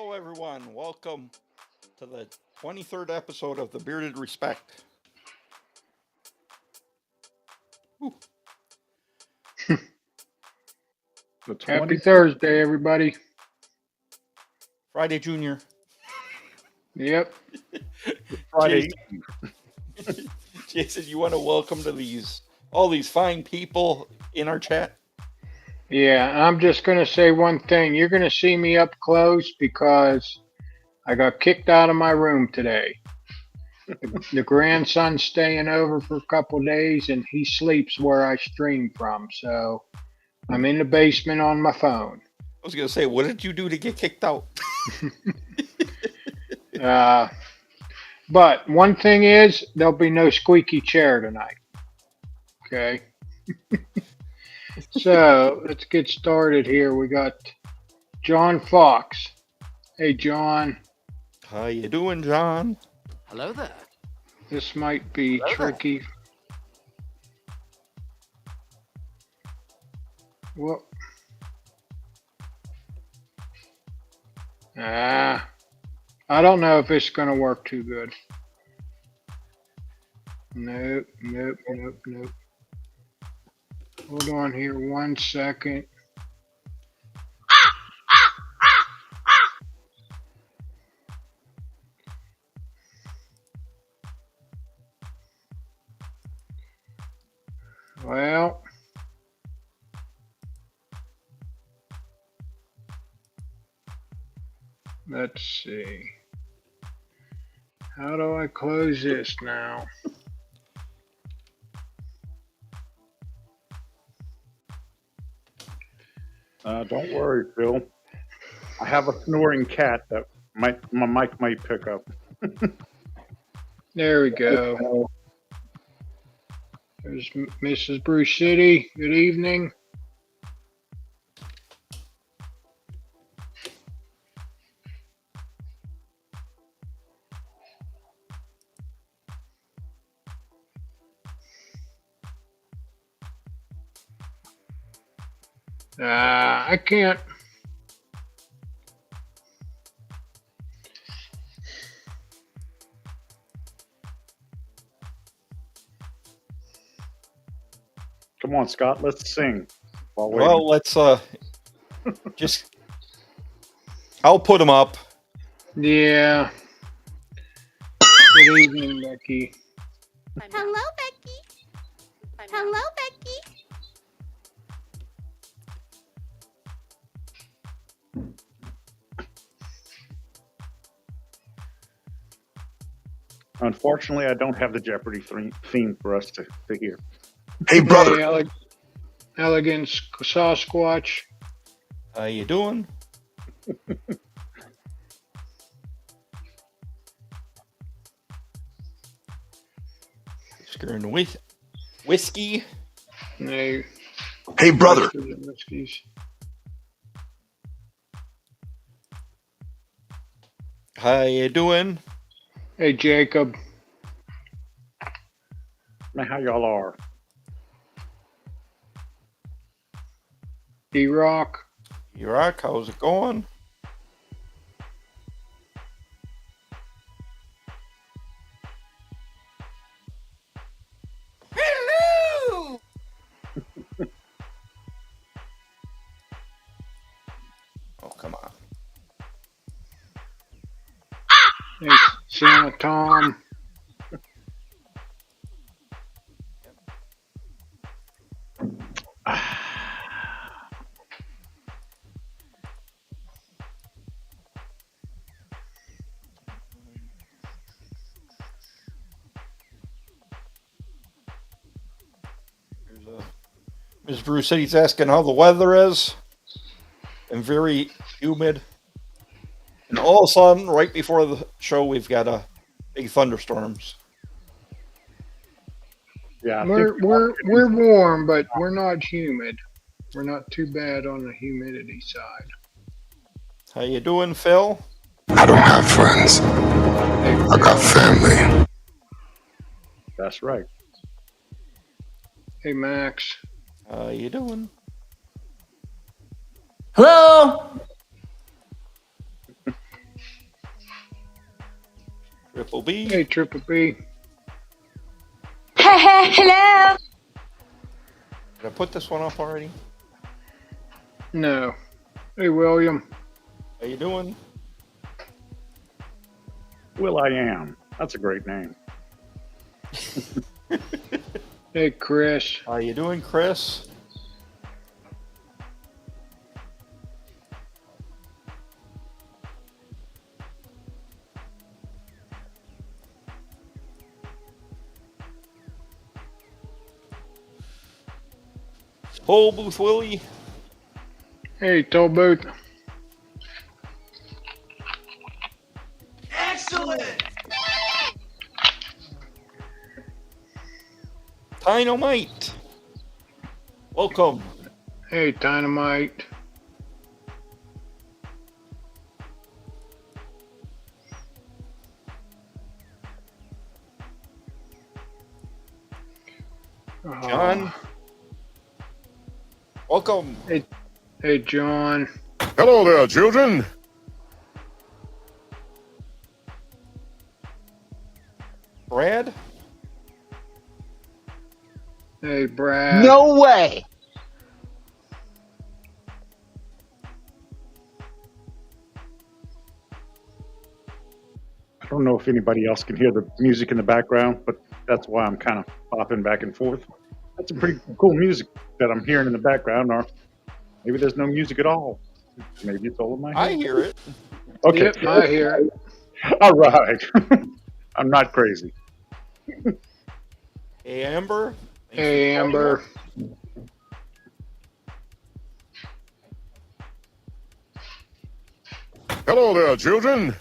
Hello, everyone. Welcome to the 23rd episode of The Bearded Respect. Whew. Happy Thursday, everybody. Friday, Junior. Yep. Friday. Jason, you want to welcome to all these fine people in our chat? Yeah, I'm just going to say one thing. You're going to see me up close because I got kicked out of my room today. The grandson's staying over for a couple days and he sleeps where I stream from. So I'm in the basement on my phone. I was going to say, what did you do to get kicked out? But one thing is, there'll be no squeaky chair tonight. Okay. So let's get started here. We got John Fox. Hey, John. How you doing, John? Hello there. This might be tricky. Well, I don't know if it's going to work too good. Nope. Hold on here 1 second. Well, let's see. How do I close this now? Don't worry, Phil. I have a snoring cat that my mic might pick up. There we go. There's Mrs. Bruce City. Good evening. I can't. Come on, Scott. Let's sing. Well, let's just. I'll put them up. Yeah. Good evening, Becky. Hello, Becky. Hello, Becky. Unfortunately, I don't have the Jeopardy theme for us to hear. Hey, brother. Hey, Elegant Sasquatch. How you doing? Scaring whiskey. Hey, brother. Whiskeys. How you doing? Hey, Jacob. Man, how y'all are? D-Rock. Iraq, how's it going? Hello! Oh, come on. Hey, Santa Tom. Ms. Bruce City's asking how the weather is. And very humid. And all of a sudden, right before the show, we've got big thunderstorms. Yeah, We're warm, but we're not humid. We're not too bad on the humidity side. How you doing, Phil? I don't have friends. I got family. that's right. Hey, Max. How you doing? Hello! Triple B. Hey, Triple B. Hello. Did I put this one up already? No. Hey, William. How you doing? Will I Am. That's a great name. Hey, Chris. How you doing, Chris? Toll Booth Willie. Hey, Toll Booth. Excellent. Dynamite. Welcome. Hey, Dynamite. John. Welcome. Hey, John. Hello there, children. Brad. Hey, Brad. No way. I don't know if anybody else can hear the music in the background, but that's why I'm kind of popping back and forth. That's some pretty cool music that I'm hearing in the background, or maybe there's no music at all. Maybe it's all in my head. I hear it. Okay. Yep, I hear it. All right. I'm not crazy. Hey, Amber. Thanks Hey, for calling Amber. us. Hello there, children.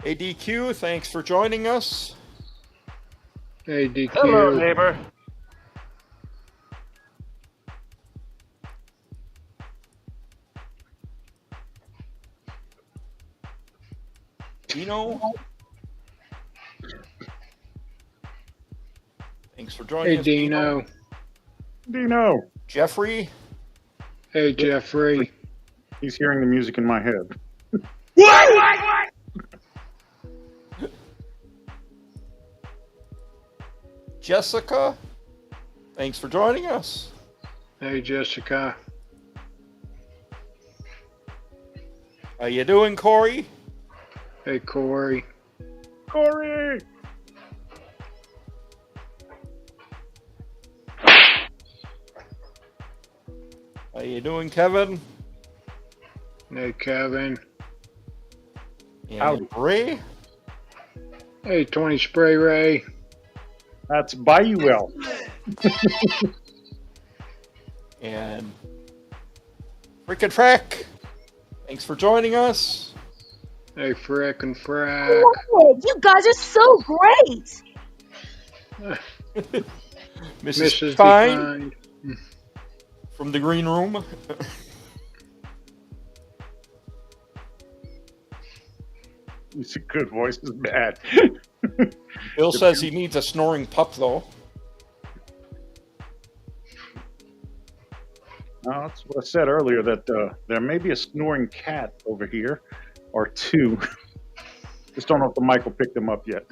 Hey, DQ. Thanks for joining us. Hey, DQ. Hello, neighbor. Dino. Thanks for joining Hey, us. Dino. Dino. Jeffrey. Hey, Jeffrey. He's hearing the music in my head. Jessica. Thanks for joining us. Hey, Jessica. How you doing, Corey? Hey, Corey. Corey! How you doing, Kevin? Hey, Kevin. And Howdy. Ray. Hey, 20 Spray Ray. That's Bayou L. And Frickin' Frack. Thanks for joining us. Hey, Frick and Frack. Whoa, you guys are so great. Mrs. Mrs. Fine Defined. from the green room. He's a good voice is bad. Bill says he needs a snoring pup, though. That's what I said earlier, that there may be a snoring cat over here, or two. Just don't know if the mic will pick them up yet.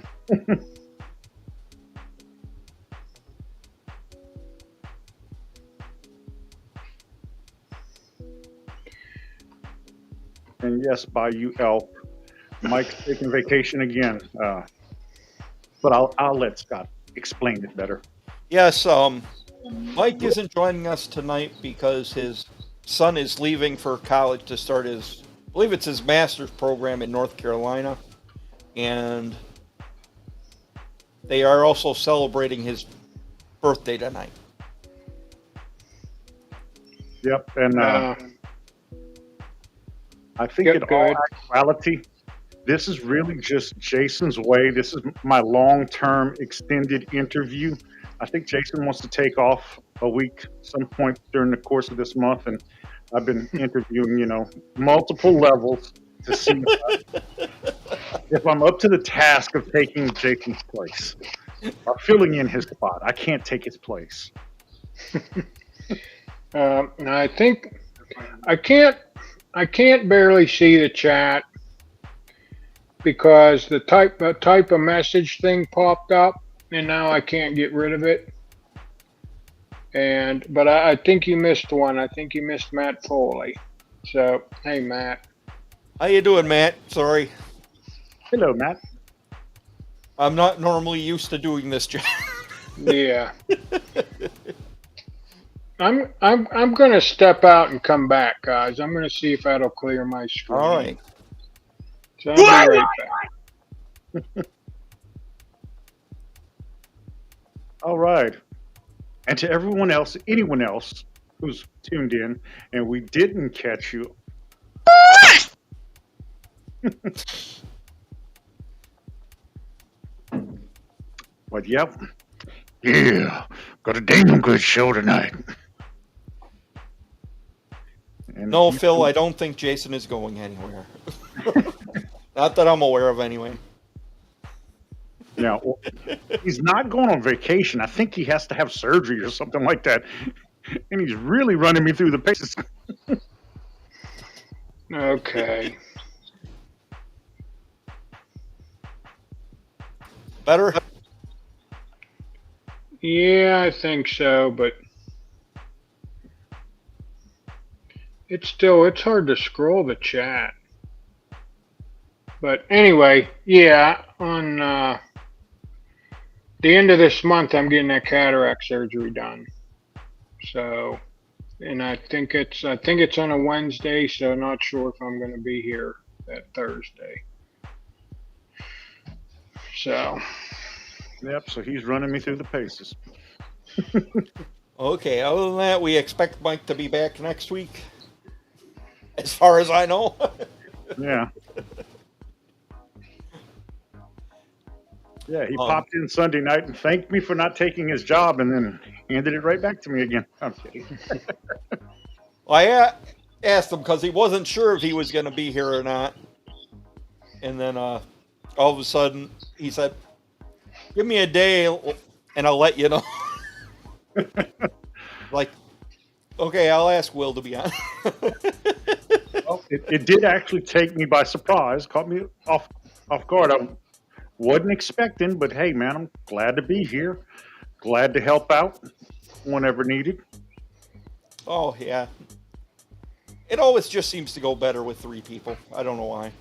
And yes, Bayou Elf. Mike's taking vacation again. But I'll let Scott explain it better. Yes, Mike isn't joining us tonight because his son is leaving for college to start his, I believe it's his master's program in North Carolina. And they are also celebrating his birthday tonight. Yep, and I think Yep, in go all ahead. actuality, this is really just Jason's way. This is my long-term extended interview. I think Jason wants to take off a week some point during the course of this month, and I've been interviewing, multiple levels to see if I'm up to the task of taking Jason's place or filling in his spot. I can't take his place. And I think I can't barely see the chat because the type of message thing popped up, and now I can't get rid of it. But I think you missed one. I think you missed Matt Foley. So hey, Matt. How you doing, Matt? Sorry, Hello, Matt. I'm not normally used to doing this job. Yeah. I'm gonna step out and come back, guys. I'm gonna see if that'll clear my screen. All right. So I'll be right back. All right. And to everyone else, anyone else who's tuned in and we didn't catch you. But yep. Yeah. Got a damn good show tonight. And No, Phil, I don't think Jason is going anywhere. Not that I'm aware of, anyway. Yeah, well, he's not going on vacation. I think he has to have surgery or something like that. And he's really running me through the paces. Okay. Better? Yeah, I think so, but it's hard to scroll the chat. But anyway, yeah, on the end of this month, I'm getting that cataract surgery done. So, and I think it's on a Wednesday, so not sure if I'm going to be here that Thursday. So. Yep, so he's running me through the paces. Okay, other than that, we expect Mike to be back next week. As far as I know. Yeah. Yeah, he popped in Sunday night and thanked me for not taking his job and then handed it right back to me again. I'm kidding. Well, I asked him because he wasn't sure if he was going to be here or not. And then all of a sudden, he said, give me a day and I'll let you know. Like, okay, I'll ask Will to be on. Well, it did actually take me by surprise, caught me off guard. I wasn't expecting, but hey, man, I'm glad to be here. Glad to help out whenever needed. Oh, yeah. It always just seems to go better with 3 people. I don't know why.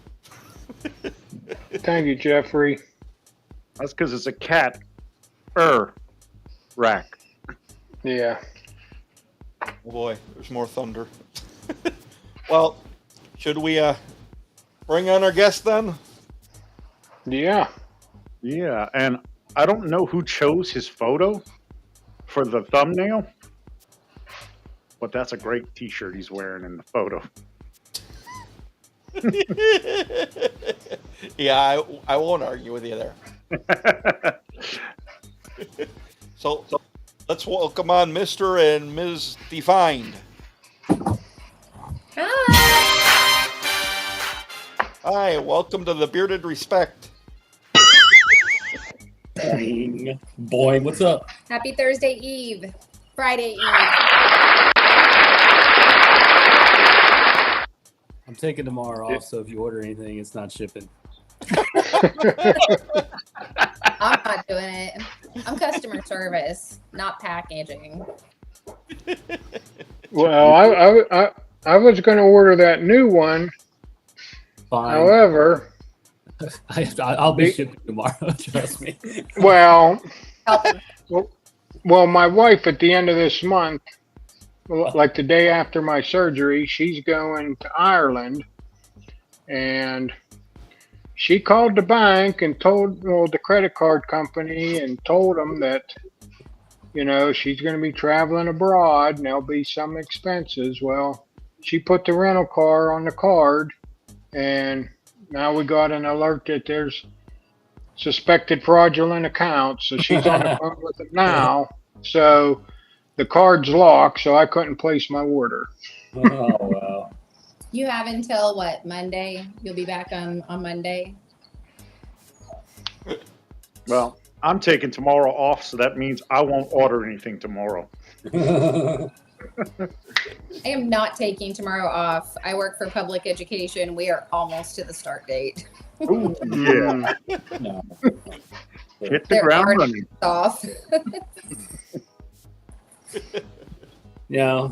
Thank you, Jeffrey. That's because it's a cat rack. Yeah. Oh boy, there's more thunder. Well, should we bring on our guest then? Yeah. Yeah, and I don't know who chose his photo for the thumbnail, but that's a great t-shirt he's wearing in the photo. Yeah, I won't argue with you there. So let's welcome on Mr. and Ms. Defined. Hi. Hi, welcome to the Bearded Respect. Boing. Boing, what's up? Happy Thursday Eve. Friday Eve. I'm taking tomorrow off, so if you order anything, it's not shipping. I'm not doing it. I'm customer service, not packaging. Well, I was going to order that new one. Fine. However, I'll be shipping tomorrow. Trust me. Well, my wife at the end of this month, like the day after my surgery, she's going to Ireland, and she called the bank and told the credit card company and told them that, she's going to be traveling abroad and there'll be some expenses. Well, she put the rental car on the card, and now we got an alert that there's suspected fraudulent accounts. So she's on the phone with them now. So the card's locked, so I couldn't place my order. Oh, wow. You have until what, Monday? You'll be back on Monday? Well, I'm taking tomorrow off, so that means I won't order anything tomorrow. I am not taking tomorrow off. I work for public education. We are almost to the start date. Ooh, yeah. No. Hit the There ground are running. off. Yeah,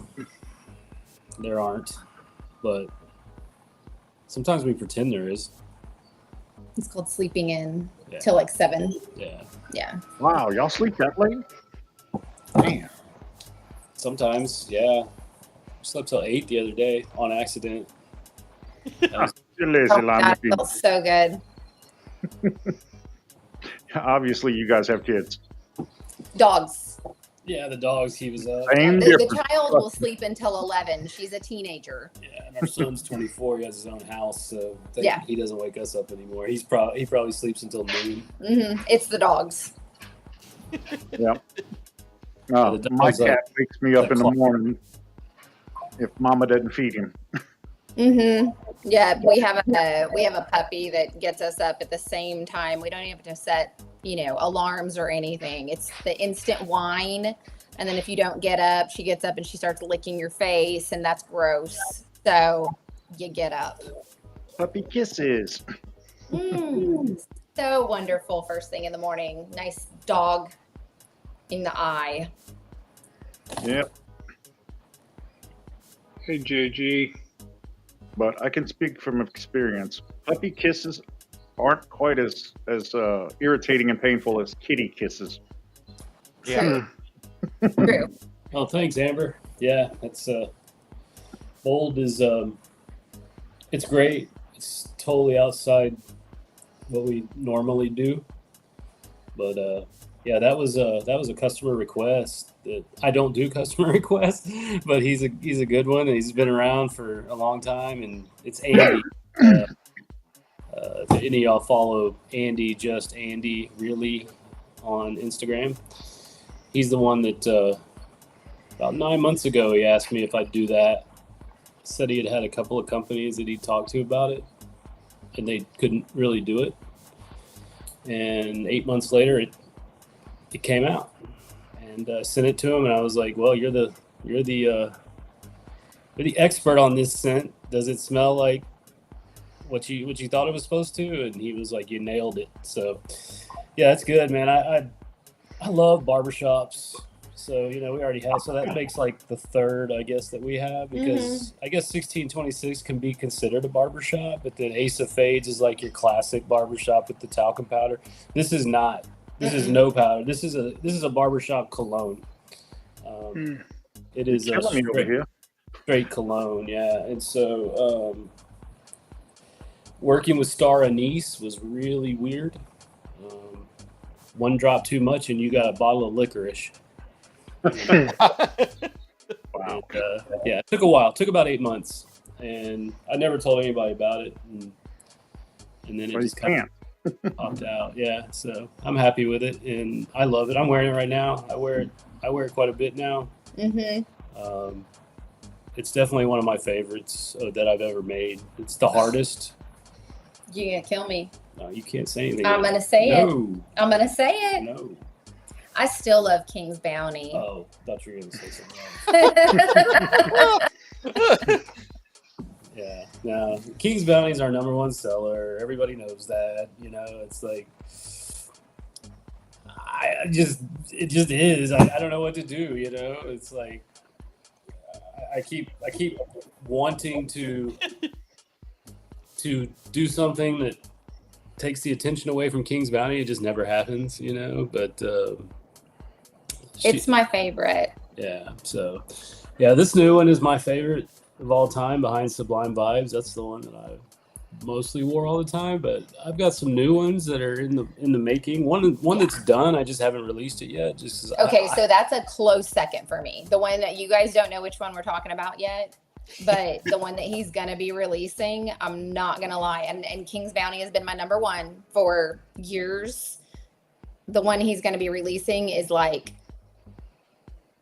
there aren't, but sometimes we pretend there is. It's called sleeping in Yeah. till like 7. Yeah, Yeah. Wow, y'all sleep that late? Damn. sometimes. Yeah, slept till 8 the other day on accident. You're lazy, Oh, llama God, it people. felt so good. Obviously, you guys have kids. Dogs. Yeah, the dogs. He was Same The difference. child will sleep until 11. She's a teenager. Yeah, and our son's 24. He has his own house, so Yeah. he doesn't wake us up anymore. He probably sleeps until noon. It's the dogs. Yeah. the dog My was like- cat wakes me up like in the clock. morning if Mama doesn't feed him. Yeah, we have a puppy that gets us up at the same time. We don't even have to set, alarms or anything. It's the instant whine, and then if you don't get up, she gets up and she starts licking your face, and that's gross. So you get up. Puppy kisses. So wonderful first thing in the morning. Nice dog in the eye. Yep. Hey, JG. But I can speak from experience. Puppy kisses aren't quite as irritating and painful as kitty kisses. Yeah. True. Oh, thanks, Amber. Yeah, that's Bold is it's great. It's totally outside what we normally do. But yeah, that was a customer request. That I don't do customer requests, but he's a good one, and he's been around for a long time. And it's Andy. If any of y'all follow Andy, just Andy, really, on Instagram, he's the one that about 9 months ago he asked me if I'd do that. Said he had a couple of companies that he talked to about it, and they couldn't really do it. And 8 months later, it came out. And sent it to him, and I was like, "Well, you're the expert on this scent. Does it smell like what you thought it was supposed to?" And he was like, "You nailed it." So, yeah, that's good, man. I love barbershops. So we already have. So that makes like the third, I guess, that we have, because I guess 1626 can be considered a barbershop, but then Ace of Fades is like your classic barbershop with the talcum powder. This is not. This is no powder. This is a barbershop cologne. It is a Killing me over here. straight cologne, yeah. And so working with Star Anise was really weird. One drop too much, and you got a bottle of licorice. Wow. And, yeah, it took a while. It took about 8 months, and I never told anybody about it. And then it Well, you just kind can't. of popped out. Yeah, so I'm happy with it, and I love it. I'm wearing it right now. I wear it quite a bit now. It's definitely one of my favorites that I've ever made. It's the hardest. You're gonna kill me. No, you can't say anything. I'm gonna say it. No, I'm gonna say it. no. I still love King's Bounty. Oh, thought you were gonna say something else. Yeah, no. King's Bounty is our #1 seller. Everybody knows that. It's like it just is. I don't know what to do. It's like I keep wanting to do something that takes the attention away from King's Bounty. It just never happens. But It's my favorite. yeah. So yeah, this new one is my favorite of all time, behind Sublime Vibes. That's the one that I mostly wore all the time, but I've got some new ones that are in the making. One that's done. I just haven't released it yet. Just 'cause Okay, so that's a close second for me. The one that you guys don't know which one we're talking about yet, but the one that he's gonna be releasing, I'm not gonna lie, and King's Bounty has been my #1 for years. The one he's gonna be releasing is like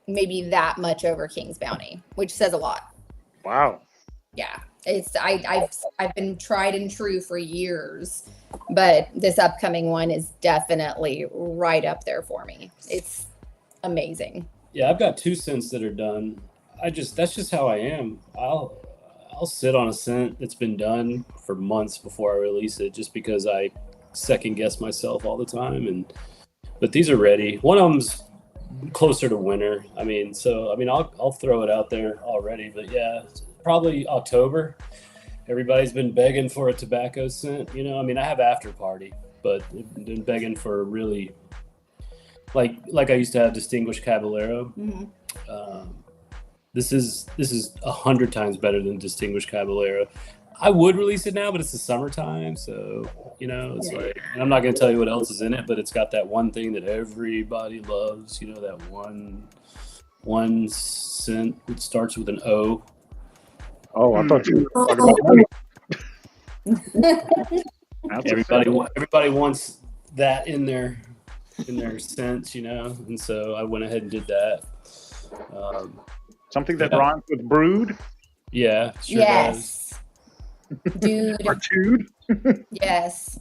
maybe that much over King's Bounty, which says a lot. Wow. Yeah. I've been tried and true for years, but this upcoming one is definitely right up there for me. It's amazing. Yeah, I've got 2 cents that are done. That's just how I am. I'll sit on a scent that's been done for months before I release it, just because I second guess myself all the time. But these are ready. One of them's closer to winter. I'll throw it out there already. But yeah, probably October. Everybody's been begging for a tobacco scent. I have After Party, but they've been begging for really, like I used to have Distinguished Caballero. Mm-hmm. This is 100 times better than Distinguished Caballero. I would release it now, but it's the summertime, so it's like, and I'm not going to tell you what else is in it, but it's got that one thing that everybody loves. That one scent that starts with an O. Oh, I thought you were talking about money. Everybody wants that in their scents, and so I went ahead and did that. Something that rhymes with brood. Yeah, sure yes. does. Dude. Or chewed. Yes.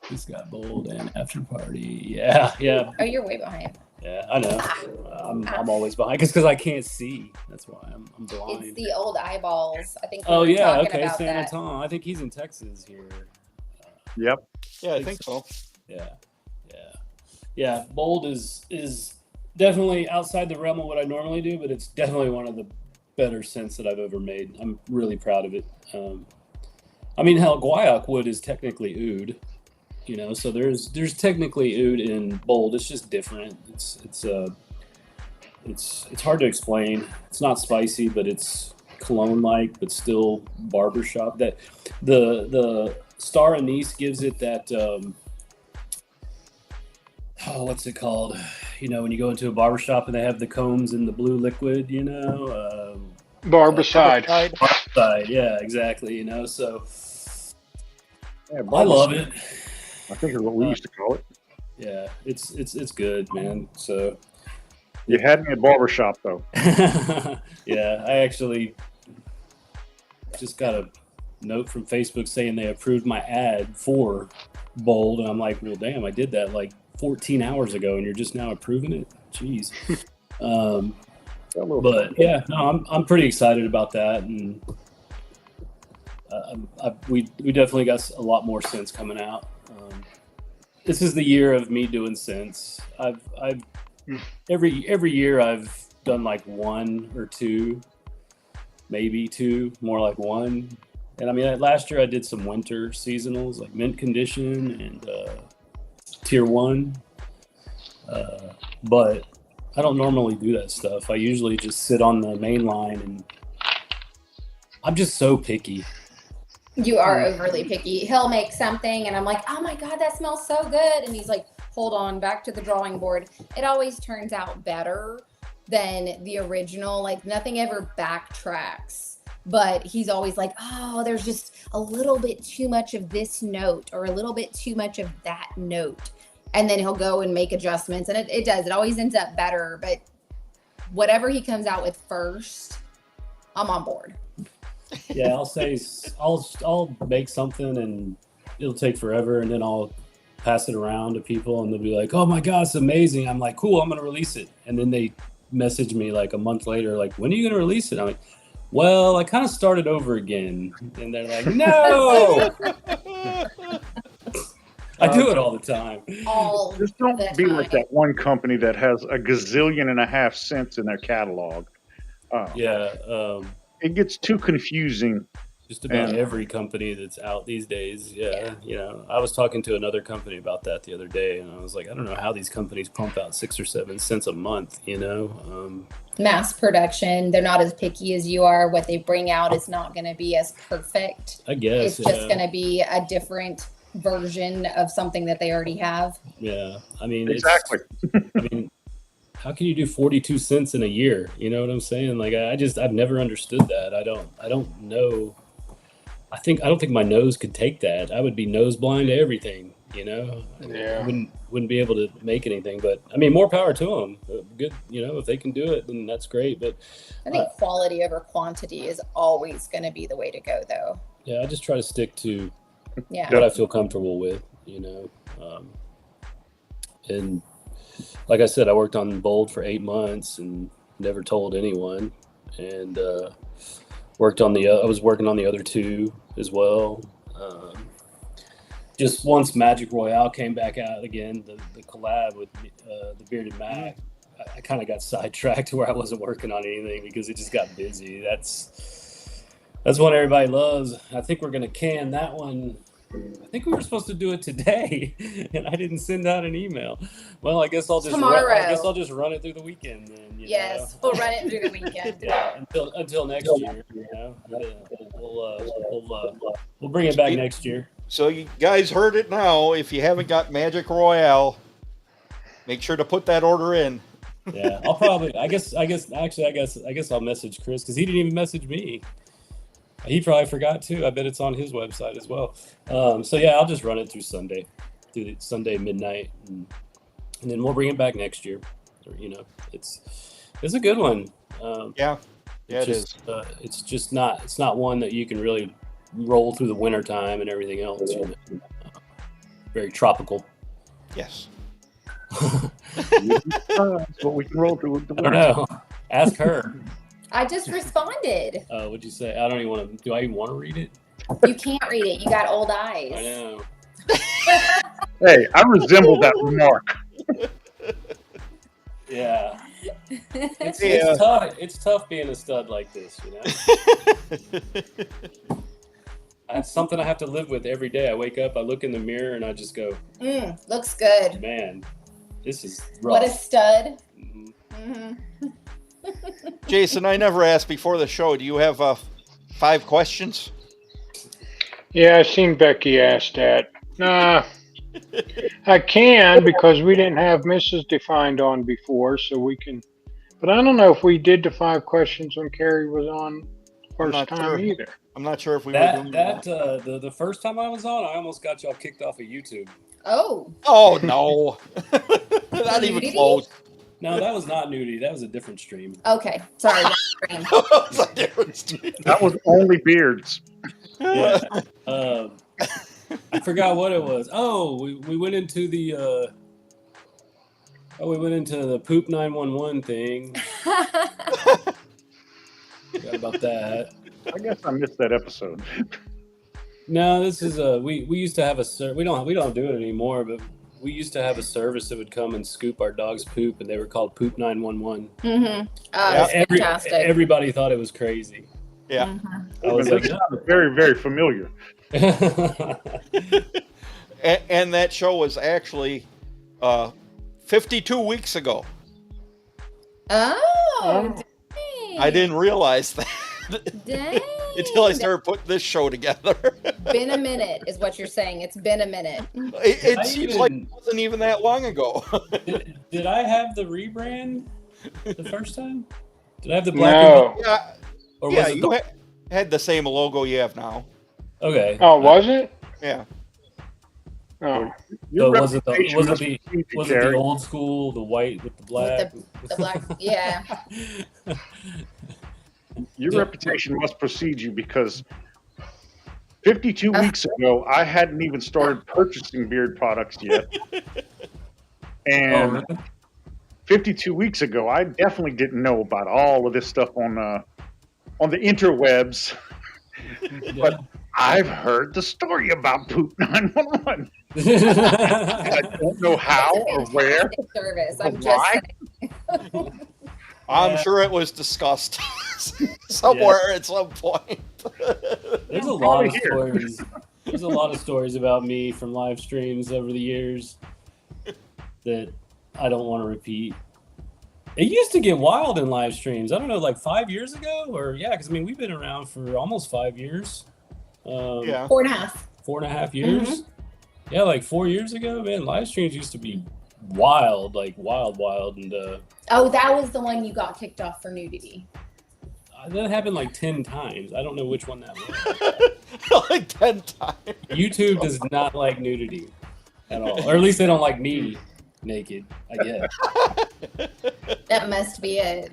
He's got Bold and After Party. Yeah. Oh, you're way behind. Yeah, I know. I'm always behind because I can't see. That's why I'm blind. It's the old eyeballs. I think. Oh yeah, talking okay. about San that. Antonio. I think he's in Texas here. Yep. Yeah, I think so. Yeah. Bold is definitely outside the realm of what I normally do, but it's definitely one of the better scents that I've ever made. I'm really proud of it. Hell, guaiac wood is technically oud, so there's technically oud in Bold. It's just different. It's hard to explain. It's not spicy, but it's cologne-like, but still barbershop. That the star anise gives it that. What's it called? When you go into a barbershop and they have the combs and the blue liquid, Barbicide. Barbicide, yeah, exactly. So Yeah, I love it. I think is what we used to call it. Yeah, it's good, man. So you had me at barbershop though. Yeah, I actually just got a note from Facebook saying they approved my ad for Bold, and I'm like, well, damn, I did that like 14 hours ago, and you're just now approving it. Jeez. But yeah, no, I'm pretty excited about that, and we definitely got a lot more scents coming out. This is the year of me doing scents. I've every year I've done like 1 or 2, maybe 2, more like 1. And last year I did some winter seasonals like Mint Condition and Tier 1. But I don't normally do that stuff. I usually just sit on the main line, and I'm just so picky. You are overly picky. He'll make something and I'm like, oh my God, that smells so good. And he's like, hold on, back to the drawing board. It always turns out better than the original. Like nothing ever backtracks, but he's always like, oh, there's just a little bit too much of this note or a little bit too much of that note. And then he'll go and make adjustments, and it does. It always ends up better, but whatever he comes out with first, I'm on board. Yeah, I'll say I'll make something and it'll take forever, and then I'll pass it around to people and they'll be like, oh my God, it's amazing. I'm like, cool, I'm gonna release it. And then they message me like a month later, like, when are you gonna release it? I'm like, well, I kind of started over again. And they're like, no. I do it all the time. Just don't be like that one company that has a gazillion and a half cents in their catalog. It gets too confusing. Just about every company that's out these days. Yeah. I was talking to another company about that the other day, and I was like, I don't know how these companies pump out 6 or 7 cents a month, Mass production. They're not as picky as you are. What they bring out is not going to be as perfect. I guess. It's just going to be a different version of something that they already have. Yeah. Exactly. How can you do 42 cents in a year? You know what I'm saying? Like, I've never understood that. I don't know. I don't think my nose could take that. I would be nose blind to everything. You know, Yeah. wouldn't be able to make anything. But I mean, more power to them. Good, you know, if they can do it, then that's great. But I think quality over quantity is always going to be the way to go, though. yeah, I just try to stick to Yeah. what I feel comfortable with. You know, and like I said, I worked on Bold for 8 months and never told anyone. And I was working on the other two as well. Just once Magic Royale came back out again, the collab with the Bearded Mac, I kind of got sidetracked to where I wasn't working on anything because it just got busy. That's one everybody loves. I think we're gonna can that one. I think we were supposed to do it today, and I didn't send out an email. Well, I guess I'll just Tomorrow. I guess I'll just run it through the weekend then. Yes, we'll run it through the weekend. Yeah, until next year. You know, we'll bring it back next year. So you guys heard it now. If you haven't got Magic Royale, make sure to put that order in. Yeah, I'll probably. I guess I'll message Chris because he didn't even message me. He probably forgot too. I bet it's on his website as well. So yeah, I'll just run it through Sunday midnight, and then we'll bring it back next year. You know, it's a good one. Yeah, it is. It's just not. It's not one that you can really roll through the winter time and everything else. You know? Very tropical. Yes. That's what we can roll through. I don't know. Ask her. I just responded. What'd you say? I don't even want to. Do I even want to read it? You can't read it. You got old eyes. I know. Hey, I resemble that remark. Yeah. It's tough. It's tough being a stud like this, you know. That's something I have to live with every day. I wake up, I look in the mirror, and I just go, looks good. Man, this is rough. What a stud. Mm-hmm. Jason, I never asked before the show. Do you have 5 questions? Yeah, I seen Becky ask that. Nah, I can because we didn't have Mrs. Defined on before, so we can. But I don't know if we did the 5 questions when Carrie was on first time either. I'm not sure if we were doing that. The first time I was on, I almost got y'all kicked off of YouTube. Oh. Oh no, not even close. No, that was not nudity. That was a different stream. Okay, sorry. That was only beards. Yeah. I forgot what it was. Oh, we went into the poop 911 thing. Forgot about that. I guess I missed that episode. No, this is we used to have a we don't do it anymore, but we used to have a service that would come and scoop our dog's poop, and they were called Poop 911. Mm-hmm. Fantastic. Everybody thought it was crazy. Yeah. Mm-hmm. I was like, very, very familiar. And that show was actually 52 weeks ago. Oh, dang. I didn't realize that Dang. until I started putting this show together. Been a minute is what you're saying. It's been a minute. It seems like it wasn't even that long ago. Did I have the rebrand the first time? Did I have the black? No. Yeah, Or yeah, was it you had the same logo you have now. Okay. Oh, was it? Yeah. Oh. So was it reputation must the precede you, was it Carrie. the old school, the white with the black? The black, yeah. Your reputation must precede you because 52 weeks ago, I hadn't even started purchasing beard products yet. And 52 weeks ago, I definitely didn't know about all of this stuff on the interwebs. But I've heard the story about Poop 911. I don't know how or where. Service. or I'm just why. saying. I'm sure it was discussed somewhere at some point. There's a lot of stories. There's a lot of stories about me from live streams over the years that I don't want to repeat. It used to get wild in live streams. I don't know, like 5 years ago, or because I mean we've been around for almost 5 years. Yeah. 4.5. 4.5 years. Mm-hmm. Yeah, like 4 years ago, man. Live streams used to be wild, like wild, and Oh, that was the one you got kicked off for nudity. that happened like 10 times. I don't know which one that was. Like 10 times. YouTube does not like nudity. at all. Or at least they don't like me naked, I guess. That must be it.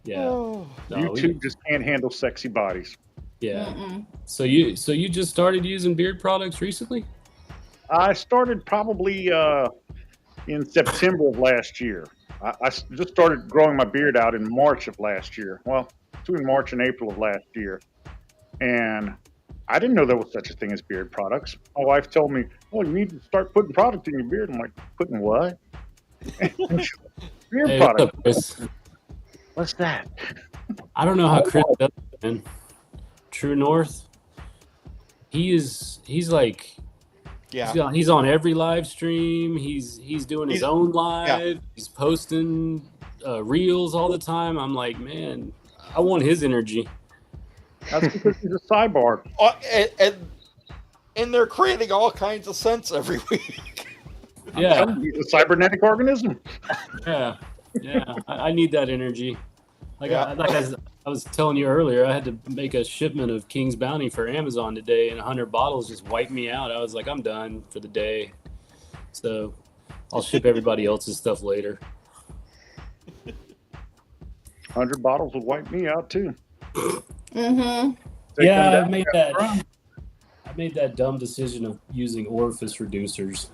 Yeah. Oh. No, You we- two just can't handle sexy bodies. yeah. Mm-mm. So you just started using beard products recently? I started probably in September of last year. I just started growing my beard out in March of last year. Well, between March and April of last year. And I didn't know there was such a thing as beard products. My wife told me, "Oh, you need to start putting product in your beard." I'm like, "Putting what?" Beard Hey, what's product. up, Chris? What's that? I don't know how Chris does it, man. True North. He's like Yeah. he's on every live stream. He's doing his own live. He's posting reels all the time. I'm like, man, I want his energy. That's because he's a cyborg. And they're creating all kinds of sense every week. Yeah, He's a cybernetic organism. yeah. I need that energy. Like Yeah. I was telling you earlier, I had to make a shipment of King's Bounty for Amazon today, and 100 bottles just wiped me out. I was like, I'm done for the day. So I'll ship everybody else's stuff later. 100 bottles would wipe me out too. Mm-hmm. Take Yeah, them I down. made that dumb decision of using orifice reducers.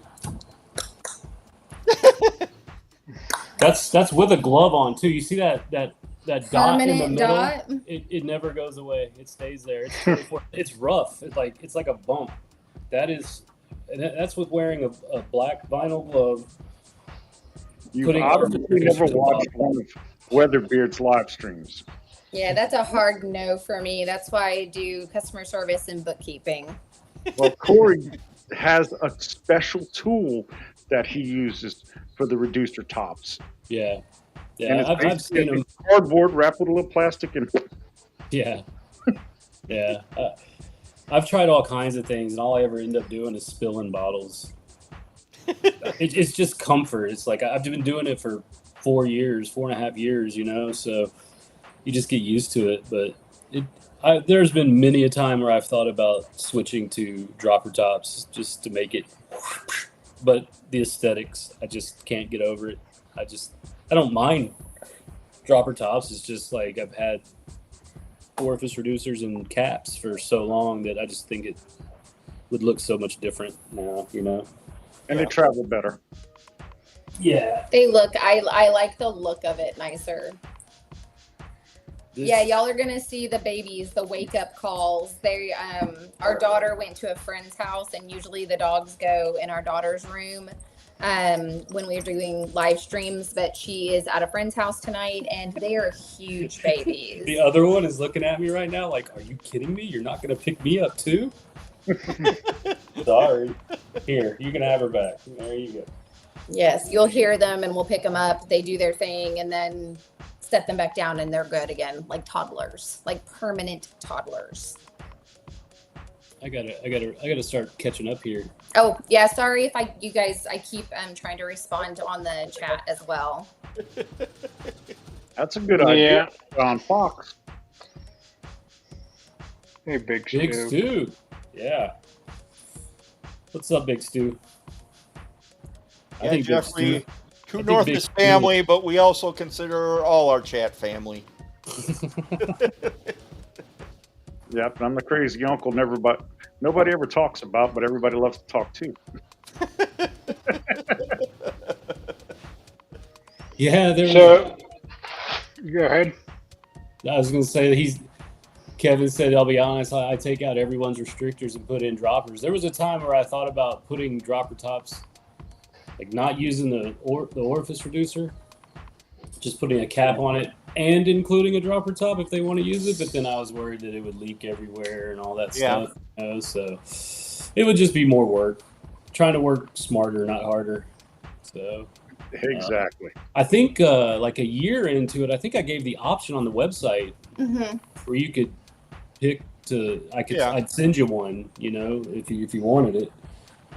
That's with a glove on too. You see that dot in the Permanent middle? dot. It never goes away. It stays there. It's rough. It's like a bump. That's with wearing a black vinyl glove. You've Putting obviously orifice never reducer watched on. one of Weatherbeard's live streams. Yeah, that's a hard no for me. That's why I do customer service and bookkeeping. Well, Corey has a special tool that he uses for the reducer tops. Yeah, And it's I've basically seen them. cardboard wrapped with a little plastic and Yeah, yeah. I've tried all kinds of things, and all I ever end up doing is spilling bottles. It's just comfort. It's like I've been doing it for 4.5 years, you know. So you just get used to it. But there's been many a time where I've thought about switching to dropper tops just to make it. But the aesthetics, I just can't get over it. I don't mind dropper tops. It's just like I've had orifice reducers and caps for so long that I just think it would look so much different now, you know? they travel better. Yeah. I like the look of it nicer. Yeah, y'all are gonna see the babies, the wake up calls. Our daughter went to a friend's house, and usually the dogs go in our daughter's room when we're doing live streams. But she is at a friend's house tonight, and they are huge babies. The other one is looking at me right now like, are you kidding me? You're not gonna pick me up too? Sorry. Here, you can have her back. There you go. Yes, you'll hear them, and we'll pick them up. They do their thing, and then set them back down, and they're good again, like toddlers, like permanent toddlers. I gotta start catching up here. Oh yeah, sorry if I keep trying to respond on the chat as well. That's a good idea. On Fox. Hey, Big Big Stu. Stu. Yeah. What's up, Big Stu? Yeah, Big Jeffrey, Stu- True I think North Big is Stu- family, but we also consider all our chat family. Yep, I'm the crazy uncle nobody ever talks about, but everybody loves to talk too. Yeah, So, go ahead. I was gonna say that Kevin said, I'll be honest, I take out everyone's restrictors and put in droppers. There was a time where I thought about putting dropper tops, like not using the orifice reducer, just putting a cap on it and including a dropper top if they want to use it. But then I was worried that it would leak everywhere and all that stuff. You know? So it would just be more work. Trying to work smarter, not harder. So Exactly. I think like a year into it, I think I gave the option on the website Mm-hmm. where you could pick Yeah. I'd send you one, you know, if you wanted it.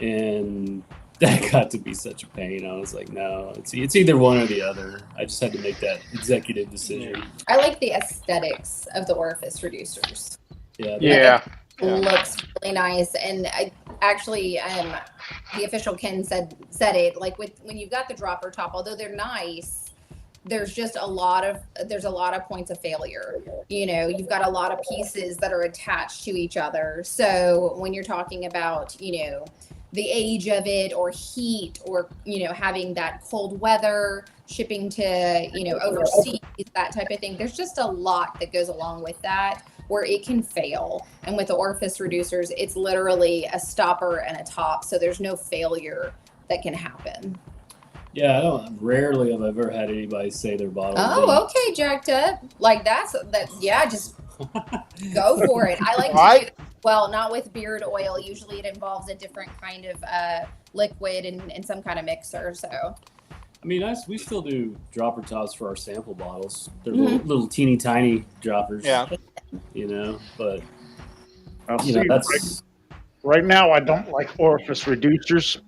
And that got to be such a pain. I was like, no, it's either one or the other. I just had to make that executive decision. I like the aesthetics of the orifice reducers. Yeah. Yeah. Looks really nice, and actually, the official Ken said it, like when you've got the dropper top, although they're nice, there's just a lot of points of failure. You know, you've got a lot of pieces that are attached to each other. So when you're talking about, you know, the age of it, or heat, or, you know, having that cold weather, shipping to, you know, overseas, that type of thing, there's just a lot that goes along with that where it can fail. And with the orifice reducers, it's literally a stopper and a top, so there's no failure that can happen. Yeah, rarely have I ever had anybody say their bottle. Oh, okay, jacked up. Like that. Yeah, just go for it. I like to do, well, not with beard oil. Usually it involves a different kind of liquid and some kind of mixer. So, I mean, we still do dropper tops for our sample bottles. They're little teeny tiny droppers. Yeah. You know, but you know, that's right now. I don't like orifice reducers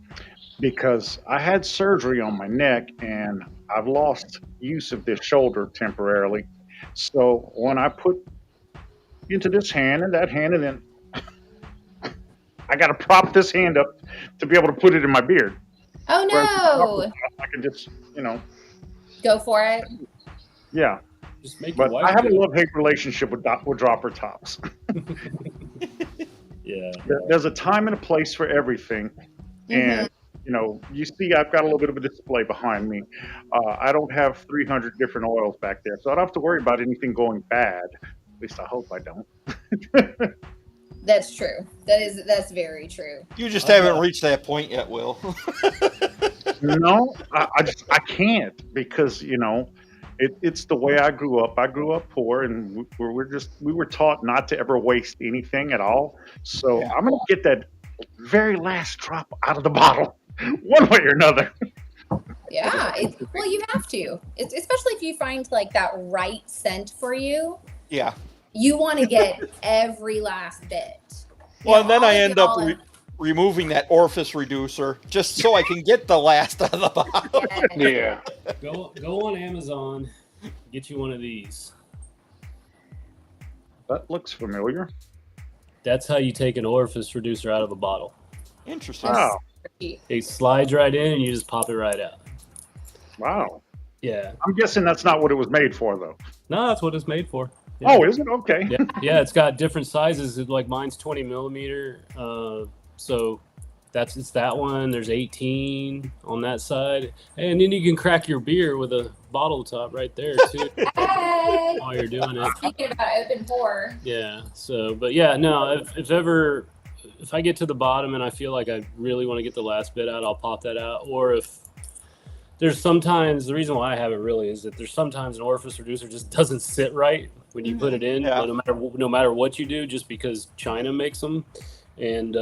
because I had surgery on my neck and I've lost use of this shoulder temporarily. So when I put into this hand and that hand, and then I got to prop this hand up to be able to put it in my beard. Oh no! I can just, you know, go for it. Yeah. Just make but I have a love-hate relationship with dropper tops. Yeah. There's a time and a place for everything. And, you know, you see I've got a little bit of a display behind me. I don't have 300 different oils back there, so I don't have to worry about anything going bad. At least I hope I don't. That's true. That's very true. You just haven't reached that point yet, Will. No, I can't, because, you know, it's the way I grew up. I grew up poor, and we were taught not to ever waste anything at all. So I'm going to get that very last drop out of the bottle, one way or another. Yeah, well, you have to, especially if you find like that right scent for you. Yeah. You want to get every last bit. Well, and then I end up removing that orifice reducer just so I can get the last out of the bottle. Yeah. Go on Amazon, get you one of these. That looks familiar. That's how you take an orifice reducer out of a bottle. Interesting. Wow. It slides right in and you just pop it right out. Wow. Yeah. I'm guessing that's not what it was made for, though. No, that's what it's made for. Yeah. Oh, is it? Okay. Yeah, it's got different sizes. Like mine's 20 millimeter. So it's that one. There's 18 on that side. And then you can crack your beer with a bottle top right there, too. Hey! While you're doing it. Speaking about open pour. Yeah. So, but yeah, no, if I get to the bottom and I feel like I really want to get the last bit out, I'll pop that out. Or if there's sometimes, the reason why I have it really is that there's sometimes an orifice reducer just doesn't sit right when you put it in, no matter what you do, just because China makes them. And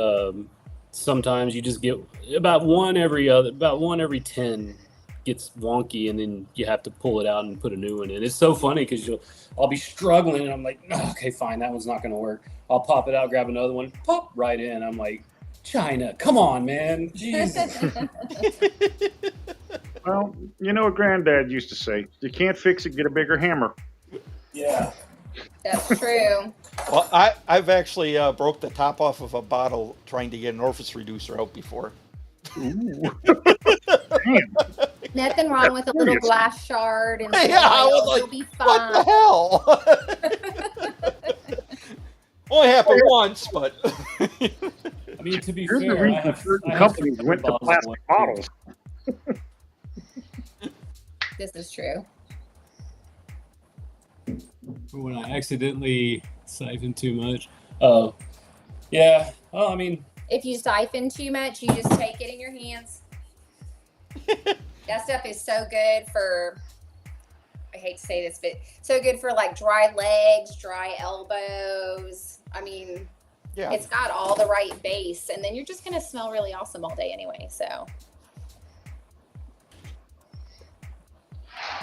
sometimes you just get about one every 10 gets wonky, and then you have to pull it out and put a new one in. It's so funny because I'll be struggling and I'm like, oh, okay, fine, that one's not going to work. I'll pop it out, grab another one, pop right in. I'm like, China, come on, man. Jesus. Well, you know what Granddad used to say, you can't fix it, get a bigger hammer. Yeah. That's true. Well, I've actually broke the top off of a bottle trying to get an orifice reducer out before. Ooh. Damn. Nothing wrong with a little glass shard and Yeah, I was like, you'll be fine. what the hell? Only happened once, but I mean, to be Here's the fair, reason certain companies went to plastic bottles. This is true. When I accidentally siphon too much. Oh, yeah. Well, I mean, If you siphon too much, you just take it in your hands. That stuff is so good for, I hate to say this, but so good for like dry legs, dry elbows. I mean, yeah, it's got all the right base, and then you're just going to smell really awesome all day anyway. So,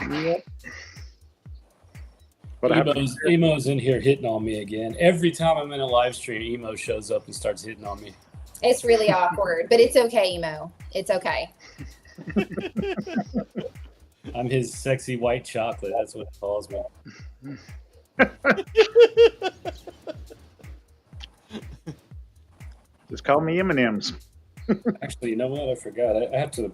Yep. But Emo's in here hitting on me again. Every time I'm in a live stream, Emo shows up and starts hitting on me. it's really awkward, but it's okay, Emo. It's okay. I'm his sexy white chocolate. That's what he calls me. Just call me M&M's. Actually, you know what? I forgot. I have to.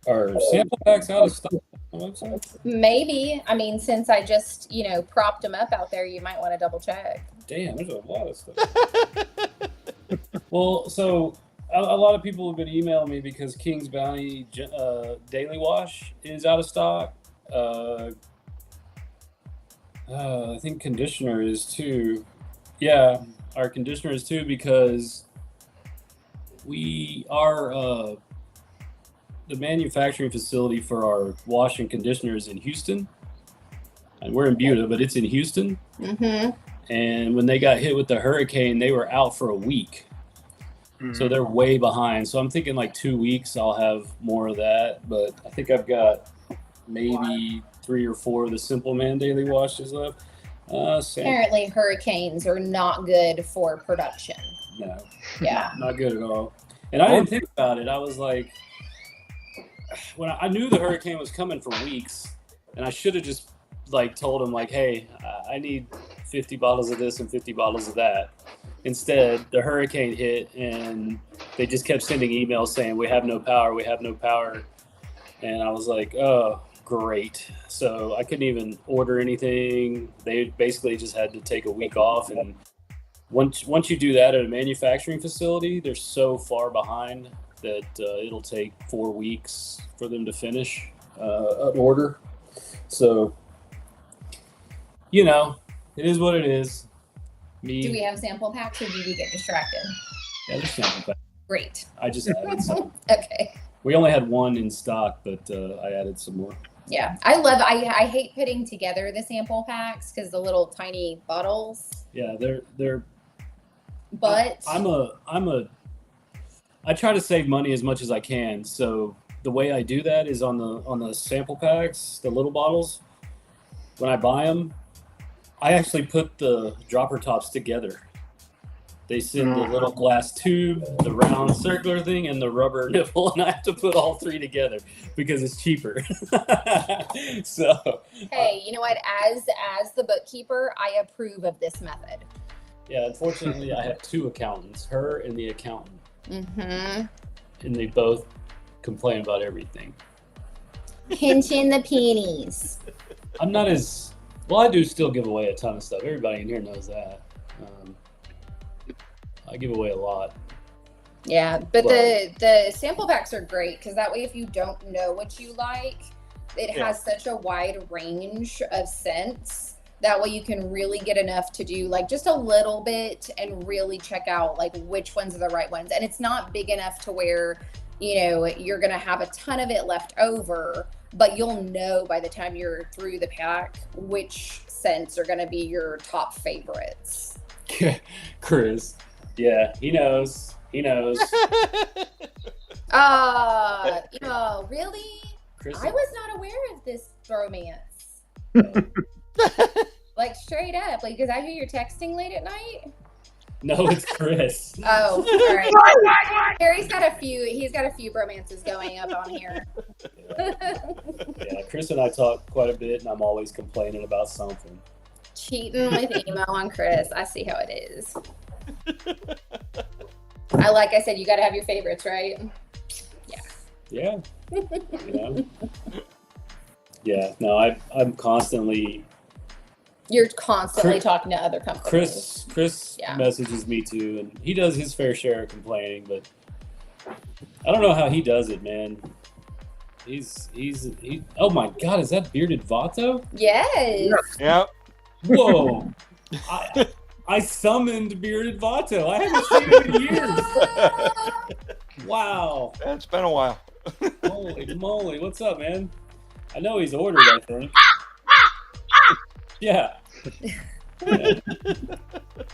Are sample packs out of stock on the website? Maybe. I mean, since I just, propped them up out there, you might want to double check. Damn, there's a lot of stuff. Well, so a lot of people have been emailing me because King's Bounty Daily Wash is out of stock. I think conditioner is too. Yeah, our conditioner is too because we are the manufacturing facility for our wash and conditioner is in Houston. And we're in Buda, but it's in Houston. Mm-hmm. And when they got hit with the hurricane, they were out for a week. So they're way behind. So I'm thinking like 2 weeks I'll have more of that. But I think I've got maybe 3 or 4 of the Simple Man Daily Washes left. Apparently hurricanes are not good for production. No. Yeah. Not good at all. And I didn't think about it. I was like, when I knew the hurricane was coming for weeks, and I should have just like told him like, hey, I need 50 bottles of this and 50 bottles of that. Instead, the hurricane hit and they just kept sending emails saying, we have no power, we have no power. And I was like, oh, great. So I couldn't even order anything. They basically just had to take a week off. And once you do that at a manufacturing facility, they're so far behind that it'll take 4 weeks for them to finish an order. So, it is what it is. Do we have sample packs or did you get distracted? Yeah, there's sample packs. Great. I just added some. Okay. We only had one in stock, but I added some more. Yeah, I hate putting together the sample packs because the little tiny bottles. Yeah, they're. But I try to save money as much as I can. So the way I do that is on the sample packs, the little bottles. When I buy them, I actually put the dropper tops together. They send the little glass tube, the round circular thing, and the rubber nipple, and I have to put all 3 together because it's cheaper. So. Hey, you know what? As the bookkeeper, I approve of this method. Yeah, unfortunately, I have 2 accountants, her and the accountant. Mm-hmm. And they both complain about everything. Pinching the pennies. I'm not as... Well, I do still give away a ton of stuff. Everybody in here knows that. I give away a lot. Yeah, but the sample packs are great because that way if you don't know what you like, it has such a wide range of scents. That way you can really get enough to do like just a little bit and really check out like which ones are the right ones. And it's not big enough to where, you're going to have a ton of it left over, but you'll know by the time you're through the pack which scents are going to be your top favorites. Chris. Yeah, he knows. He knows. Really? Chris, I was not aware of this romance. Like straight up, like because I hear you're texting late at night. No, it's Chris. Oh, all right. Harry's got a few romances going up on here. Yeah, Chris and I talk quite a bit, and I'm always complaining about something. Cheating with emo on Chris. I see how it is. Like I said, you got to have your favorites, right? Yeah. Yeah. No, I'm constantly. You're constantly talking to other companies. Chris messages me too, and he does his fair share of complaining, but I don't know how he does it, man. He's oh my God, is that Bearded Vato? Yes. Yep. Whoa. I summoned Bearded Vato. I haven't seen him in years. Wow. It's been a while. Holy moly. What's up, man? I know he's ordered, I think. Yeah.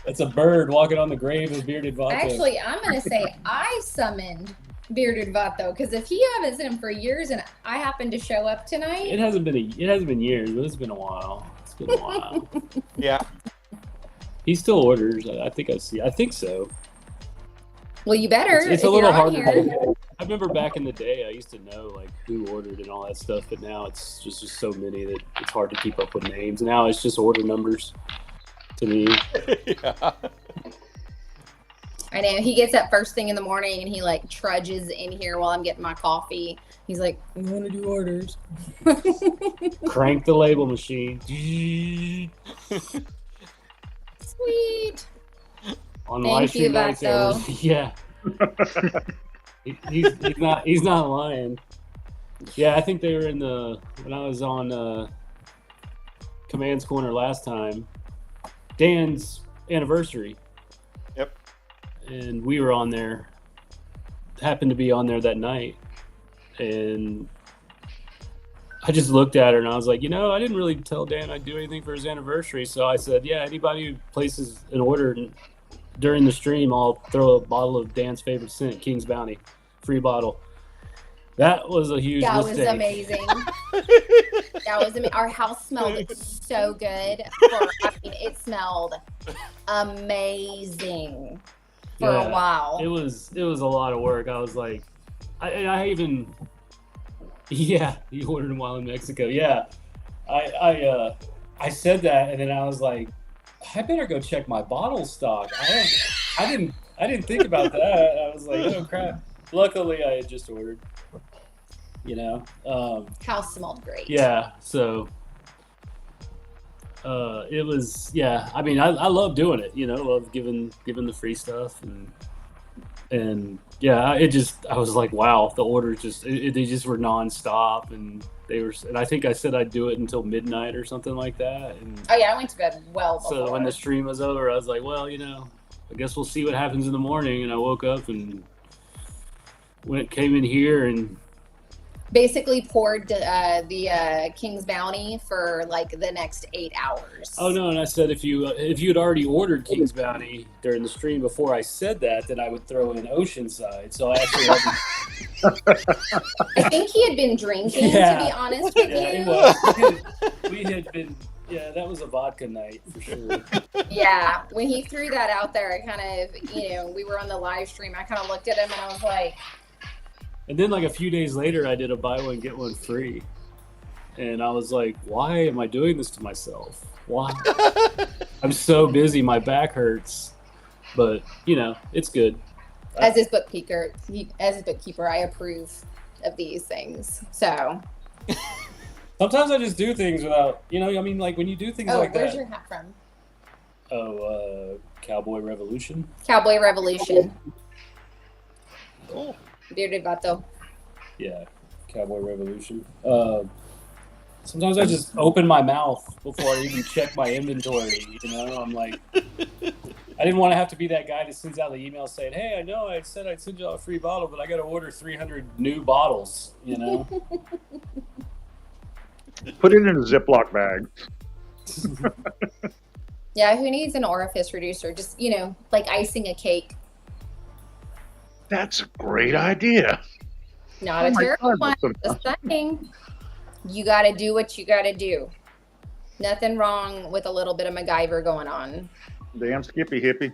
It's a bird walking on the grave of Bearded Vato. Actually, I'm going to say I summoned Bearded Vato because if you haven't seen him for years and I happen to show up tonight. It hasn't been years, but it's been a while. It's been a while. Yeah. He still orders. I think so. Well, you better. It's a little hard to. I remember back in the day, I used to know like who ordered and all that stuff, but now it's just so many that it's hard to keep up with names. Now it's just order numbers to me. Yeah. I know he gets up first thing in the morning and he like trudges in here while I'm getting my coffee. He's like, "I want to do orders." Crank the label machine. Sweet. On Thank live stream you, nights, Vato. yeah. He's not lying. Yeah, I think they were when I was on Command's Corner last time, Dan's anniversary. Yep. And we were on there, happened to be on there that night. And I just looked at her and I was like, I didn't really tell Dan I'd do anything for his anniversary. So I said, yeah, anybody who places an order during the stream, I'll throw a bottle of Dan's favorite scent, King's Bounty, free bottle. That was a huge mistake. Was amazing. That was amazing. Our house smelled so good. It smelled amazing for a while. It was a lot of work. I was like, you ordered them while in Mexico. Yeah, I said that, and then I was like, I better go check my bottle stock. I didn't think about that. I was like, oh crap. Luckily, I had just ordered. House smelled great. Yeah, so it was. Yeah, I mean, I love doing it. Love giving the free stuff and yeah, I was like, wow, the orders they just were nonstop, and I think I said I'd do it until midnight or something like that. And oh yeah, I went to bed well before. So when the stream was over, I was like, well, I guess we'll see what happens in the morning. And I woke up and came in here and basically poured the King's Bounty for like the next 8 hours. Oh no! And I said if you had already ordered King's Bounty during the stream before I said that, then I would throw in Oceanside. So I actually I think he had been drinking, to be honest with you. We had been. Yeah, that was a vodka night for sure. Yeah, when he threw that out there, I kind of, we were on the live stream. I kind of looked at him and I was like. And then like a few days later, I did a buy one, get one free. And I was like, why am I doing this to myself? Why? I'm so busy. My back hurts. But, it's good. As his bookkeeper, I approve of these things. So. Sometimes I just do things without, like when you do things like that. Oh, where's your hat from? Oh, Cowboy Revolution. Cowboy Revolution. Cool. Bearded Vato. Yeah, Cowboy Revolution. Sometimes I just open my mouth before I even check my inventory. I'm like, I didn't want to have to be that guy that sends out the email saying, "Hey, I know I said I'd send you a free bottle, but I got to order 300 new bottles." Put it in a Ziploc bag. Yeah, who needs an orifice reducer? Just like icing a cake. That's a great idea. Not a terrible one. Just saying. You got to do what you got to do. Nothing wrong with a little bit of MacGyver going on. Damn Skippy Hippie.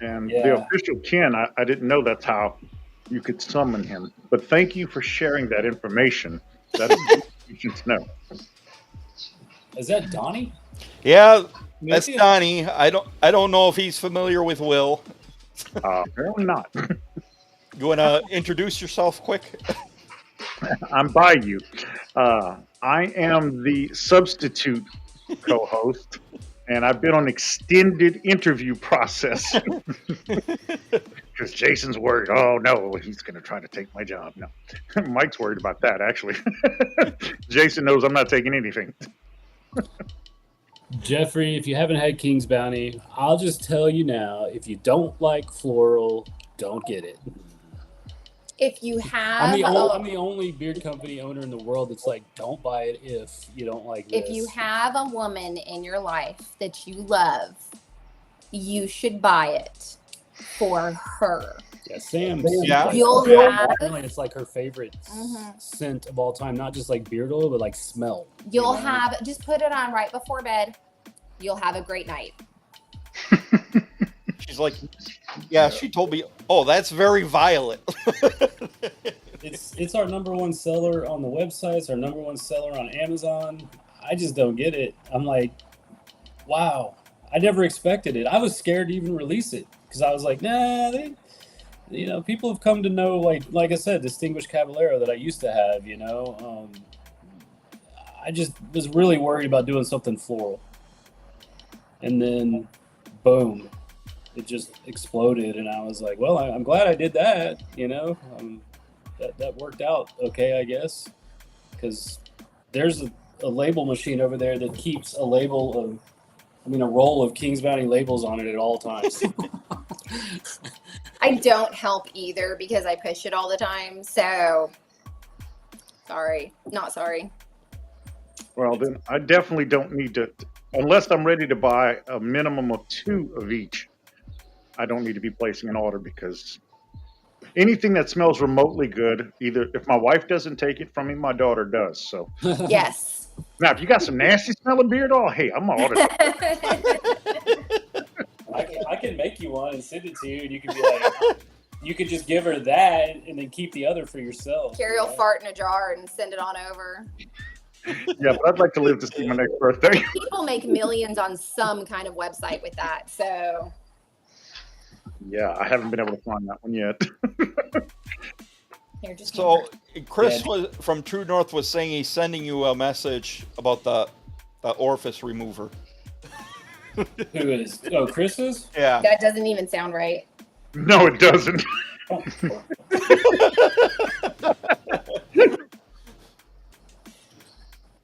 And the official Ken, I didn't know that's how you could summon him. But thank you for sharing that information. That is you should know. Is that Donnie? Yeah, that's Donnie. I don't know if he's familiar with Will. Apparently not. You want to introduce yourself quick? I'm by you. I am the substitute co-host, and I've been on extended interview process because Jason's worried. Oh no, he's going to try to take my job. No, Mike's worried about that actually. Jason knows I'm not taking anything. Jeffrey, if you haven't had King's Bounty, I'll just tell you now, if you don't like floral, don't get it. If you have... I'm the only beard company owner in the world that's like, don't buy it if you don't like this. If you have a woman in your life that you love, you should buy it for her. Yeah, Sam. You'll have... It's like her favorite scent of all time, not just like beard oil, but like smell. You'll have... Just put it on right before bed. You'll have a great night. She's like, yeah, she told me, oh, that's very violet. It's our number one seller on the website. It's our number one seller on Amazon. I just don't get it. I'm like, wow, I never expected it. I was scared to even release it. because I was like, nah, people have come to know, like I said, Distinguished Caballero that I used to have. I just was really worried about doing something floral, and then, boom, it just exploded, and I was like, well, I'm glad I did that. That worked out okay, I guess, because there's a label machine over there that keeps a roll of King's Bounty labels on it at all times. I don't help either because I push it all the time. So, not sorry. Well, then I definitely don't need to, unless I'm ready to buy a minimum of 2 of each. I don't need to be placing an order because anything that smells remotely good, either if my wife doesn't take it from me, my daughter does. So Yes. now, if you got some nasty smelling beer, hey, I'm gonna order it. I can make you one and send it to you, and you can be like, you could just give her that and then keep the other for yourself. Carrie will fart in a jar and send it on over. Yeah, but I'd like to live to see my next birthday. People make millions on some kind of website with that. So. Yeah, I haven't been able to find that one yet. Here, just So Chris from True North was saying he's sending you a message about the orifice remover. Who is? Oh, Chris is? Yeah. That doesn't even sound right. No, it doesn't.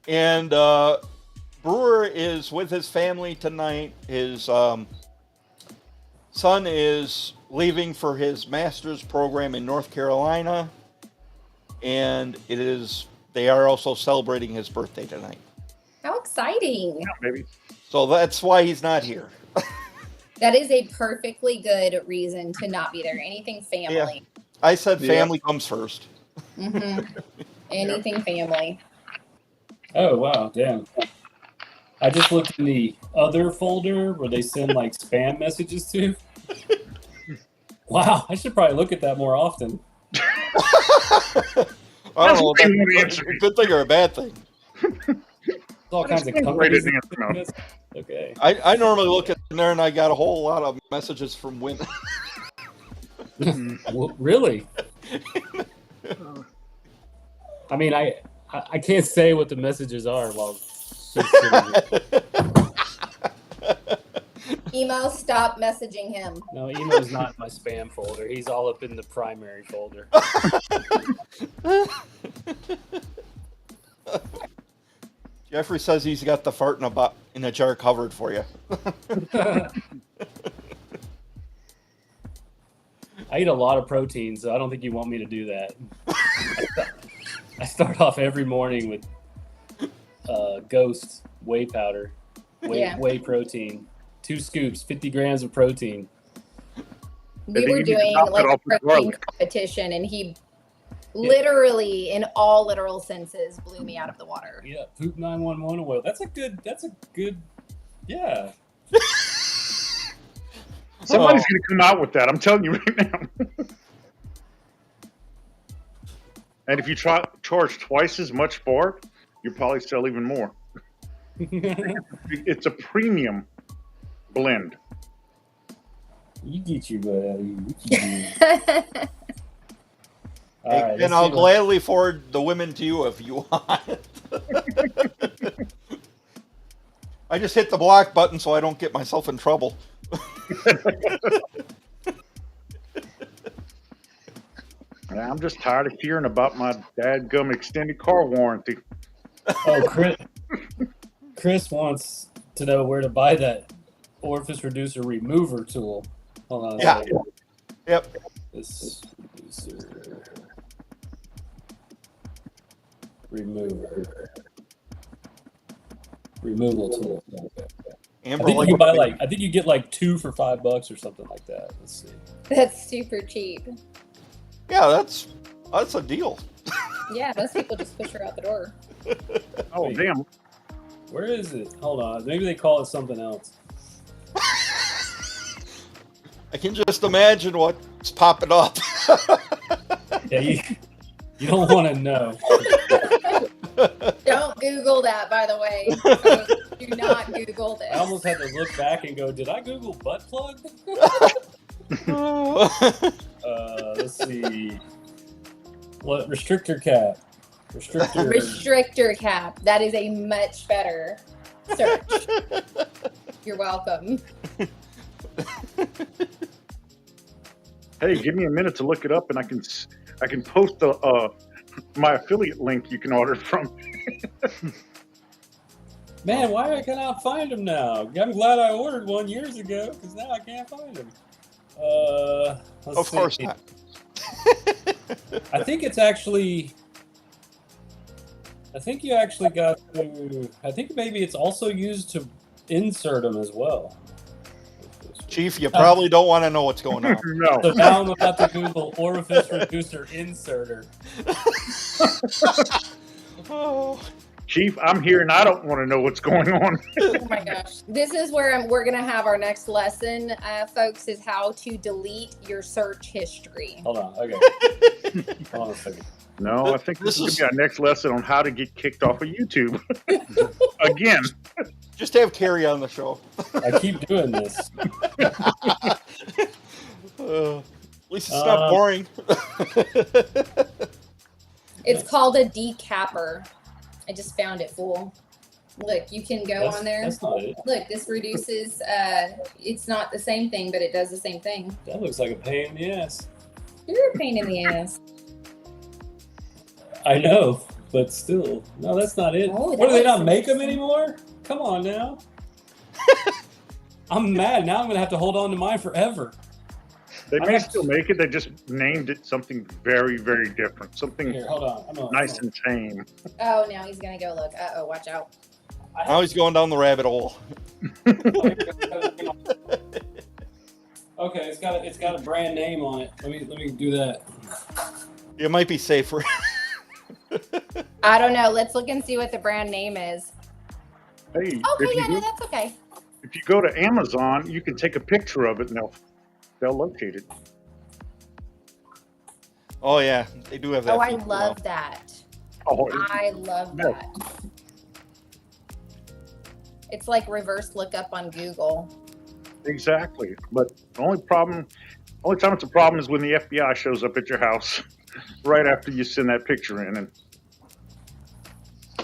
And Brewer is with his family tonight. His son is leaving for his master's program in North Carolina, and they are also celebrating his birthday tonight. How exciting! Yeah, baby. So that's why he's not here. That is a perfectly good reason to not be there. Anything family. Yeah. I said family comes first. Mm-hmm. Anything family. Oh, wow, damn. I just looked in the other folder where they send like spam messages to. Wow, I should probably look at that more often. I don't know if that's a good thing or a bad thing. All kinds of companies. Okay. I normally look at there and I got a whole lot of messages from women. Really? I mean, I can't say what the messages are while she's sitting here. Emo, stop messaging him. No, Emo's not in my spam folder. He's all up in the primary folder. Jeffrey says he's got the fart in a jar covered for you. I eat a lot of protein, so I don't think you want me to do that. I start off every morning with Ghost whey powder, whey protein, 2 scoops, 50 grams of protein. We were doing like a protein competition, and he literally, in all literal senses, blew me out of the water. Yeah, poop 911 oil. That's a good. Yeah. Somebody's going to come out with that. I'm telling you right now. And if you charge twice as much for it, you'll probably sell even more. It's a premium blend. You get your butt out of here. Right, and I'll gladly forward the women to you if you want. I just hit the block button so I don't get myself in trouble. I'm just tired of hearing about my dadgum extended car warranty. Oh, Chris wants to know where to buy that orifice reducer remover tool. Hold on a second. Yep. This reducer removal tool. I think you get like 2 for $5 or something like that. Let's see. That's super cheap. Yeah, that's a deal. Yeah, most people just push her out the door. Oh, Wait, damn. where is it? Hold on. Maybe they call it something else. I can just imagine what's popping up. Yeah, you don't want to know. Don't Google that, by the way. Do not Google this. I almost had to look back and go, did I Google butt plug? Let's see. What restrictor cap? Restrictor cap. That is a much better search. You're welcome. Hey, give me a minute to look it up, and I can post my affiliate link you can order from. Man, why can I find them now? I'm glad I ordered one years ago because now I can't find them. Of course not. I think it's actually. I think you actually got to. I think maybe it's also used to insert them as well. Chief, you probably don't want to know what's going on. No. So now I'm about to Google orifice reducer inserter. Oh. Chief, I'm here and I don't want to know what's going on. Oh my gosh. This is where we're going to have our next lesson, folks, is how to delete your search history. Hold on. Okay. Hold on a second. No, I think this is going to be our next lesson on how to get kicked off of YouTube. Again. Just have Carrie on the show. I keep doing this. At least it's not boring. It's called a decapper. I just found it, fool. Look, you can go on there. That's not it. Look, this reduces, it's not the same thing, but it does the same thing. That looks like a pain in the ass. You're a pain in the ass. I know, but still. No, that's not it. Oh, What, do they that not looks make them amazing. anymore? Come on now. I'm mad. Now I'm going to have to hold on to mine forever. They may still make it. They just named it something very, very different. Something Here, hold on. nice and tame. Oh, now he's going to go look. Uh-oh, watch out. Now he's going down the rabbit hole. Okay, it's got a brand name on it. Let me do that. It might be safer. I don't know. Let's look and see what the brand name is. Hey, Okay, yeah, no, that's okay. if you go to Amazon, you can take a picture of it and they'll locate it. Oh yeah, they do have that. Oh, I feature love now. that. Oh, I love Yeah. that. It's like reverse lookup on Google. exactly. But the only time it's a problem is when the FBI shows up at your house right after you send that picture in. And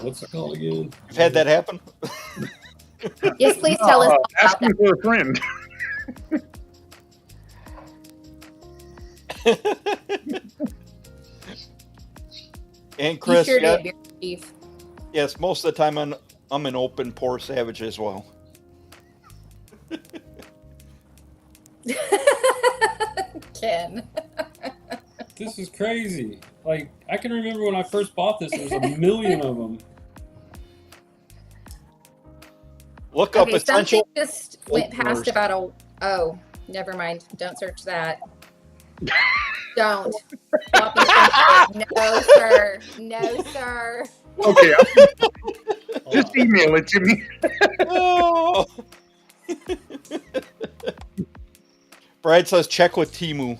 What's it called again? You've had that happen? Yes, please tell us all about ask me that. for a friend. And You Chris, sure yeah, did, Beer Chief. yes, most of the time I'm an open pore savage as well. Ken. This is crazy. Like, I can remember when I first bought this, there was a million of them. Look up Okay, something essential. just went past openers. about a. Oh, never mind. Don't search that. Don't. Stop it. No, sir. No, sir. Okay, Hold just on. email it to me. Oh. Brad says check with Timu.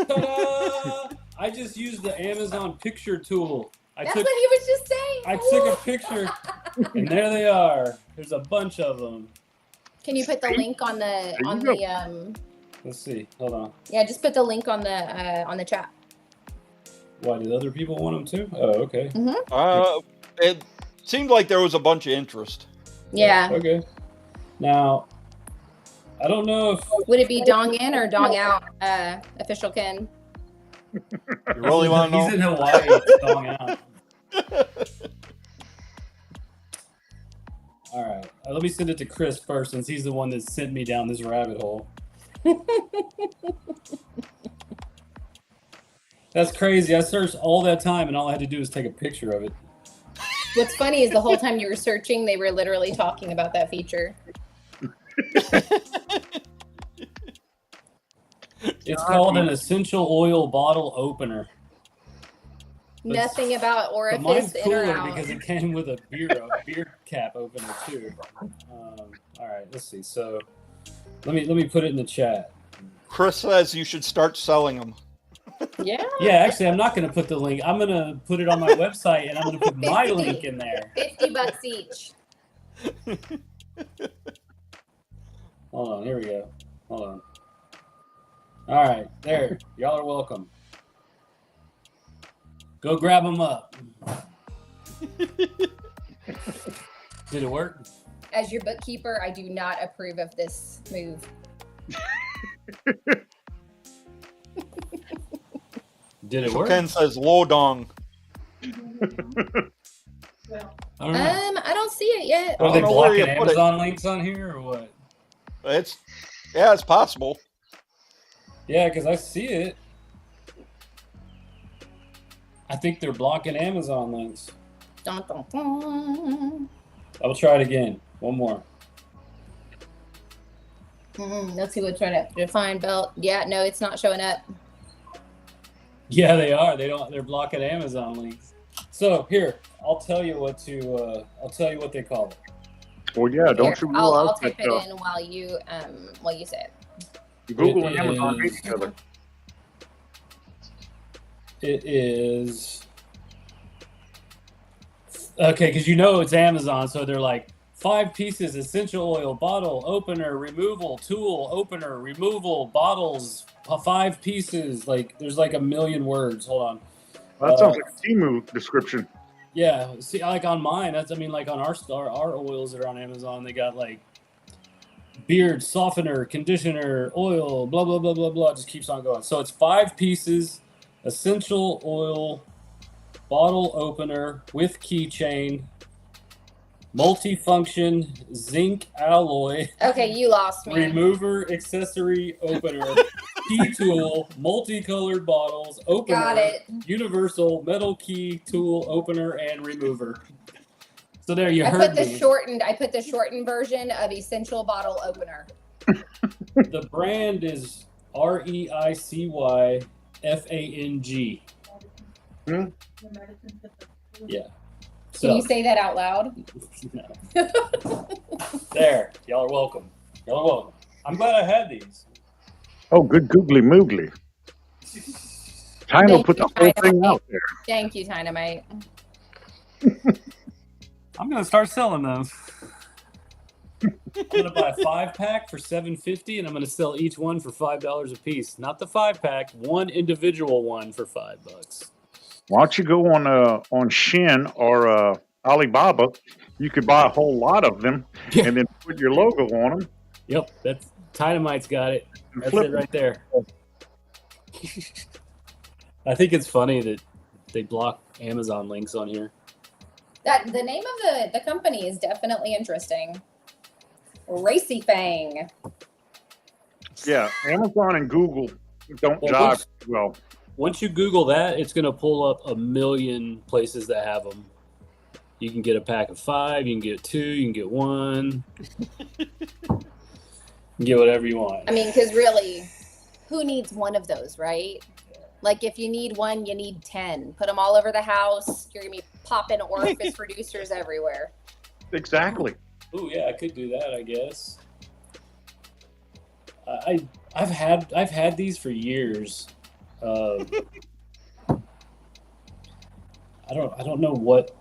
Ta-da! I just used the Amazon picture tool. That's what he was just saying. I took a picture, and there they are. There's a bunch of them. Can you put the link on the Let's see. Hold on. Yeah, just put the link on the chat. Why, did other people want them too? Oh, okay. It seemed like there was a bunch of interest. Yeah. Okay. Now, I don't know if Would it be dong in or dong out, official Ken? You really want to know? he's in Hawaii. It's going out. All right. Let me send it to Chris first, since he's the one that sent me down this rabbit hole. That's crazy. I searched all that time, and all I had to do was take a picture of it. What's funny is the whole time you were searching, they were literally talking about that feature. It's called an essential oil bottle opener. Nothing about But mine's orifice in or cooler out. because it came with a beer cap opener too. All right, let's see. So let me put it in the chat. Chris says you should start selling them. Yeah. Yeah, actually, I'm not going to put the link. I'm going to put it on my website, and I'm going to put my link in there. $50 each. Hold on, here we go. Hold on. All right, there. Y'all are welcome. Go grab them up. Did it work? As your bookkeeper, I do not approve of this move. Did it work? Ken says Lodong. I don't know. I don't see it yet. Are they know where you blocking put it. Amazon links on here or what? It's possible. Yeah, because I see it. I think they're blocking Amazon links. Dun, dun, dun. I will try it again. One more. Let's see what's trying to define belt. Yeah, no, it's not showing up. Yeah, they are. They're blocking Amazon links. So here, I'll tell you what they call it. Well, yeah, don't Here, you I'll realize type that it in while you say it. Google and It Amazon hate is- each other? It is okay because it's Amazon, so they're like 5 pieces essential oil bottle opener removal tool opener removal bottles 5 pieces. Like there's like a million words. Hold on. That sounds like a Temu description. Yeah, see, like on mine, like on our oils that are on Amazon, they got like beard softener, conditioner, oil, blah blah blah blah blah. It just keeps on going. So it's 5 pieces, essential oil, bottle opener with keychain, multifunction zinc alloy, Okay, you lost me. remover accessory opener, key tool, multicolored bottles, opener, Got it. universal metal key tool opener and remover. So there, you I heard put the me. shortened version of essential bottle opener. The brand is REICYFANG. Hmm? Yeah. Can you say that out loud? No. There, y'all are welcome. Y'all are welcome. I'm glad I had these. Oh, good googly moogly. Tino Thank put you, the whole thing Dynamite. out there. Thank you, Dynamite. I'm gonna start selling those. I'm gonna buy a 5-pack for $7.50, and I'm gonna sell each one for $5 a piece. Not the 5-pack, one individual one for $5. Why don't you go on Shin or Alibaba? You could buy a whole lot of them Yeah. and then put your logo on them. Yep, that's Dynamite's got it. And That's flip it right there. I think it's funny that they block Amazon links on here. That the name of the company is definitely interesting. Racy Fang. Yeah, Amazon and Google don't Well, jive well. Once you Google that, it's going to pull up a million places that have them. You can get a pack of 5, you can get 2, you can get 1. You can get whatever you want. I mean, because really, who needs one of those, right? Like, if you need one, you need 10. Put them all over the house. You're going to be popping orifice reducers everywhere. Exactly. Ooh, yeah, I could do that, I guess. I've had these for years. I don't know what.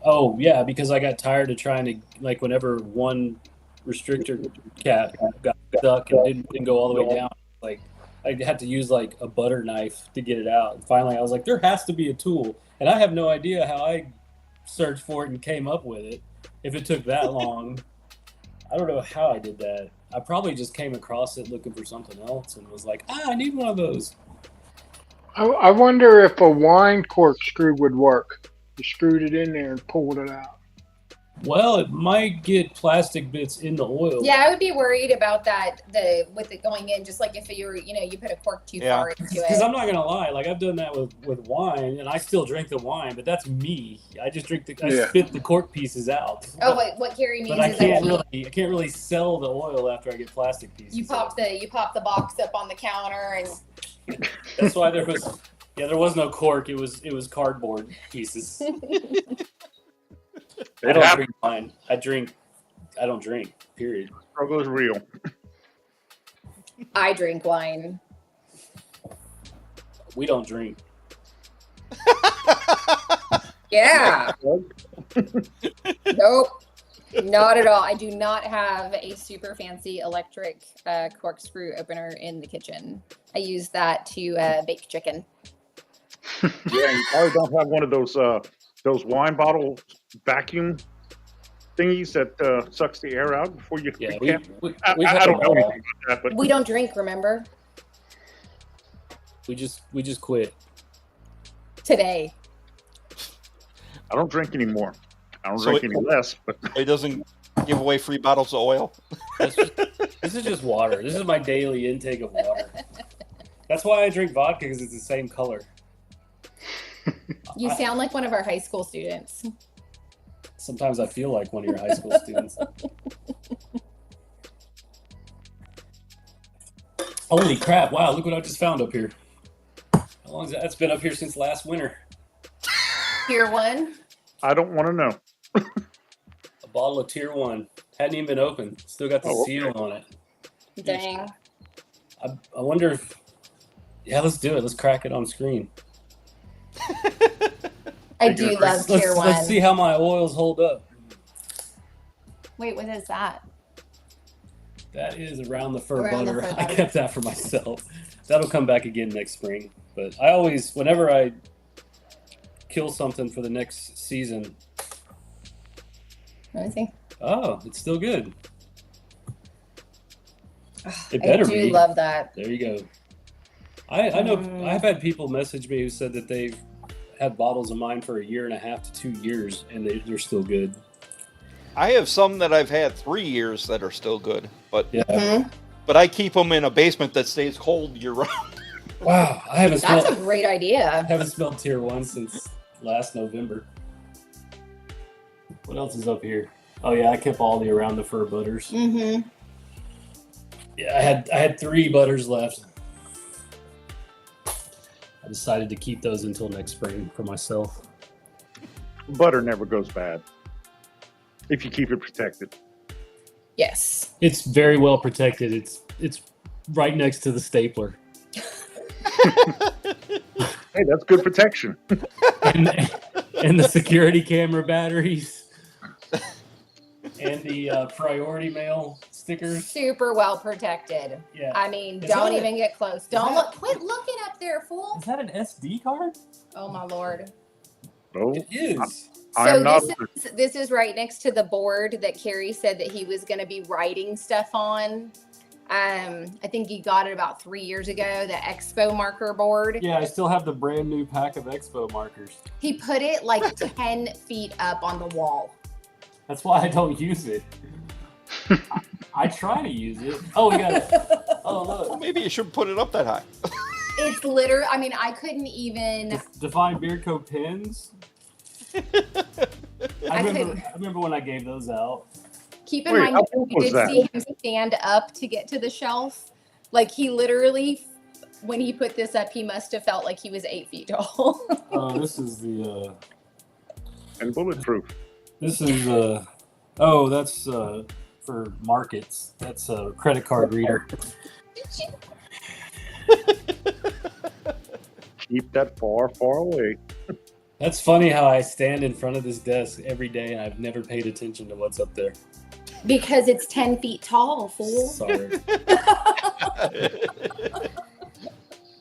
Oh yeah, because I got tired of trying to, like, whenever one restrictor cap got stuck and didn't go all the way down, like I had to use like a butter knife to get it out. And finally, I was like, there has to be a tool, and I have no idea how I searched for it and came up with it. If it took that long, I don't know how I did that. I probably just came across it looking for something else and was like, I need one of those. I wonder if a wine corkscrew would work. You screwed it in there and pulled it out. Well, it might get plastic bits in the oil. Yeah, I would be worried about that. With it going in, just like if you were, you put a cork too far into Because it. I'm not gonna lie, like I've done that with wine, and I still drink the wine, but that's me. I just drink I spit the cork pieces out. Oh, wait, what Carrie means But I is that can't really sell the oil after I get plastic pieces. you pop the box up on the counter and. That's why there was no cork. It was cardboard pieces. I don't drink wine. I don't drink. Period. Struggle is real. I drink wine. We don't drink. Yeah. Nope. Not at all. I do not have a super fancy electric corkscrew opener in the kitchen. I use that to bake chicken. Yeah, you probably don't have one of those wine bottle vacuum thingies that sucks the air out before you. Yeah, recap. we have I don't them know all. anything about that, but We don't drink, remember? We just quit. Today. I don't drink anymore. I don't So drink it- any less. But It doesn't give away free bottles of oil. This is just water. This is my daily intake of water. That's why I drink vodka, because it's the same color. You sound like one of our high school students. Sometimes I feel like one of your high school students. Holy crap! Wow, look what I just found up here. How long is that? That's been up here since last winter. Tier 1. I don't want to know. A bottle of Tier 1. Hadn't even been opened. Still got the Oh, okay. seal on it. Dang. I wonder if... Yeah, let's do it. Let's crack it on screen. I do love Tier 1. Let's see how my oils hold up. Wait, what is that? That is Around the Fur Around the Butter. Fur I Butter. kept that for myself. That'll come back again next spring. But I always, whenever I kill something for the next season, Let me see. oh, it's still good. It better I do be. love that. There you go. I know I've had people message me who said that they've had bottles of mine for 1.5 to 2 years and they're still good. I have some that I've had 3 years that are still good, but Yeah. but I keep them in a basement that stays cold year round. Wow. I haven't That's a smelled great idea. Tier 1 since last November. What else is up here? Oh yeah, I kept all the Around the Fur butters. Mm-hmm. Yeah, I had 3 butters left. I decided to keep those until next spring for myself. Butter never goes bad if you keep it protected. Yes. It's very well protected. It's right next to the stapler. Hey, that's good protection. and the security camera batteries and the priority mail stickers. Super well protected. Yeah. I mean, Is don't that- even get close. Don't look. Quit looking up there, fool. Is that an SD card? Oh my lord. No, It is. I So am not. this is right next to the board that Carrie said that he was going to be writing stuff on. I think he got it about 3 years ago, the Expo marker board. Yeah, I still have the brand new pack of Expo markers. He put it like 10 feet up on the wall. That's why I don't use it. I try to use it. Oh, we got it. Oh, look. Maybe you should put it up that high. It's literally, I mean, I couldn't even. Define Beard Co. pins. I remember when I gave those out. Keep in Wait, mind, how you big was did that? see him stand up to get to the shelf. Like he literally, when he put this up, he must have felt like he was 8 feet tall. This is the. And bulletproof. This is oh, that's for markets. That's a credit card reader. Keep that far, far away. That's funny how I stand in front of this desk every day and I've never paid attention to what's up there. Because it's 10 feet tall, fool. Sorry.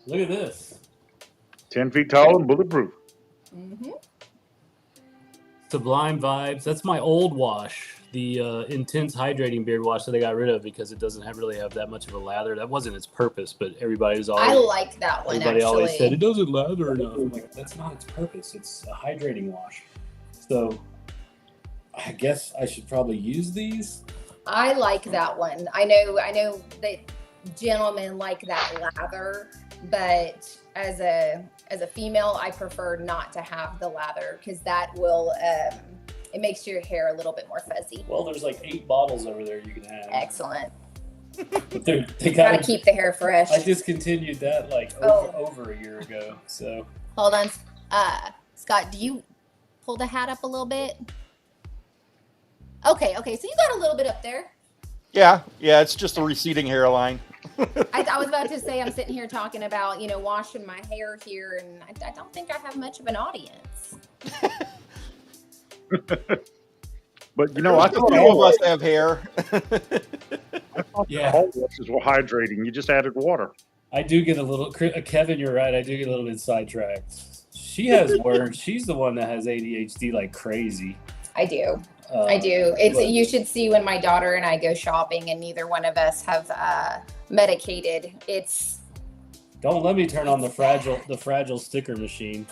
Look at this. 10 feet tall and bulletproof. Mm-hmm. Sublime Vibes. That's my old wash. The intense hydrating beard wash that I got rid of because it doesn't really have that much of a lather. That wasn't its purpose, but everybody's always I like that one, everybody always said actually. it doesn't lather enough. I'm like, that's not its purpose. It's a hydrating wash. So I guess I should probably use these. I like that one. I know that gentlemen like that lather, but as a female, I prefer not to have the lather because that will it makes your hair a little bit more fuzzy. Well, there's like 8 bottles over there you can have. Excellent. But they Gotta keep the hair fresh. I discontinued that like over a year ago. So Hold on. Scott, do you pull the hat up a little bit? Okay, so you got a little bit up there. Yeah, it's just a receding hairline. I was about to say, I'm sitting here talking about, washing my hair here, and I don't think I have much of an audience. But I A thought few of us have hair. Yeah. all washes were hydrating. You just added water. I do get a little, Kevin, you're right. I do get a little bit sidetracked. She has words. She's the one that has ADHD like crazy. I do. I do. You should see when my daughter and I go shopping, and neither one of us have medicated. Don't let me turn on the fragile sticker machine.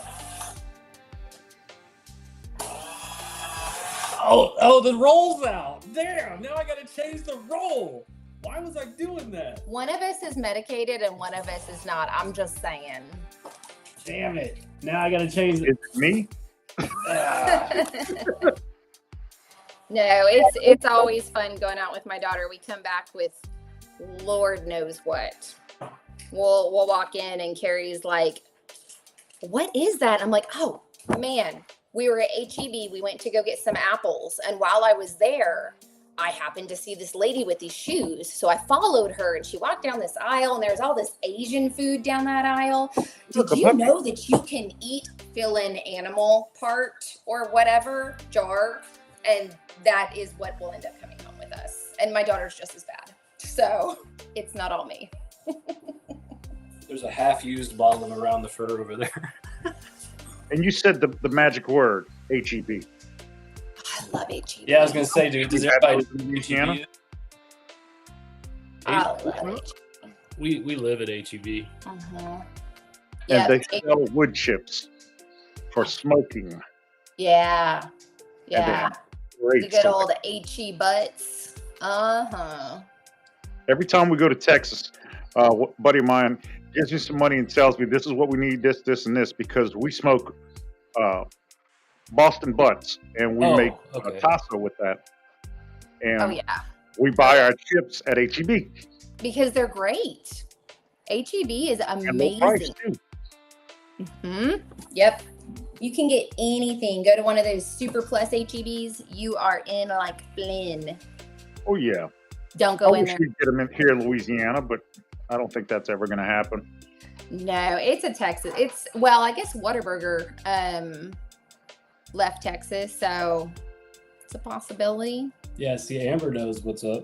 Oh, the roll's out. Damn, now I gotta change the roll. Why was I doing that? One of us is medicated and one of us is not. I'm just saying. Damn it. Now I gotta change it. Is it me? No, it's always fun going out with my daughter. We come back with Lord knows what. We'll walk in and Carrie's like, "What is that?" I'm like, "Oh man, we were at HEB. We went to go get some apples, and while I was there, I happened to see this lady with these shoes. So I followed her, and she walked down this aisle, and there's all this Asian food down that aisle. Did you know that you can eat fill-in animal part or whatever jar?" And that is what will end up coming home with us. And my daughter's just as bad. So it's not all me. There's a half-used bottle of Around the Fur over there. And you said the magic word, HEB. I love HEB. Yeah, I was gonna say, dude, does everybody in Louisiana? I love HEB. We live at HEB. And Yeah, they sell wood chips for smoking. yeah. Great The good stuff. old HE butts. Every time we go to Texas, a buddy of mine gives me some money and tells me this is what we need, this, and this, because we smoke Boston butts, and we make a taco with that. And Oh yeah, we buy our chips at HEB. because they're great. HEB is And low price, amazing. too. Yep. You can get anything. Go to one of those Super Plus HEBs. You are in like Flynn. Oh, yeah. Don't I go in wish there. we'd get them in here in Louisiana, but I don't think that's ever going to happen. No, it's a Texas. I guess Whataburger left Texas, so it's a possibility. Yeah, see, Amber knows what's up.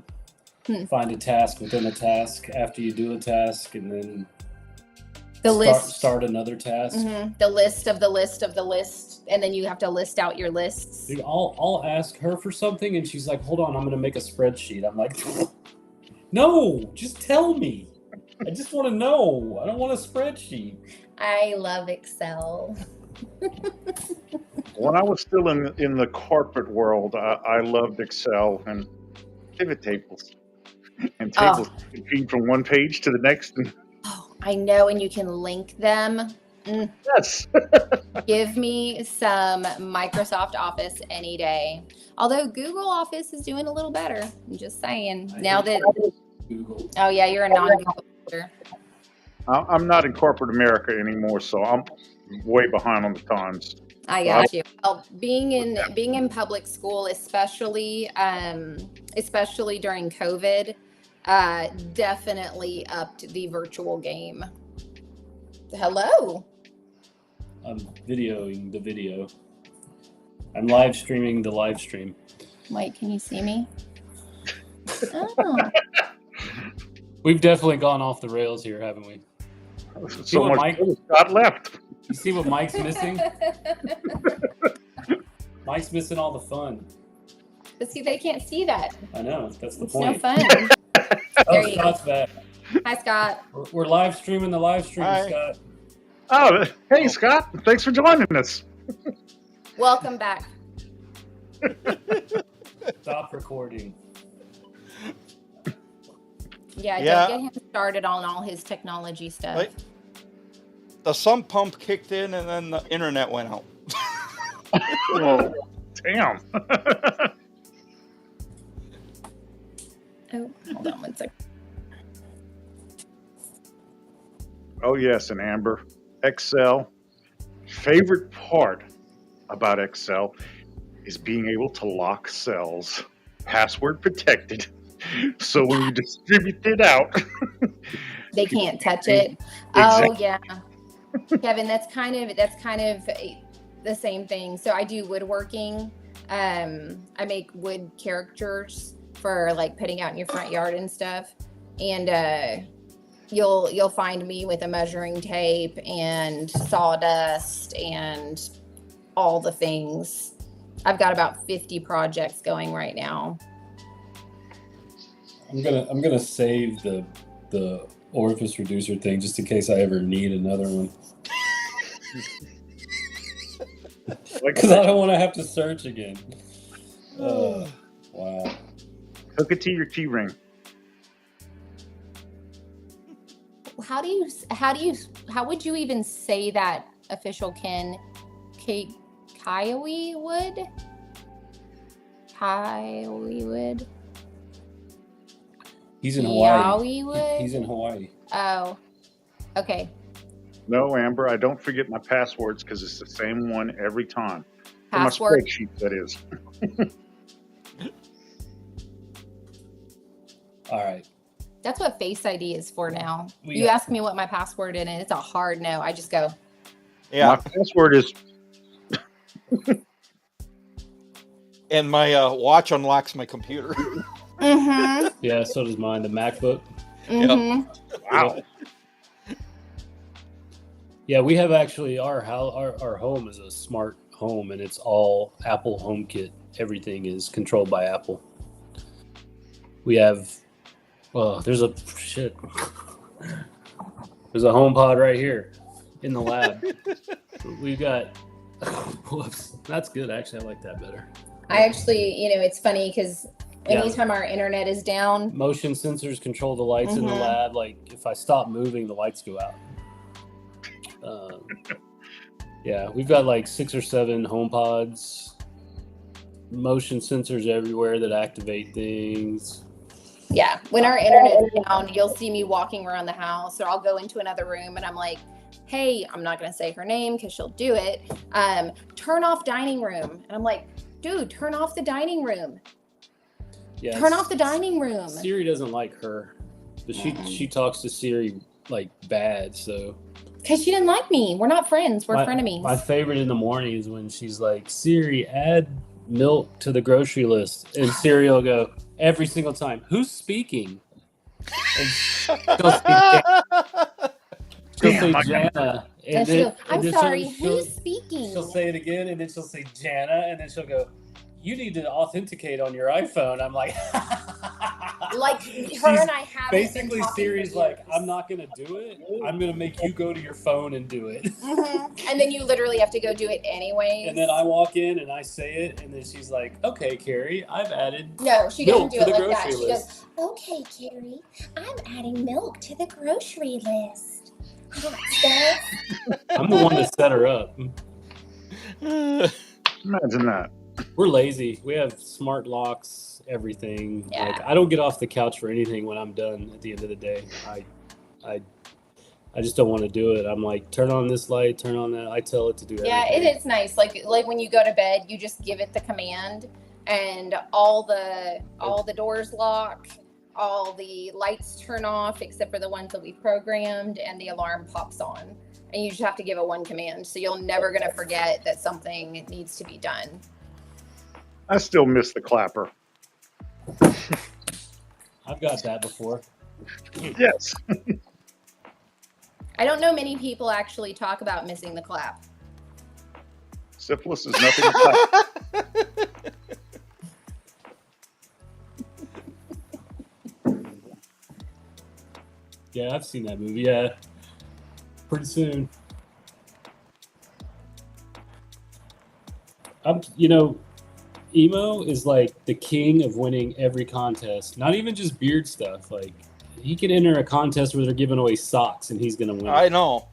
Hmm. Find a task within a task after you do a task, and then start another task. The list of the list of the list, and then you have to list out your lists. Dude, I'll ask her for something, and she's like, "Hold on, I'm gonna make a spreadsheet." I'm like, "No, just tell me. I just want to know. I don't want a spreadsheet." I love Excel. When I was still in the corporate world, I loved Excel and pivot tables. And tables you feed from one page to the next. And I know, and you can link them. yes. Give me some Microsoft Office any day. Although Google Office is doing a little better. I'm just saying. Now that Google. Oh yeah, you're a non-Google user. I'm not in corporate America anymore, so I'm way behind on the times. I got you. Well, being in public school, especially during COVID, definitely upped the virtual game. Hello. I'm videoing the video. I'm live streaming the live stream. Wait, can you see me? Oh. We've definitely gone off the rails here, haven't we? So much got left. You see what Mike's missing? Mike's missing all the fun. But see, they can't see that. I know. That's the It's point. no fun. There you go. Scott's back. Hi, Scott. We're live streaming the live stream, Hi. Scott. Oh, hey, Scott. Thanks for joining us. Welcome back. Stop recording. Yeah, Yeah. get him started on all his technology stuff. Right. The sump pump kicked in, and then the internet went out. Oh, damn. Oh, hold on one second. Oh, yes, and Amber. Excel. Favorite part about Excel is being able to lock cells, password protected. So when you distribute it out, They can't touch it. Exactly. Oh yeah, Kevin, that's kind of the same thing. So I do woodworking, I make wood characters for like putting out in your front yard and stuff. And you'll find me with a measuring tape and sawdust and all the things. I've got about 50 projects going right now. I'm gonna save the orifice reducer thing just in case I ever need another one. Because I don't want to have to search again. Wow. Hook it to your key ring. How would you even say that, official Ken? Kiowa wood? Kiowa wood? He's in Hawaii. Kiowa wood? He's in Hawaii. Oh, okay. No, Amber, I don't forget my passwords because it's the same one every time. Password? For my spreadsheet, that is. All right. That's what Face ID is for now. We You got- ask me what my password is, and it's a hard no. I just go, Yeah, My password is and my watch unlocks my computer. mm-hmm, Yeah, so does mine. The MacBook. mm-hmm. wow. Yeah, we have actually our home is a smart home, and it's all Apple HomeKit. Everything is controlled by Apple. We have, there's a HomePod right here in the lab. We've got, whoops, that's good. Actually, I like that better. I actually, it's funny because Yeah. anytime our internet is down, Motion sensors control the lights in the Mhm. lab. Like if I stop moving, the lights go out. Yeah, we've got like 6 or 7 HomePods, motion sensors everywhere that activate things. yeah, when our internet is down, you'll see me walking around the house, or I'll go into another room and I'm like, hey, I'm not going to say her name because she'll do it. Turn off dining room. And I'm like, dude, turn off the dining room. Yeah, Turn off the dining room. Siri doesn't like her, but she talks to Siri like bad. So Because she didn't like me. We're not friends. We're frenemies. my favorite in the morning is when she's like, Siri, add milk to the grocery list, and Siri will go every single time, who's speaking? And she'll say Jana, And she'll go, I'm then sorry, she'll- who's speaking? She'll say it again, and then she'll say Jana, and then she'll go, you need to authenticate on your iPhone. I'm like, Like, her and I have basically Siri's like, I'm not going to do it. I'm going to make you go to your phone and do it. And then you literally have to go do it anyways. And then I walk in and I say it, and then she's like, okay, Carrie, I've added No, she milk doesn't do to it the like that. grocery She list. goes, okay, Carrie, I'm adding milk to the grocery list. Hot stuff. I'm the one that set her up. Imagine that. We're lazy. We have smart locks, everything. Yeah. Like, I don't get off the couch for anything when I'm done at the end of the day. I just don't want to do it. I'm like, turn on this light, turn on that. I tell it to do everything. Yeah, it is nice. Like when you go to bed, you just give it the command, and all the doors lock, all the lights turn off except for the ones that we've programmed, and the alarm pops on. And you just have to give it one command, so you're never gonna forget that something needs to be done. I still miss the clapper. I've got that before. Yes. I don't know many people actually talk about missing the clap. Syphilis is nothing to clap. Yeah, I've seen that movie. Yeah, pretty soon. Emo is like the king of winning every contest. Not even just beard stuff. Like, he can enter a contest where they're giving away socks, and he's gonna win. I know.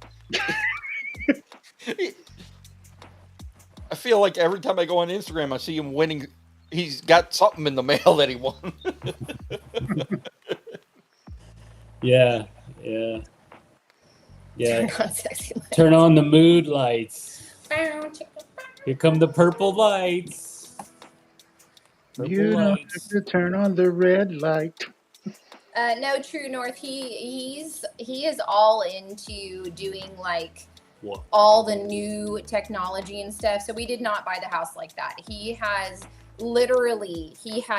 I feel like every time I go on Instagram, I see him winning. He's got something in the mail that he won. Yeah. Turn on the mood lights. Here come the purple lights. You don't have to turn on the red light. No, True North. He is all into doing like What? all the new technology and stuff. So we did not buy the house like that. He has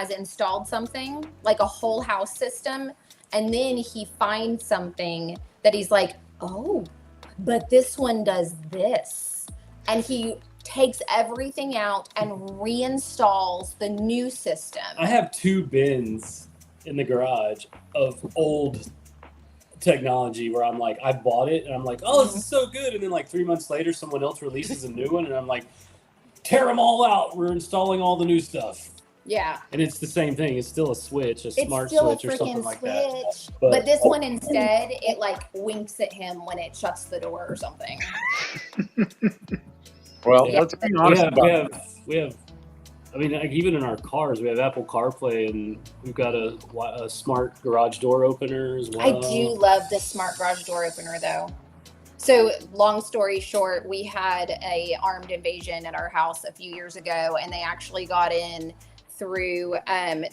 installed something like a whole house system, and then he finds something that he's like, oh, but this one does this, and he takes everything out and reinstalls the new system. I have 2 bins in the garage of old technology where I'm like, I bought it and I'm like, oh, this is so good, and then like 3 months later someone else releases a new one and I'm like, tear them all out, we're installing all the new stuff. Yeah. And it's the same thing. It's still a switch, a It's smart still switch a or something freaking like that. switch. But this one instead, it like winks at him when it shuts the door or something. Well, Yeah. let's be honest we have. I mean, like, even in our cars, we have Apple CarPlay, and we've got a smart garage door opener as well. I do love the smart garage door opener though. So long story short, we had a armed invasion at our house a few years ago, and they actually got in through,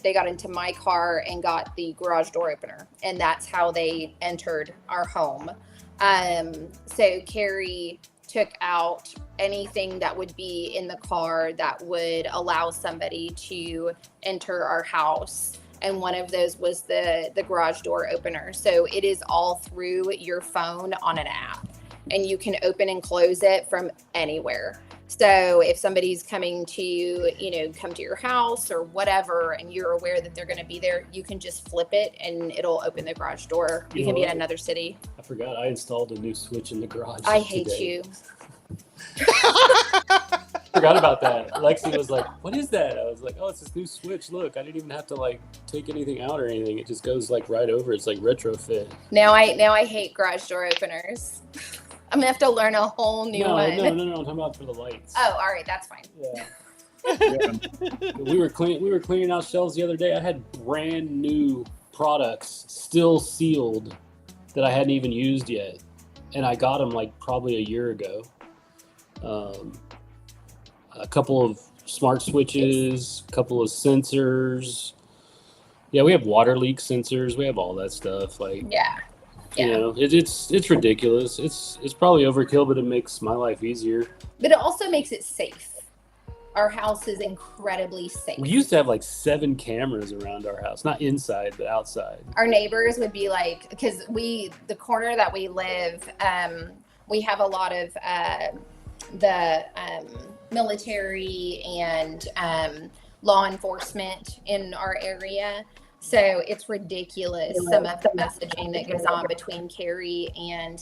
they got into my car and got the garage door opener, and that's how they entered our home. So Carrie took out anything that would be in the car that would allow somebody to enter our house. And one of those was the garage door opener. So it is all through your phone on an app, and you can open and close it from anywhere. So if somebody's coming to, come to your house or whatever, and you're aware that they're going to be there, you can just flip it and it'll open the garage door. You can be in another city. I forgot I installed a new switch in the garage. I hate today. you. Forgot about that. Lexi was like, what is that? I was like, oh, it's this new switch. Look, I didn't even have to like take anything out or anything. It just goes like right over. It's like retrofit. Now I hate garage door openers. I'm gonna have to learn a whole new one. No. I'm talking about for the lights. Oh, all right, that's fine. Yeah. We were cleaning out shelves the other day. I had brand new products still sealed that I hadn't even used yet, and I got them like probably a year ago. A couple of smart switches, a couple of sensors. Yeah, we have water leak sensors. We have all that stuff. Like, Yeah. it's ridiculous. It's probably overkill, but it makes my life easier. But it also makes it safe. Our house is incredibly safe. We used to have like 7 cameras around our house, not inside, but outside. Our neighbors would be like, because the corner that we live, we have a lot of the military and law enforcement in our area. So it's ridiculous, some of the messaging that goes on between Carrie and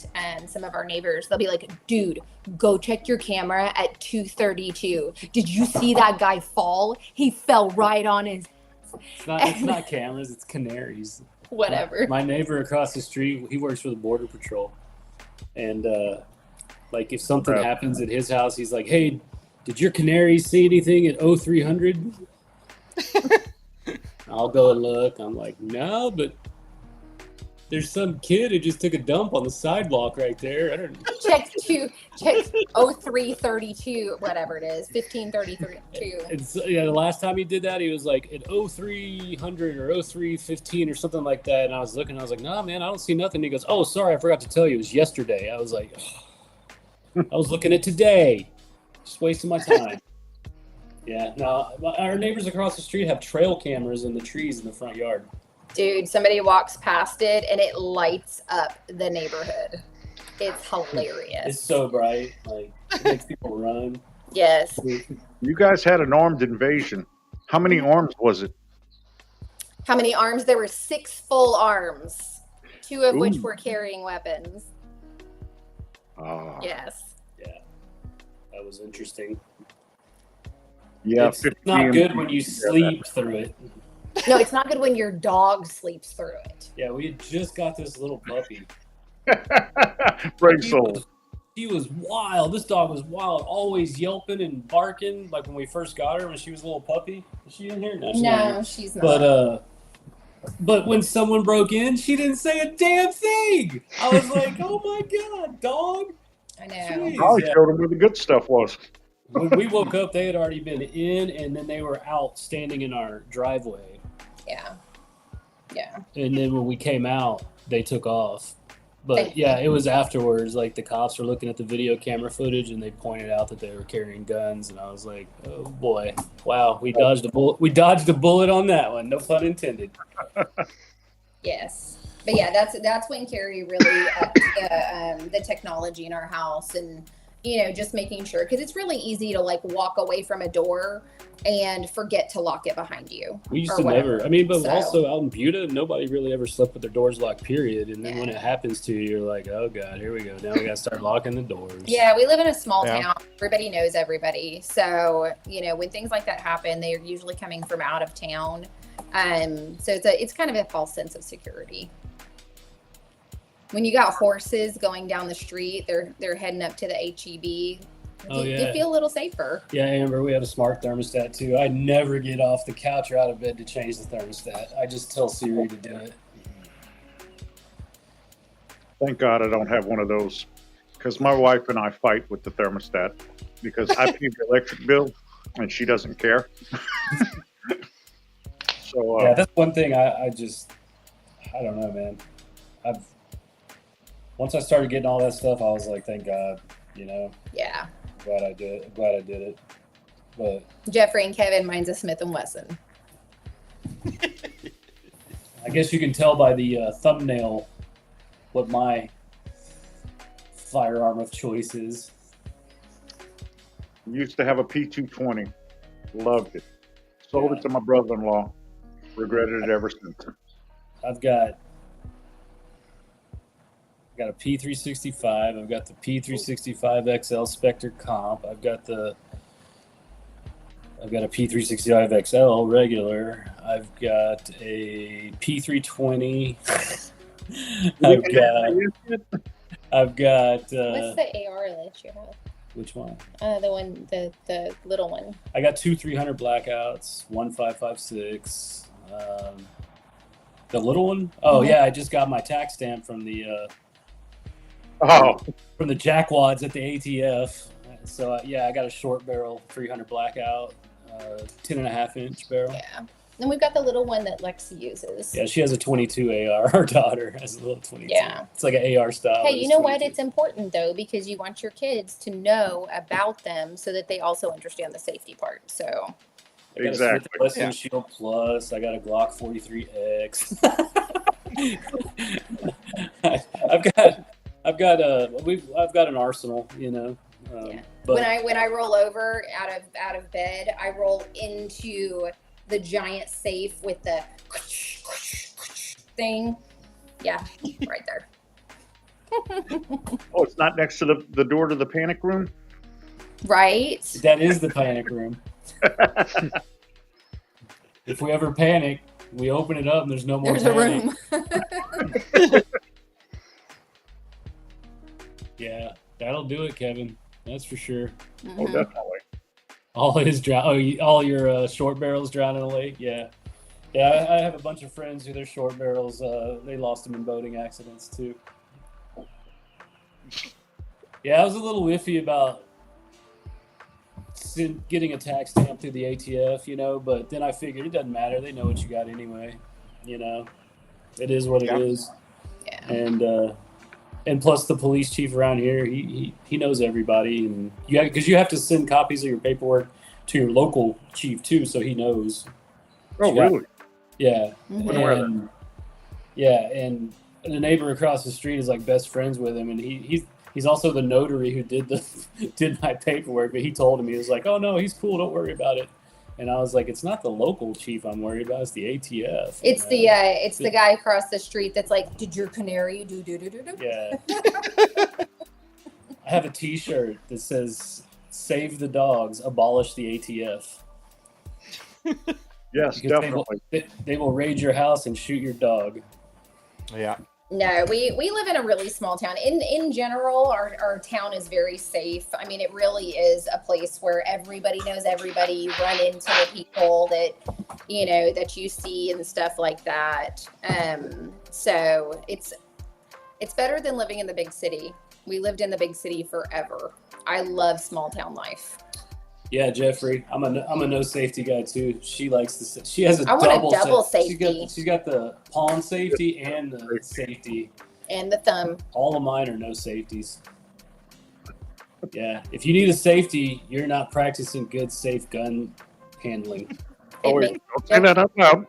some of our neighbors. They'll be like, dude, go check your camera at 2:32. Did you see that guy fall? He fell right on his... It's not cameras, it's canaries. Whatever. My neighbor across the street, he works for the Border Patrol. And like if something happens at his house, he's like, hey, did your canaries see anything at 0300? I'll go and look. I'm like, no, but there's some kid who just took a dump on the sidewalk right there. I don't know. Check 0332, whatever it is, 1532. It's, the last time he did that, he was like at 0300 or 0315 or something like that. And I was looking, I was like, nah, man, I don't see nothing. He goes, oh, sorry, I forgot to tell you. It was yesterday. I was like, I was looking at today. Just wasting my time. Yeah, no, our neighbors across the street have trail cameras in the trees in the front yard. Dude, somebody walks past it and it lights up the neighborhood. It's hilarious. It's so bright. Like, it makes people run. Yes. You guys had an armed invasion. How many arms was it? How many arms? There were 6 full arms, 2 of which Ooh. were carrying weapons. Yes. Yeah, that was interesting. Yeah, It's not good when you sleep through it. No, it's not good when your dog sleeps through it. Yeah, we had just got this little puppy. Brave soul. She was wild. This dog was wild, always yelping and barking. Like when we first got her, when she was a little puppy. Is she in here? No, she's not in here. She's not. But when someone broke in, she didn't say a damn thing. I was like, oh my god, dog. I know. Jeez. I showed them where the good stuff was. When we woke up, they had already been in, and then they were out standing in our driveway. Yeah. Yeah. And then when we came out, they took off. But yeah, it was afterwards. Like the cops were looking at the video camera footage and they pointed out that they were carrying guns, and I was like, "Oh boy, wow, we dodged a bullet. We dodged a bullet on that one. No pun intended." Yes, but yeah, that's when Carrie really upped the technology in our house, and just making sure, because it's really easy to like walk away from a door and forget to lock it behind you. We used to never. I mean, but also out in Buda, nobody really ever slept with their doors locked. Period. And then when it happens to you, you're like, "Oh God, here we go. Now we got to start locking the doors." Yeah, we live in a small town. Everybody knows everybody. So when things like that happen, they are usually coming from out of town. So it's kind of a false sense of security. When you got horses going down the street, they're heading up to the HEB. You feel a little safer. Yeah, Amber, we have a smart thermostat too. I never get off the couch or out of bed to change the thermostat. I just tell Siri to do it. Thank God I don't have one of those, because my wife and I fight with the thermostat because I pay the electric bill and she doesn't care. So yeah, that's one thing I don't know, man. Once I started getting all that stuff, I was like, thank God, Yeah. Glad I did it. But Jeffrey and Kevin, mine's a Smith & Wesson. I guess you can tell by the thumbnail what my firearm of choice is. Used to have a P220. Loved it. Sold it to my brother-in-law. Regretted it ever since. I've got a P365. I've got the P365 XL Spectre Comp. I've got a P365 XL regular. I've got a P320. I've got. What's the AR that you have? Which one? The little one. I got 2 300 blackouts, 1 5.56. The little one? Oh yeah, I just got my tax stamp from the from the jackwads at the ATF. So I got a short barrel 300 blackout, 10.5-inch barrel. Yeah. And we've got the little one that Lexi uses. Yeah, she has a 22 AR. Her daughter has a little 22. Yeah. It's like an AR style. Hey, you know what? It's important, though, because you want your kids to know about them so that they also understand the safety part. So. I got a Smith & Wesson Shield Plus. I got a Glock 43X. I've got an arsenal, But when I roll over out of bed, I roll into the giant safe with the thing. Yeah, right there. Oh, it's not next to the door to the panic room? Right. That is the panic room. If we ever panic, we open it up and there's no more panic. A room. Yeah, that'll do it, Kevin. That's for sure. Mm-hmm. Oh, definitely. All your short barrels drown in a lake. Yeah. I have a bunch of friends who their short barrels. They lost them in boating accidents too. Yeah, I was a little iffy about getting a tax stamp through the ATF, but then I figured it doesn't matter. They know what you got anyway. It is what it is. Yeah. And plus the police chief around here, he knows everybody, and because you have to send copies of your paperwork to your local chief too, so he knows. Oh, really? Yeah. Mm-hmm. And the neighbor across the street is like best friends with him, and he's also the notary who did my paperwork. But he told him, he was like, "Oh no, he's cool. Don't worry about it." And I was like, "It's not the local chief I'm worried about. It's the ATF." It's the guy across the street that's like, "Did your canary do?" Yeah. I have a T-shirt that says "Save the dogs, abolish the ATF." Yes, because definitely. They will raid your house and shoot your dog. Yeah. No, we live in a really small town. In general, our town is very safe. I mean, it really is a place where everybody knows everybody. You run into the people that you see and stuff like that. So it's better than living in the big city. We lived in the big city forever. I love small town life. Yeah, Jeffrey, I'm a no safety guy too. She likes the. She has a double safety. She's got the pawn safety and the safety. and the thumb. All of mine are no safeties. Yeah, if you need a safety, you're not practicing good, safe gun handling. Oh, It don't say that out loud.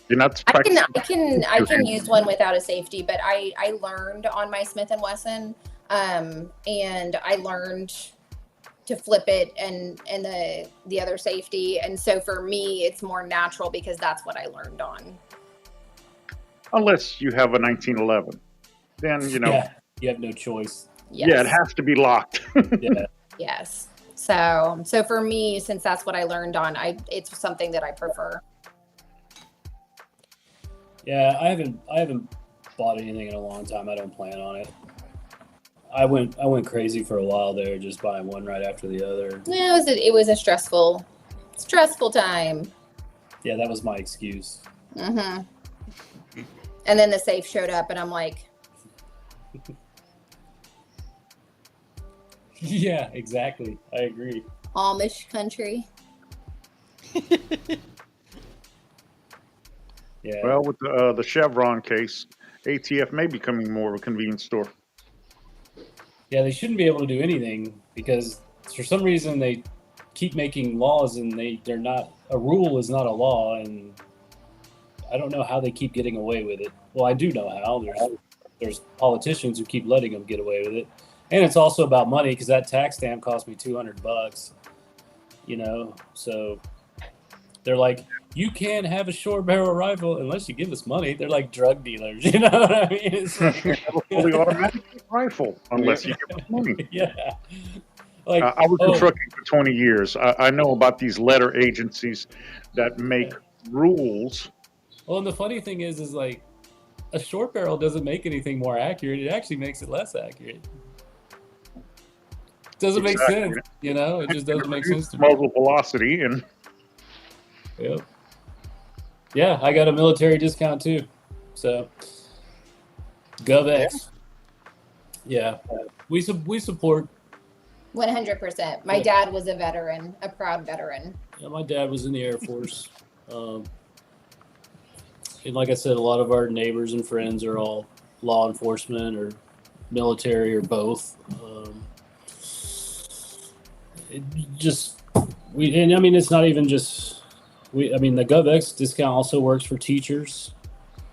You're not I practicing. can use one without a safety, but I learned on my Smith and Wesson, and I learned to flip it and the other safety, and so for me it's more natural because that's what I learned on. Unless you have a 1911, then Yeah, you have no choice. Yes. Yeah, it has to be locked. Yeah. Yes. So for me, since that's what I learned on, it's something that I prefer. Yeah, I haven't bought anything in a long time. I don't plan on it. I went crazy for a while there, just buying one right after the other. Yeah, it was a stressful time. Yeah, that was my excuse. Mm-hmm. And then the safe showed up, and I'm like, Yeah, exactly. I agree. Amish country. Yeah. Well, with the Chevron case, ATF may be becoming more of a convenience store. Yeah, they shouldn't be able to do anything because for some reason they keep making laws and they're not, a rule is not a law, and I don't know how they keep getting away with it. Well, I do know how. There's politicians who keep letting them get away with it. And it's also about money because that tax stamp cost me $200, so they're like, you can't have a short barrel rifle unless you give us money. They're like drug dealers, you know what I mean? It's like, Have a fully automatic rifle unless you give us money. yeah. Like, I was in trucking for 20 years. I know about these letter agencies that make rules. Well, and the funny thing is like a short barrel doesn't make anything more accurate. It actually makes it less accurate. It doesn't make sense, It just doesn't make sense to me. Muzzle velocity and. Yep. Yeah, I got a military discount too. So, GovX. Yeah, we support. 100%. My dad was a veteran, a proud veteran. Yeah, my dad was in the Air Force. And like I said, a lot of our neighbors and friends are all law enforcement or military or both. It's not even just. The GovX discount also works for teachers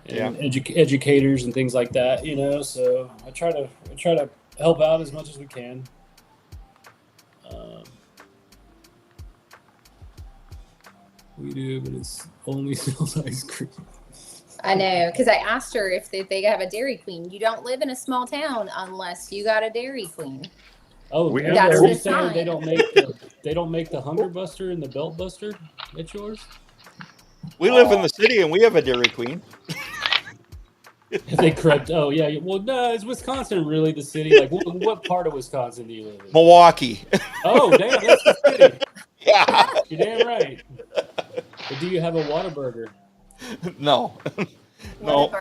and educators and things like that, So I try to help out as much as we can. We do, but it's only sells ice cream. I know, because I asked her if they have a Dairy Queen. You don't live in a small town unless you got a Dairy Queen. Oh, That's are you the saying sign. they don't make the Hunger Buster and the Belt Buster at yours? We live in the city and we have a Dairy Queen. They correct. Oh yeah. Well, no, is Wisconsin really the city? Like, what part of Wisconsin do you live in? Milwaukee. Oh, damn, that's the city. Yeah. You're damn right. But do you have a Whataburger? No. What? No.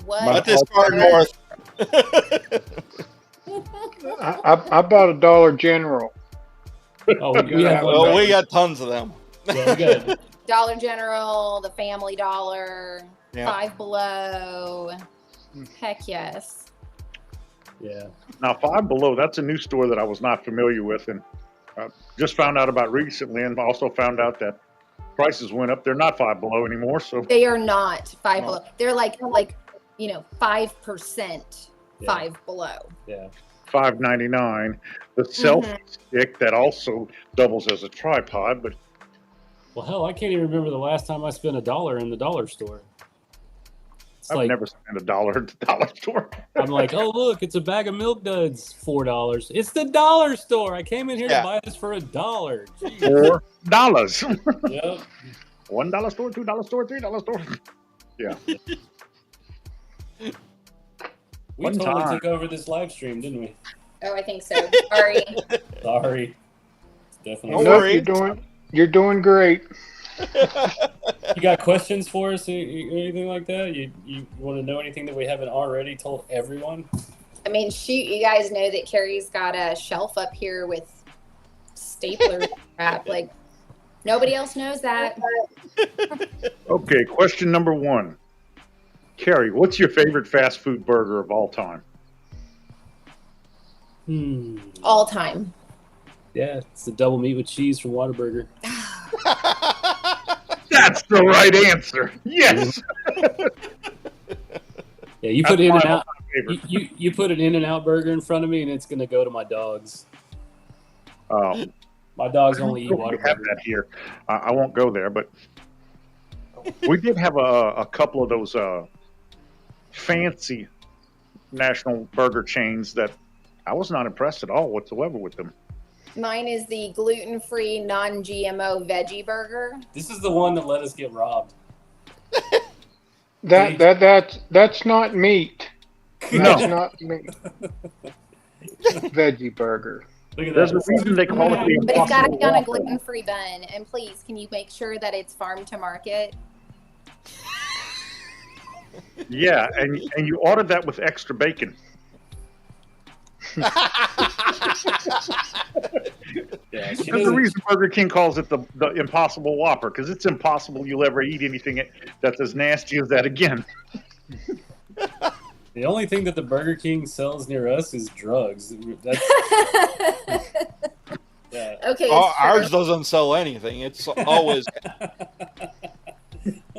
What? Not this far north. I bought a Dollar General. Oh, we have one. Well, we got tons of them. Yeah, we got Dollar General, the Family Dollar, Yeah. Five Below. Heck yes. Yeah. Now, Five Below, that's a new store that I was not familiar with and just found out about recently, and also found out that prices went up. They're not Five Below anymore. So They are not Five Oh. Below. They're like 5% Five Below. Yeah. $5.99. The selfie stick that also doubles as a tripod, but Well, hell, I can't even remember the last time I spent $1 in the dollar store. It's I've like, never spent $1 at the dollar store. I'm like, oh, look, it's a bag of Milk Duds, $4. It's the dollar store. I came in here to buy this for $1. Jeez. $4. Yep. $1 store, $2 store, $3 store. Yeah. We One totally time. took over this live stream, didn't we? Oh, I think so. Sorry. Sorry. Definitely. Don't Nope, worry. you're doing great. You got questions for us, anything like that? You want to know anything that we haven't already told everyone? I mean, shoot, you guys know that Carrie's got a shelf up here with staplers crap. Like, nobody else knows that. Okay, question number 1. Carrie, what's your favorite fast food burger of all time? All time. Yeah, it's the double meat with cheese from Whataburger. That's the right answer. Yes. Yeah, you put you put an In-N-Out burger in front of me, and it's gonna go to my dogs. Oh, My dogs only eat we have Whataburger. that here. I won't go there, but we did have a couple of those fancy national burger chains that I was not impressed at all whatsoever with them. Mine is the gluten-free, non-GMO veggie burger. This is the one that let us get robbed. That's not meat. No. That's not meat. Veggie burger. Look at There's that. a reason they call it the But it's got to Impossible be on a Whopper. gluten-free bun. And please, can you make sure that it's farm to market? Yeah, and you ordered that with extra bacon. Yeah, she There's a doesn't- reason Burger King calls it the Impossible Whopper, because it's impossible you'll ever eat anything that's as nasty as that again. The only thing that the Burger King sells near us is drugs. That's yeah. Okay. Ours doesn't sell anything. It's always.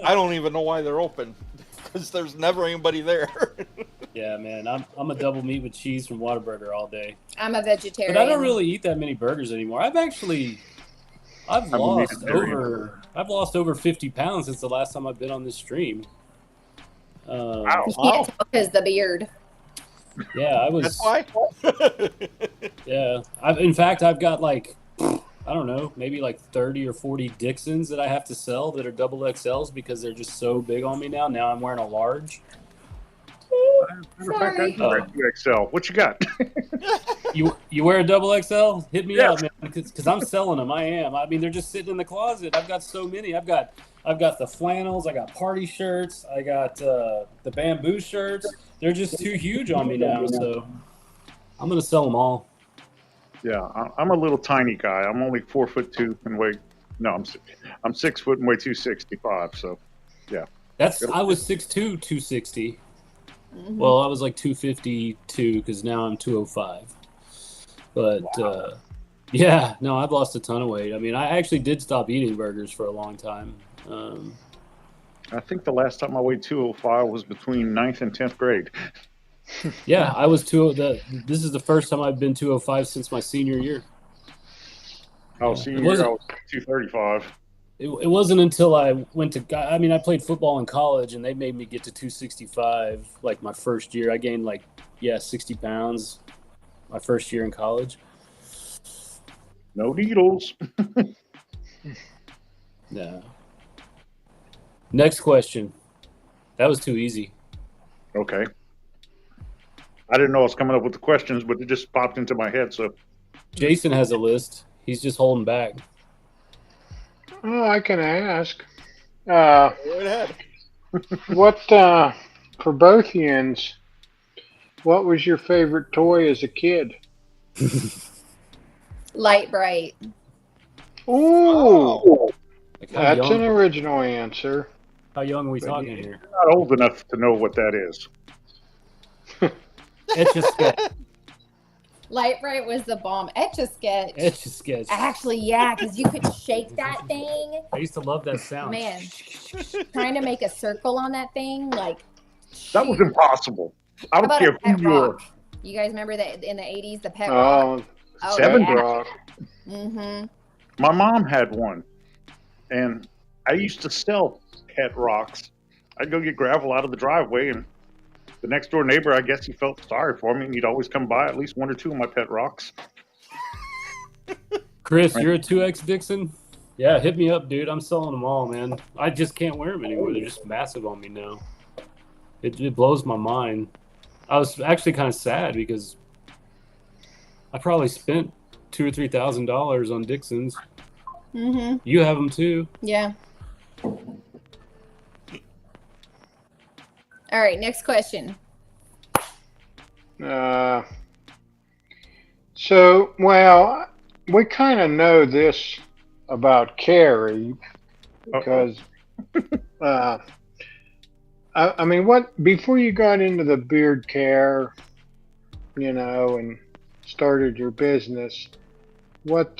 I don't even know why they're open because there's never anybody there. Yeah, man. I'm a double meat with cheese from Whataburger all day. I'm a vegetarian. But I don't really eat that many burgers anymore. I've lost over 50 pounds since the last time I've been on this stream. Wow. You can't tell because the beard. Yeah, I was. That's why. Yeah, in fact, I've got like, I don't know, maybe like 30 or 40 Dixons that I have to sell that are double XLs because they're just so big on me now. Now I'm wearing a large. Matter of fact, I can wear 2XL. What you got? You wear a double XL? Hit me Yes. up, man, because I'm selling them. I am. I mean, they're just sitting in the closet. I've got so many. I've got the flannels. I got party shirts. I got the bamboo shirts. They're just too huge on me now. So I'm gonna sell them all. Yeah, I'm a little tiny guy. I'm only 4'2" and weigh. No, I'm 6 foot and weigh 265. So, yeah. I was 6'2", 260. Mm-hmm. Well, I was like 252 because now I'm 205. But yeah, no, I've lost a ton of weight. I mean, I actually did stop eating burgers for a long time. I think the last time I weighed 205 was between 9th and 10th grade. Yeah, I was this is the first time I've been 205 since my senior year. Senior year, I was 235. It wasn't until I went to, I mean, I played football in college and they made me get to 265 like my first year. I gained 60 pounds my first year in college. No needles. No. Next question. That was too easy. Okay. I didn't know I was coming up with the questions, but it just popped into my head. So Jason has a list. He's just holding back. Oh, I can ask. Go ahead. What for both yins? What was your favorite toy as a kid? Light bright. Ooh, Like how that's an young, original answer. how young are we talking here? I'm not old enough to know what that is. Etch-a-sketch. Light bright was the bomb. Etch-a-sketch. Etch-a-sketch. Actually, yeah, because you could shake that thing. I used to love that sound. Man, trying to make a circle on that thing, like. That was impossible. I How don't about care a pet who you are. rock? You guys remember that in the 80s, the pet rock? Oh, Seven Pet yeah. Rock. Mm-hmm. My mom had one, and I used to sell pet rocks. I'd go get gravel out of the driveway, and the next door neighbor, I guess he felt sorry for me, and he'd always come by at least one or two of my pet rocks. Chris, you're a 2X Dixon? Yeah, hit me up, dude. I'm selling them all, man. I just can't wear them anymore. They're just massive on me now. It blows my mind. I was actually kind of sad because I probably spent $2,000 or $3,000 on Dixons. Mm-hmm. You have them too. Yeah. All right, next question. Well, we kind of know this about Carrie because I mean, what before you got into the beard care, and started your business, what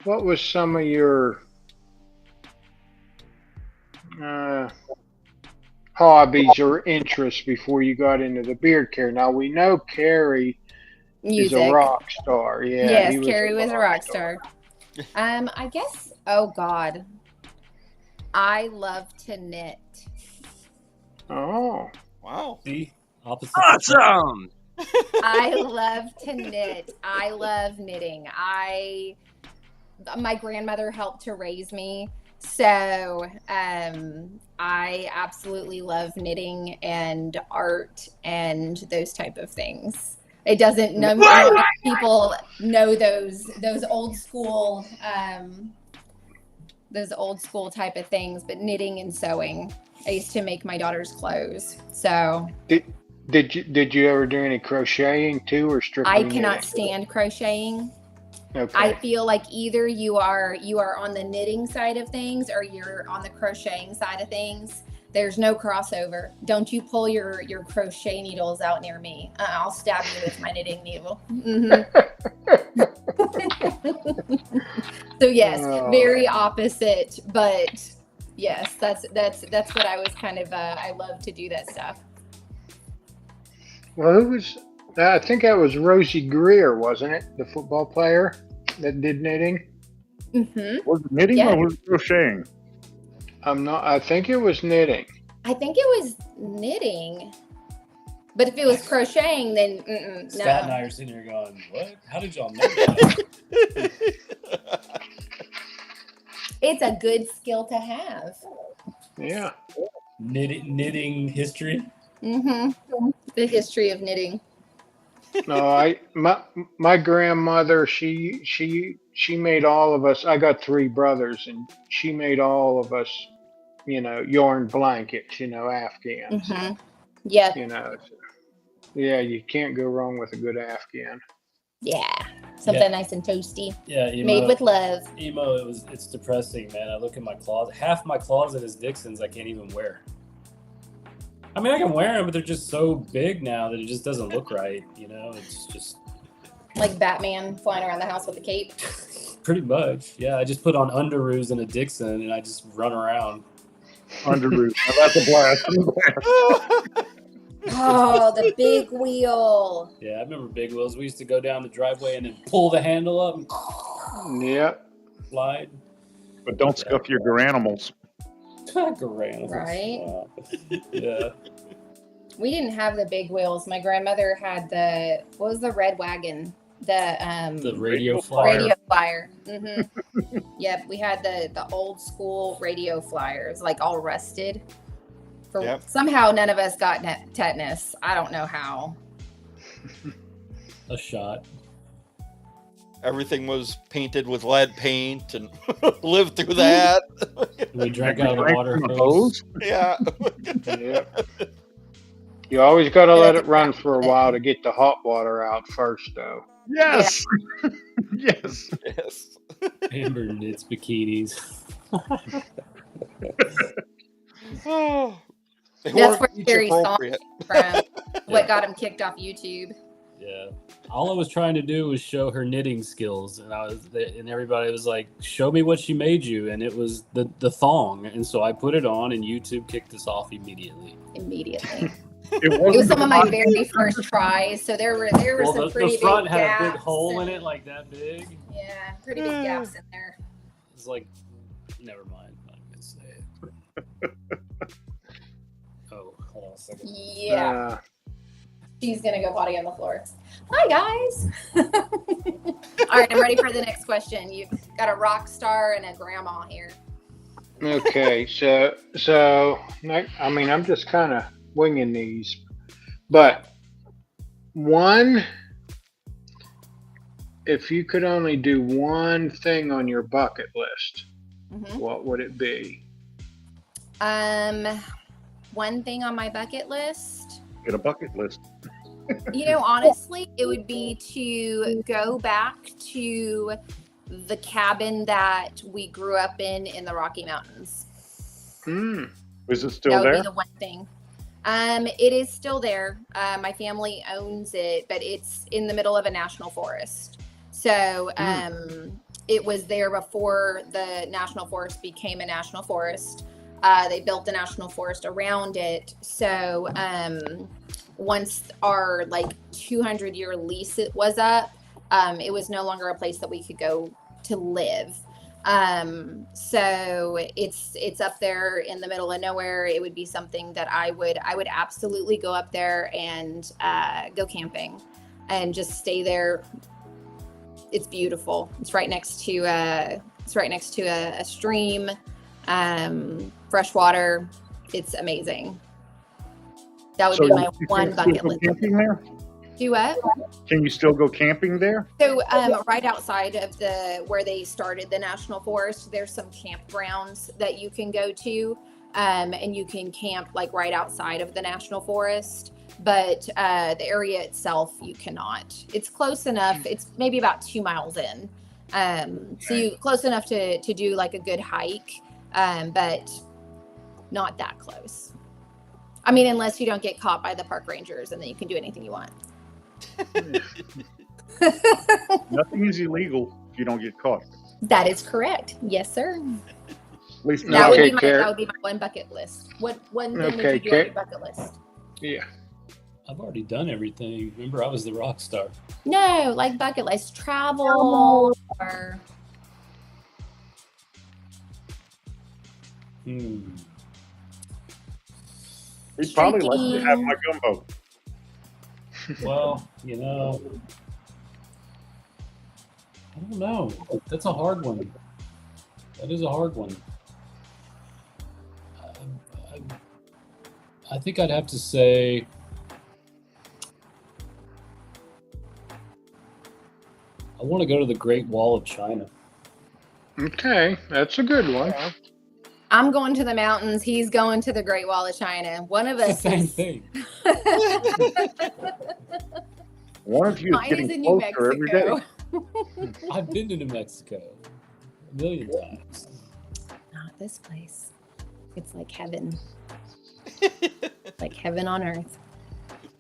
was some of your uh, hobbies or interests before you got into the beard care? Now we know Carrie is a Music. rock star. Yeah, Yes, he was Carrie was a rock star. I guess. Oh God, I love to knit. Oh, Wow. See, opposite. Awesome. I love to knit. I love knitting. My grandmother helped to raise me, so I absolutely love knitting and art and those type of things. It doesn't know not many people know those old school type of things, but knitting and sewing. I used to make my daughter's clothes. So did you ever do any crocheting too, or strictly I cannot knitting? stand crocheting. Okay. I feel like either you are on the knitting side of things or you're on the crocheting side of things. There's no crossover. Don't you pull your crochet needles out near me. I'll stab you with my knitting needle. Mm-hmm. So yes, very opposite, but yes, that's what I was kind of. I love to do that stuff. Well, who was? I think that was Rosie Greer, wasn't it? The football player that did knitting. Mm-hmm. Was it knitting or was it crocheting? I'm not. I think it was knitting. I think it was knitting. But if it was crocheting, then Scott and I are sitting here going, "What? How did y'all know that?" It's a good skill to have. Yeah. Knitting history. Mm-hmm. The history of knitting. No, my grandmother, she made all of us. I got three brothers, and she made all of us, yarn blankets, Afghans. Mm-hmm. Yeah. Yeah, you can't go wrong with a good Afghan. Yeah. Something nice and toasty. Yeah, made with love. Emo, it's depressing, man. I look at my closet. Half my closet is Dixon's I can't even wear. I mean, I can wear them, but they're just so big now that it just doesn't look right. It's just like Batman flying around the house with a cape. Pretty much, yeah. I just put on underoos and a Dixon, and I just run around. Underoos. Now that's a blast. Oh, the big wheel. Yeah, I remember big wheels. We used to go down the driveway and then pull the handle up and slide. But don't scuff your garanimals. Garanimals. Right? Yeah. We didn't have the big wheels. My grandmother had what was the red wagon? The radio flyer. Radio flyer. Mm-hmm. Yep, we had the old school radio flyers, like all rusted. Somehow none of us got tetanus. I don't know how. A shot. Everything was painted with lead paint and lived through that. We drank out of the water hose. Yeah. Yep. You always got to let it run for a while to get the hot water out first, though. Yes. Yeah. Yes. Amber knits bikinis. Oh. That's where Jerry's song from. What got him kicked off YouTube. Yeah. All I was trying to do was show her knitting skills, and everybody was like, "Show me what she made you," and it was the thong, and so I put it on, and YouTube kicked us off immediately. It was some of my very first tries, so there were some pretty the front big had gaps. a big hole in it, like that big. Yeah, pretty big gaps in there. It's like, never mind. I'm not gonna say it. Oh, hold on a second. Yeah. She's going to go potty on the floor. Hi, guys. All right, I'm ready for the next question. You've got a rock star and a grandma here. Okay, so I mean, I'm just kind of winging these. But if you could only do one thing on your bucket list, what would it be? One thing on my bucket list. Get a bucket list. Honestly, it would be to go back to the cabin that we grew up in the Rocky Mountains. Is it That still would there? be the one thing. It is still there. My family owns it, but it's in the middle of a national forest. So it was there before the national forest became a national forest. They built the national forest around it. So once our like 200-year lease was up, it was no longer a place that we could go to live. So it's up there in the middle of nowhere. It would be something that I would absolutely go up there and go camping and just stay there. It's beautiful. It's right next to a stream, fresh water. It's amazing. That would So be my you one can still bucket go list. camping there? Do what? Can you still go camping there? So right outside of where they started the national forest, there's some campgrounds that you can go to, and you can camp like right outside of the national forest. But the area itself, you cannot. It's close enough. It's maybe about 2 miles in, so you close enough to do like a good hike, but not that close. I mean, unless you don't get caught by the park rangers, and then you can do anything you want. Nothing is illegal if you don't get caught. That is correct. Yes, sir. At least That would Okay, be Karen. that would be my one bucket list. What one thing Okay, would you do on Karen. your bucket list? Yeah. I've already done everything. Remember, I was the rock star. No, like bucket list, travel or He'd probably like to have my gumbo. Well, you know, I don't know. That's a hard one. That is a hard one. I think I'd have to say I want to go to the Great Wall of China. Okay, that's a good one. I'm going to the mountains. He's going to the Great Wall of China. One of It's the us same is. thing. One of you is Mine is getting in New closer every day. Mexico. I've been to New Mexico a million times. Not this place. It's like heaven. Like heaven on earth.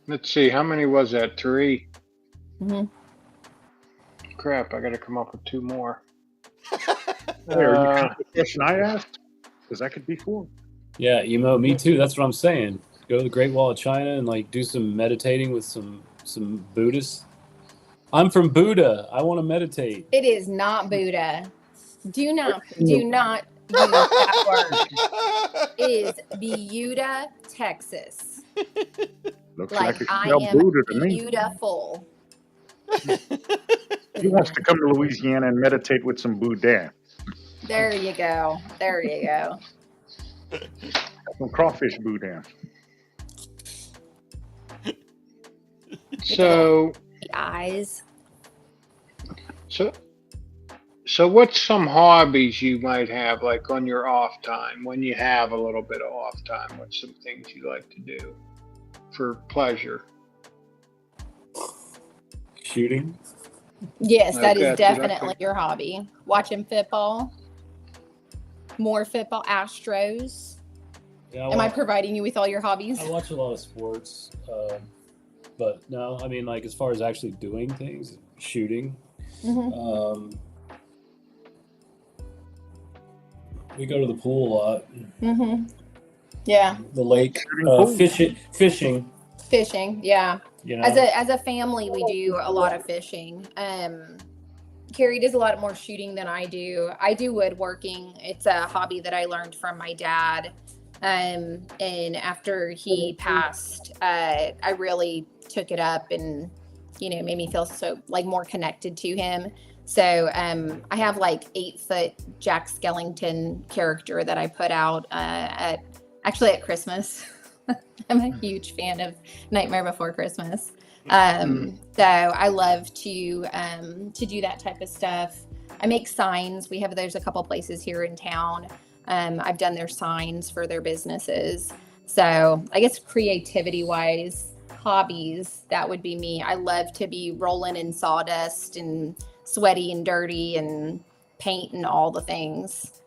Let's see, how many was that? 3? hmm Crap, I gotta come up with 2 more. Hey, are you counting the question I asked? Because that could be 4. Yeah, emo, me too. That's what I'm saying. Go to the Great Wall of China and like do some meditating with some Buddhists. I'm from Buddha. I want to meditate. It is not Buddha. Do not use that word. It is Buda, Texas. Looks Like like it's I spelled am Buddha to me. beautiful. He wants to come to Louisiana and meditate with some Boudin. There you go. There you go. Some crawfish Boudin. So, The eyes. so what's some hobbies you might have, like on your off time, when you have a little bit of off time? What's some things you like to do for pleasure? Shooting. Yes, that Okay, is that's what I definitely think. your hobby. Watching football. More football. Astros. Yeah, Am I providing you with all your hobbies? I watch a lot of sports, but no, I mean, like as far as actually doing things, shooting. Mm-hmm. We go to the pool a lot. Mm-hmm. Yeah. The lake, Pool. fishing. Fishing. Yeah. You know, As a family, we do a lot of fishing. Carrie does a lot more shooting than I do. I do woodworking. It's a hobby that I learned from my dad. And after he passed, I really took it up and, made me feel so like more connected to him. So I have like 8-foot Jack Skellington character that I put out at Christmas. I'm a huge fan of Nightmare Before Christmas. So I love to do that type of stuff. I make signs. There's a couple places here in town. I've done their signs for their businesses. So I guess creativity wise, hobbies, that would be me. I love to be rolling in sawdust and sweaty and dirty and paint and all the things.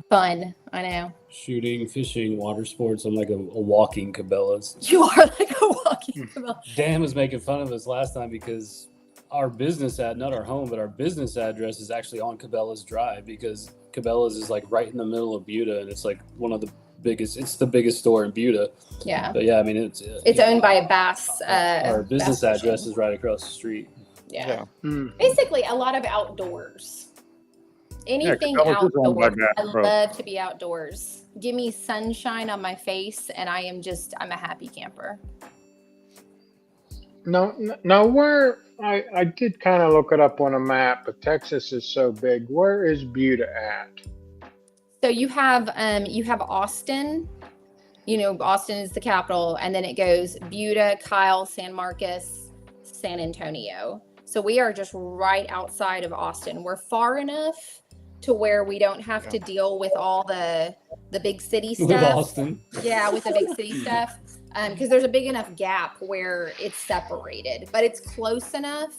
Fun. I know. Shooting, fishing, water sports. I'm like a walking Cabela's. You are like a walking Cabela. Dan was making fun of us last time because our business not our home, but our business address is actually on Cabela's Drive because Cabela's is like right in the middle of Buda, and it's like one of the biggest. It's the biggest store in Buda. Yeah. But yeah, I mean it's owned by a Bass. our business Bass address Fishing. is right across the street. Yeah. Mm. Basically, a lot of outdoors. Anything Cabela's is owned by outdoors. I Bass Pro. love to be outdoors. Give me sunshine on my face, and I'm a happy camper. No, where I did kind of look it up on a map, but Texas is so big. Where is Buda at? So you have Austin. You know, Austin is the capital, and then it goes Buda, Kyle, San Marcos, San Antonio. So we are just right outside of Austin. We're far enough to where we don't have to deal with all the big city stuff. With Austin. Yeah, with the big city stuff. Because there's a big enough gap where it's separated, but it's close enough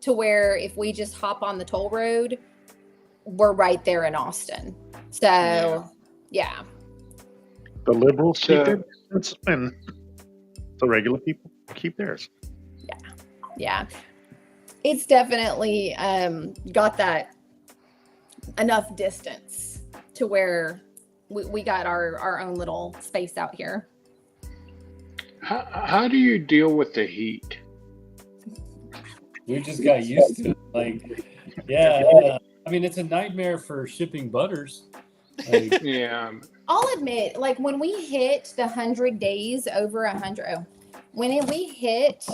to where if we just hop on the toll road, we're right there in Austin. So, yeah. The liberals keep So- their distance, and the regular people keep theirs. Yeah. It's definitely got that enough distance to where we got our own little space out here. How do you deal with the heat? We just got used to it. Like, yeah. I mean, it's a nightmare for shipping butters. Like, Yeah. I'll admit, like when we hit the 100 days over 100, we hit,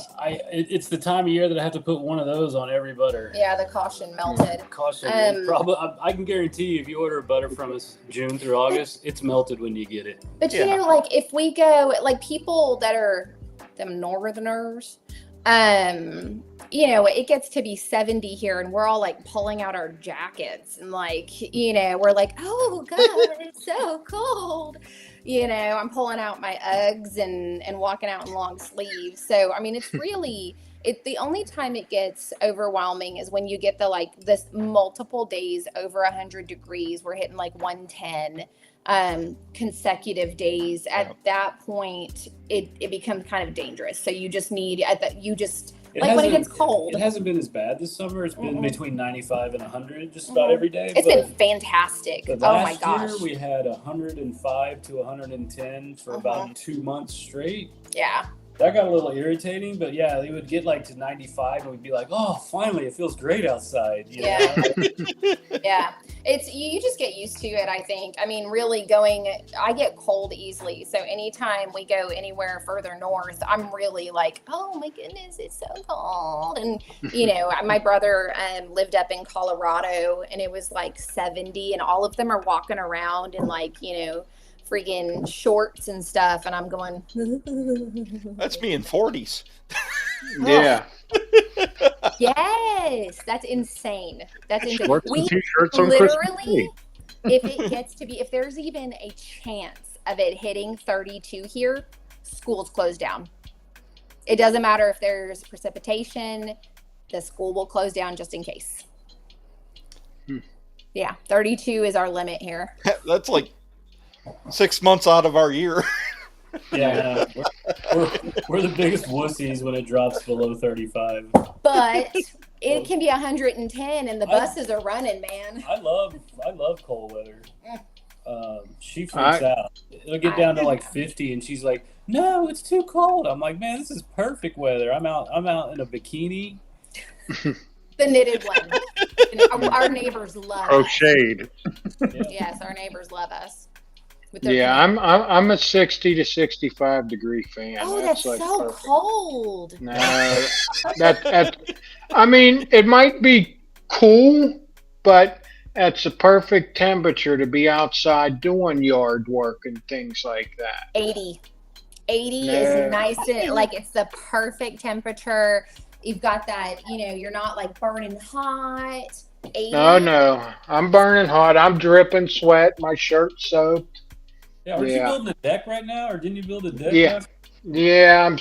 it's the time of year that I have to put one of those on every butter. yeah, the caution melted. Caution. Probably, I can guarantee you, if you order butter from us June through August, it's melted when you get it. But you know, like if we go, like people that are them northerners, you know, it gets to be 70 here and we're all like pulling out our jackets and like, you know, we're like, oh God, it's so cold. You know, I'm pulling out my Uggs and walking out in long sleeves. So, I mean, it's really, the only time it gets overwhelming is when you get this multiple days over 100 degrees. We're hitting like 110 consecutive days. At that point, it becomes kind of dangerous. So you just need, when it gets cold. It hasn't been as bad this summer. It's been between 95 and 100 just about every day. It's been fantastic. But Oh my last gosh. year we had 105 to 110 for about 2 months straight. Yeah. That got a little irritating, but yeah, they would get like to 95 and we'd be like, oh, finally, it feels great outside. You Yeah. know? Yeah. It's, you just get used to it, I think. I mean, really I get cold easily. So anytime we go anywhere further north, I'm really like, oh my goodness, it's so cold. And, you know, my brother lived up in Colorado and it was like 70 and all of them are walking around in like, you know, freaking shorts and stuff. And I'm going, That's me in 40s. Yeah. yes, that's insane. That's insane. Shorts and We t-shirts on Christmas literally, Day. if it gets to be, if there's even a chance of it hitting 32 here, school's closed down. It doesn't matter if there's precipitation, the school will close down just in case. Yeah, 32 is our limit here. That's like 6 months out of our year. Yeah, we're the biggest wussies when it drops below 35. But it can be 110 and the buses are running, man. I love cold weather. She freaks out. It'll get down to like 50 and she's like, no, it's too cold. I'm like, man, this is perfect weather. I'm out in a bikini. The knitted one. Our neighbors love us. Crocheted. Yes, our neighbors love us. Yeah, I'm a 60 to 65 degree fan. Oh, that's like so perfect. cold. No, that I mean, it might be cool, but that's a perfect temperature to be outside doing yard work and things like that. 80 No. is nice and like it's the perfect temperature. You've got that, you know, you're not like burning hot. 80. No, I'm burning hot. I'm dripping sweat. My shirt's soaked. Yeah, aren't Yeah. you building a deck right now, or didn't you build a deck? Yeah. Jeff? Yeah, I'm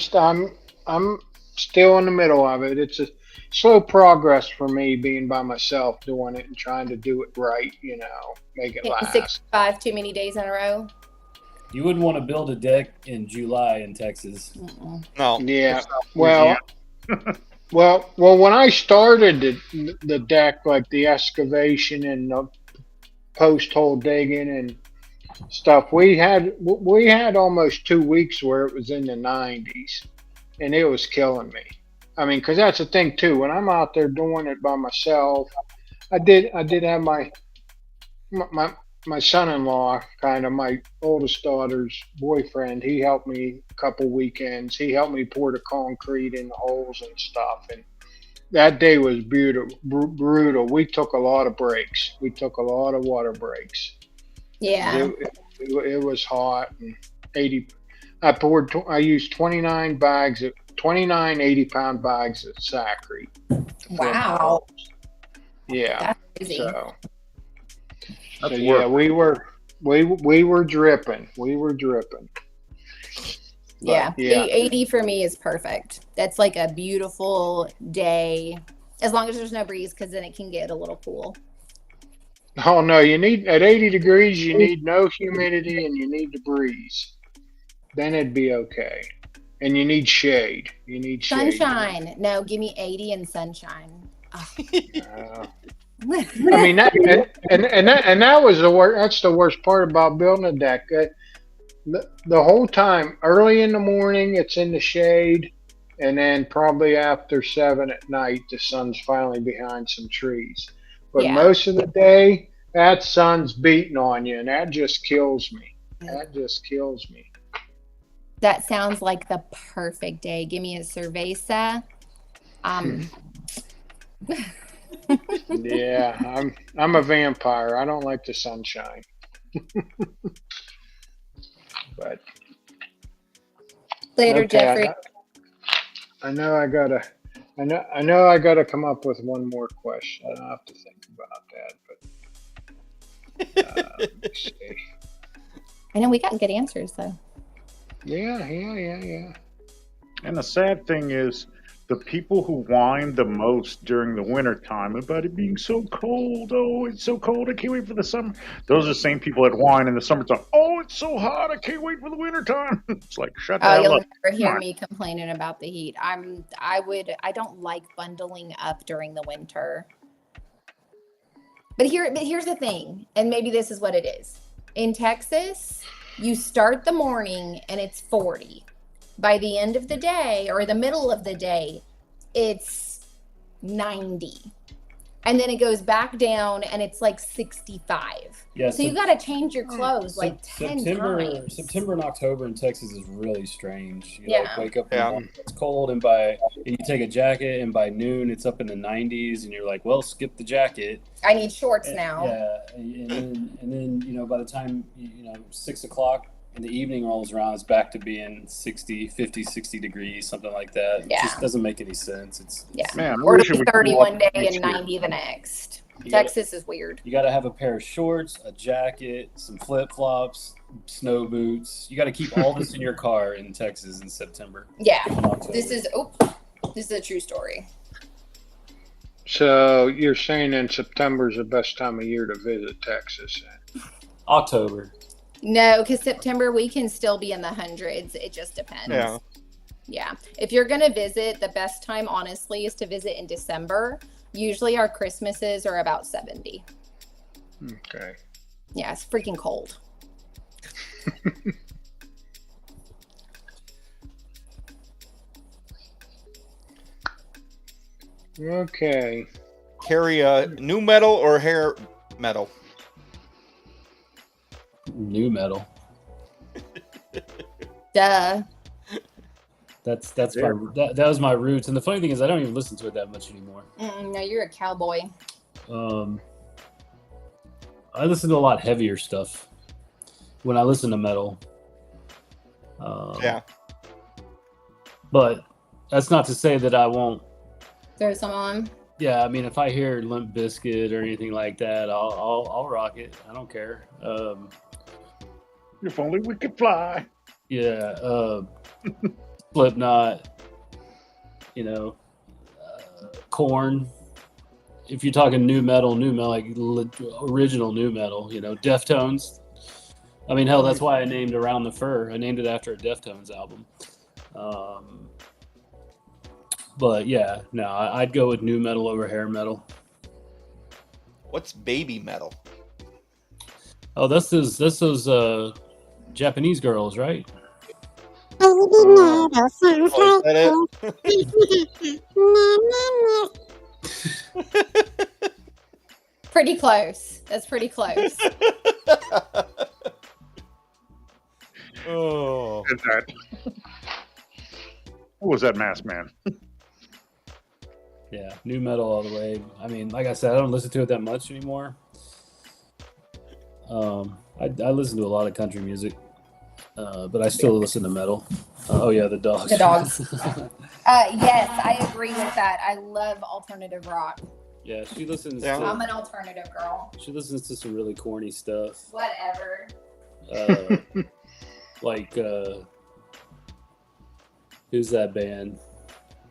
still in the middle of it. slow progress for me being by myself doing it and trying to do it right. Make it last. 65 too many days in a row. You wouldn't want to build a deck in July in Texas. No. Yeah. Well. Well, when I started the deck, like the excavation and the post hole digging and stuff, we had almost 2 weeks where it was in the 90s, and it was killing me. I mean, because that's the thing too. When I'm out there doing it by myself, I did have my son-in-law, kind of my oldest daughter's boyfriend. He helped me a couple weekends. He helped me pour the concrete in the holes and stuff. And that day was brutal. We took a lot of breaks. We took a lot of water breaks. Yeah. It was hot and 80. I used 29 bags of 29 80-pound bags of Sacrete. Wow. Yeah. That's crazy. So That's yeah, work. we were dripping. We were dripping. Yeah. Yeah. 80 for me is perfect. That's like a beautiful day, as long as there's no breeze, because then it can get a little cool. Oh no, you need at 80 degrees. You need no humidity and you need the breeze. Then it'd be okay. And you need shade. You need shade. Sunshine. No, give me 80 and sunshine. I mean, that was the worst. That's the worst part about building a deck. The whole time, early in the morning, it's in the shade, and then probably after 7 at night, the sun's finally behind some trees. But Yeah. most of the day, that sun's beating on you, and that just kills me. That just kills me. That sounds like the perfect day. Give me a cerveza. Yeah, I'm a vampire. I don't like the sunshine. But Later, okay, Jeffrey. I know I gotta come up with one more question. I don't have to think about that, but let me see. I know we got good answers though. Yeah. And the sad thing is, the people who whine the most during the winter time about it being so cold. Oh, it's so cold. I can't wait for the summer. Those are the same people that whine in the summertime. Oh, it's so hot. I can't wait for the winter time. It's like, shut the hell You'll up. never hear Come on. me complaining about the heat. I don't like bundling up during the winter. But here's the thing, and maybe this is what it is. In Texas, you start the morning and it's 40. By the end of the day or the middle of the day, it's 90. And then it goes back down and it's like 65. Yeah, So you got to change your clothes like 10 September, times. September and October in Texas is really strange. You Yeah. like wake up in the morning, it's cold, and you take a jacket, and by noon it's up in the 90s, and you're like, well, skip the jacket. I need shorts now. Yeah, and then by the time 6 o'clock in the evening rolls around, it's back to being 60 degrees, something like that. Yeah. It just doesn't make any sense. It's Man, I Or wish to it be would 30 cool up one day next and year. 90 the next. You gotta- Texas is weird. You got to have a pair of shorts, a jacket, some flip flops, snow boots. You got to keep all this in your car in Texas in September. Yeah. and October. This is a true story. So you're saying in September is the best time of year to visit Texas? October. No, because September we can still be in the hundreds. It just depends. Yeah. Yeah. If you're going to visit, the best time, honestly, is to visit in December. Usually our Christmases are about 70. Okay. Yeah, it's freaking cold. Okay. Carry a new metal or hair metal? New metal. Duh. That's that was my roots. And the funny thing is, I don't even listen to it that much anymore. No, you're a cowboy. I listen to a lot heavier stuff when I listen to metal. Yeah. But that's not to say that I won't. Throw some on. Yeah, I mean, if I hear Limp Bizkit or anything like that, I'll rock it. I don't care. If only we could fly. Yeah, Slipknot. Korn. If you're talking new metal, like original new metal, you know, Deftones. I mean, hell, that's why I named Around the Fur. I named it after a Deftones album. But yeah, no, I'd go with new metal over hair metal. What's baby metal? Oh, that's those Japanese girls, right? Oh, is that it? Pretty close. That's pretty close. Oh. Is that? Who was that masked man? Yeah, new metal all the way. I mean, like I said, I don't listen to it that much anymore. I listen to a lot of country music, but I still listen to metal. Oh yeah, the dogs. The dogs. Yes, I agree with that. I love alternative rock. Yeah, she listens. Yeah. I'm an alternative girl. She listens to some really corny stuff. Whatever. Like who's that band?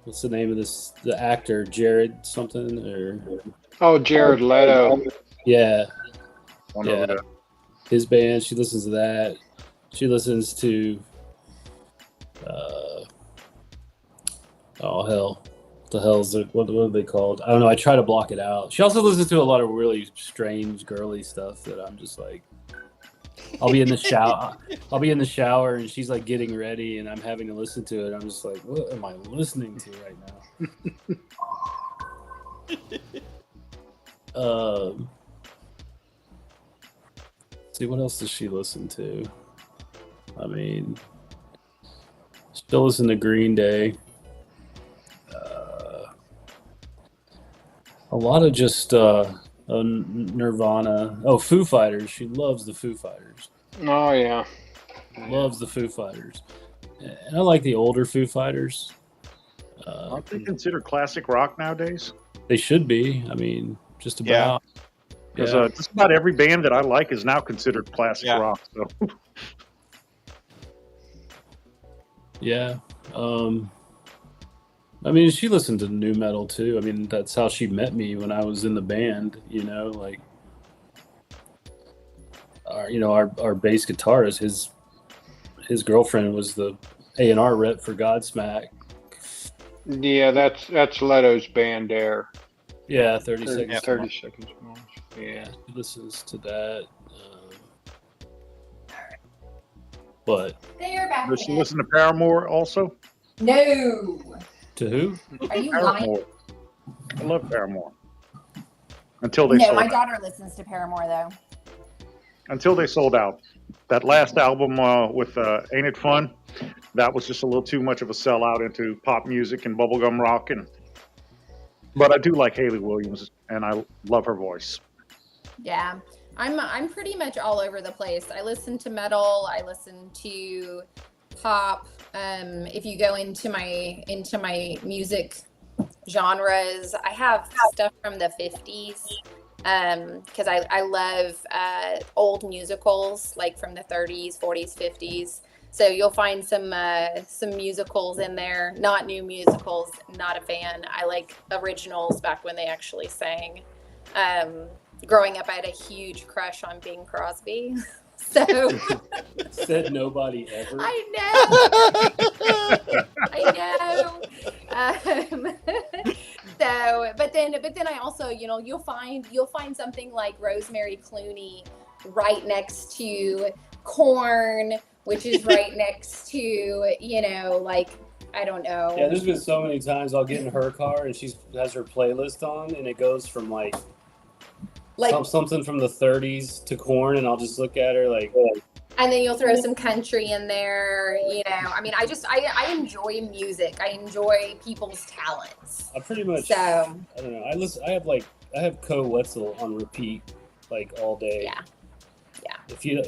What's the name of this? The actor Jared something or? Oh, Jared Leto. Yeah, I don't know yeah. that. His band. She listens to that. She listens to. Oh hell, what the hell's it? What are they called? I don't know. I try to block it out. She also listens to a lot of really strange girly stuff that I'm just like. I'll be in the shower. I'll be in the shower, and she's like getting ready, and I'm having to listen to it. I'm just like, what am I listening to right now? See, what else does she listen to? I mean, she'll listen to Green Day. A lot of just Nirvana. Oh, Foo Fighters. She loves the Foo Fighters. Oh, yeah. Loves the Foo Fighters. And I like the older Foo Fighters. Aren't they considered classic rock nowadays? They should be. I mean, just about. Because Yeah. just about every band that I like is now considered classic rock. So. Yeah. I mean, she listened to new metal too. I mean, that's how she met me when I was in the band, you know, like our bass guitarist, his girlfriend was the A&R rep for Godsmack. Yeah, that's Leto's band there. Yeah, 30 seconds. 30 seconds. Yeah, she listens to that. But They're back Does she again. listen to Paramore also? No. to who? Are you lying? Paramore. I love Paramore. Until they No, sold my out. daughter listens to Paramore though. Until they sold out. That last album with Ain't It Fun, that was just a little too much of a sellout into pop music and bubblegum rock. But I do like Haley Williams, and I love her voice. Yeah. I'm pretty much all over the place. I listen to metal, I listen to pop. If you go into my music genres, I have stuff from the 50s. Because I love old musicals like from the 30s, 40s, 50s. So you'll find some musicals in there, not new musicals. Not a fan. I like originals back when they actually sang. Growing up, I had a huge crush on Bing Crosby. So Said nobody ever. I know. So, but then I also, you'll find something like Rosemary Clooney right next to Korn, which is right next to, like, I don't know. Yeah, there's been so many times I'll get in her car and she has her playlist on, and it goes from like something from the 30s to Korn, and I'll just look at her like. And then you'll throw some country in there, I mean, I enjoy music. I enjoy people's talents. I pretty much. So I don't know. I have Co Wetzel on repeat like all day. Yeah. If you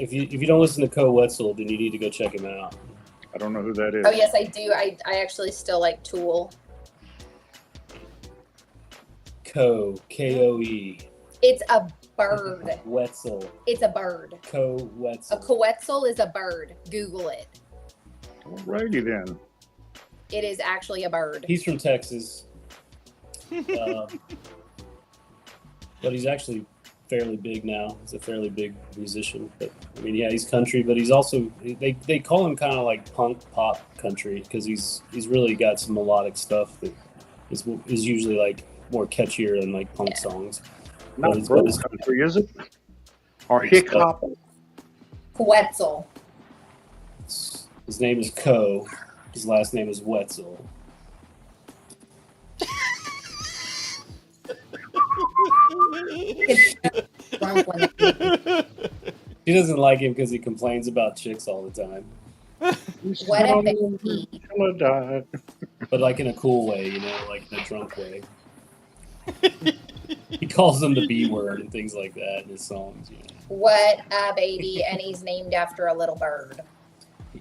don't listen to Co Wetzel, then you need to go check him out. I don't know who that is. Oh yes, I do. I actually still like Tool. K-O-E. It's a bird. Wetzel. It's a bird. Co Wetzel. A Quetzal is a bird. Google it. Alrighty then. It is actually a bird. He's from Texas. But he's actually fairly big now. He's a fairly big musician. But I mean, yeah, he's country, but he's also they call him kind of like punk pop country because he's really got some melodic stuff that is usually like more catchier than like punk songs. Not bro country, is it? Or hip hop? Quetzal. His name is Ko. His last name is Wetzel. She doesn't like him because he complains about chicks all the time. What a baby. But like in a cool way, you know, like in a drunk way. He calls them the B word and things like that in his songs. You know. What a baby, and he's named after a little bird.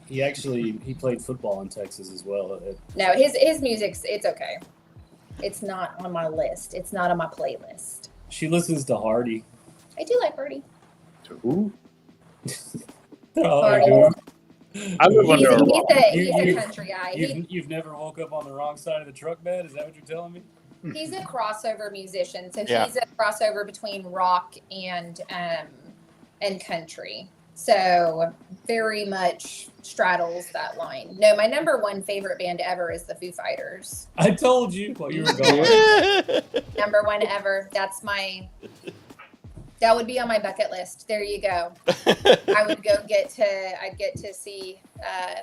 He played football in Texas as well. No, his music's it's okay. It's not on my list. It's not on my playlist. She listens to Hardy. I do like Hardy. To who? Hardy. I live under a rock. He's a country guy. You've never woke up on the wrong side of the truck bed? Is that what you're telling me? He's a crossover musician, so Yeah. he's a crossover between rock and country. So very much straddles that line. No, my number one favorite band ever is the Foo Fighters. I told you while you were going. Number one ever. That would be on my bucket list. There you go. I'd get to see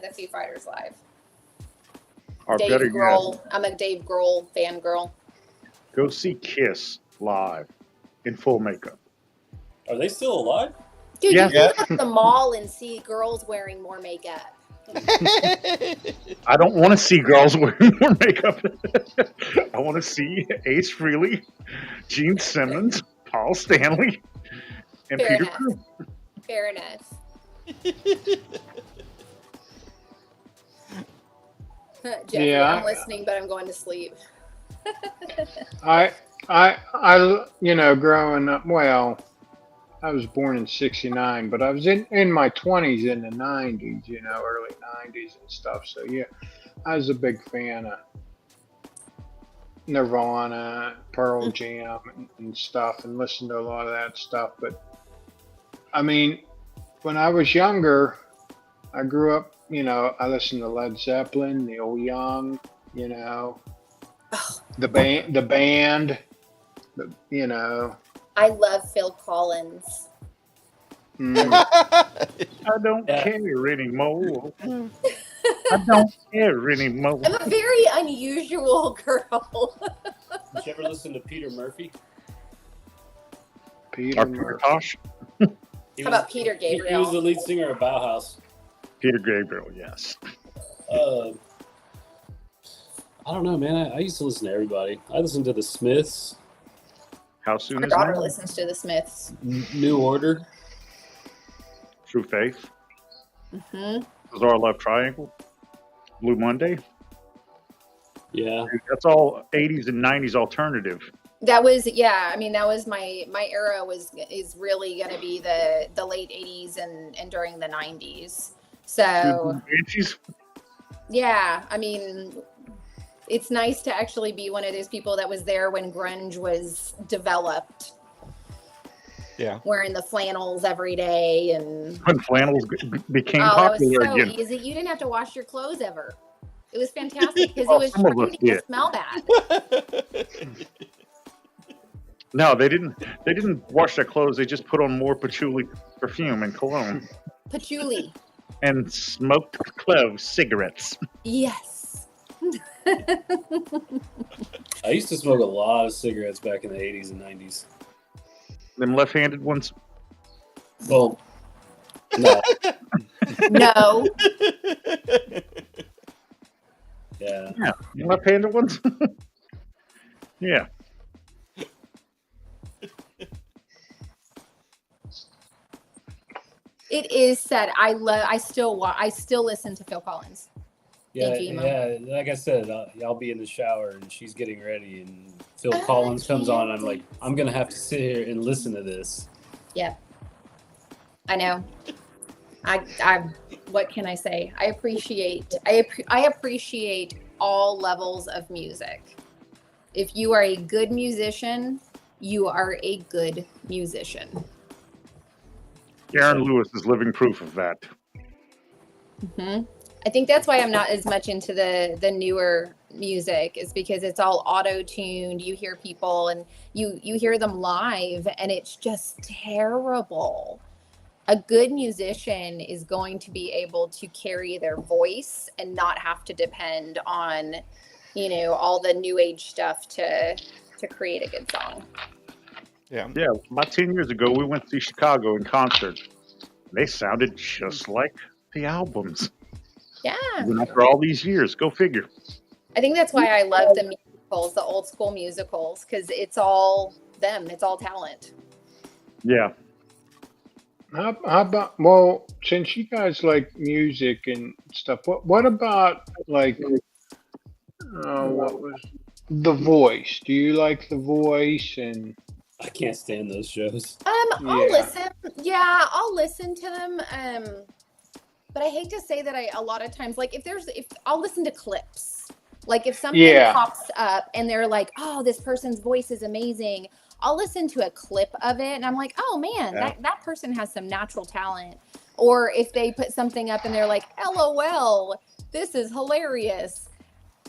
the Foo Fighters live. Or Dave better Grohl. yet, I'm a Dave Grohl fangirl. go see Kiss live in full makeup. Are they still alive? Dude, Yeah. you can go to the mall and see girls wearing more makeup. I don't want to see girls wearing more makeup. I want to see Ace Frehley, Gene Simmons, Paul Stanley, and Fair Peter enough. Crew. Fair enough. Jeffrey, Yeah. I'm listening, but I'm going to sleep. I, growing up, well, I was born in '69, but I was in my 20s in the '90s, early '90s and stuff. So yeah, I was a big fan of Nirvana, Pearl Jam, and stuff, and listened to a lot of that stuff. But I mean, when I was younger, I grew up. I listened to Led Zeppelin, Neil Young. The band. I love Phil Collins. I don't care anymore. I don't care anymore. I'm a very unusual girl. Did you ever listen to Peter Murphy? Peter Peter Tosh? How about Peter Gabriel? He was the lead singer of Bauhaus. Peter Gabriel, yes. I don't know, man. I used to listen to everybody. I listened to the Smiths. How soon My is daughter now? listens to the Smiths. New Order. True Faith. Mm-hmm. Bizarre Love Triangle. Blue Monday. Yeah. That's all 80s and 90s alternative. That was that was my era is really gonna be the late 80s and during the 90s. So yeah, I mean, it's nice to actually be one of those people that was there when grunge was developed. Yeah. Wearing the flannels every day and when flannels became that was popular so again. easy. You didn't have to wash your clothes ever. It was fantastic because it was some of trying us to did. smell bad. No, they didn't wash their clothes. They just put on more patchouli perfume and cologne. Patchouli. And smoked clove cigarettes. Yes. I used to smoke a lot of cigarettes back in the 80s and 90s. Them left-handed ones? Well, no. No. Yeah. Yeah. Left-handed ones? Yeah. It is sad. I still listen to Phil Collins. Yeah, Thank you, Mom. yeah. Like I said, I'll be in the shower and she's getting ready, and Phil Collins comes on. And I'm like, I'm gonna have to sit here and listen to this. Yeah, I know. I what can I say? I appreciate all levels of music. If you are a good musician, you are a good musician. Aaron Lewis is living proof of that. Hmm. I think that's why I'm not as much into the newer music, is because it's all auto-tuned. You hear people and you hear them live and it's just terrible. A good musician is going to be able to carry their voice and not have to depend on, all the new age stuff to create a good song. Yeah. Yeah, about 10 years ago, we went to see Chicago in concert. They sounded just like the albums. Yeah. Even after all these years, go figure. I think that's why I love the musicals, the old school musicals, because it's all them. It's all talent. Yeah. How about, well, since you guys like music and stuff, what about like, what was The Voice? Do you like The Voice? And I can't stand those shows. I'll listen. Yeah, I'll listen to them. But I hate to say that a lot of times, like if I'll listen to clips, like if something pops up and they're like, oh, this person's voice is amazing, I'll listen to a clip of it and I'm like, oh man, that person has some natural talent. Or if they put something up and they're like, LOL, this is hilarious.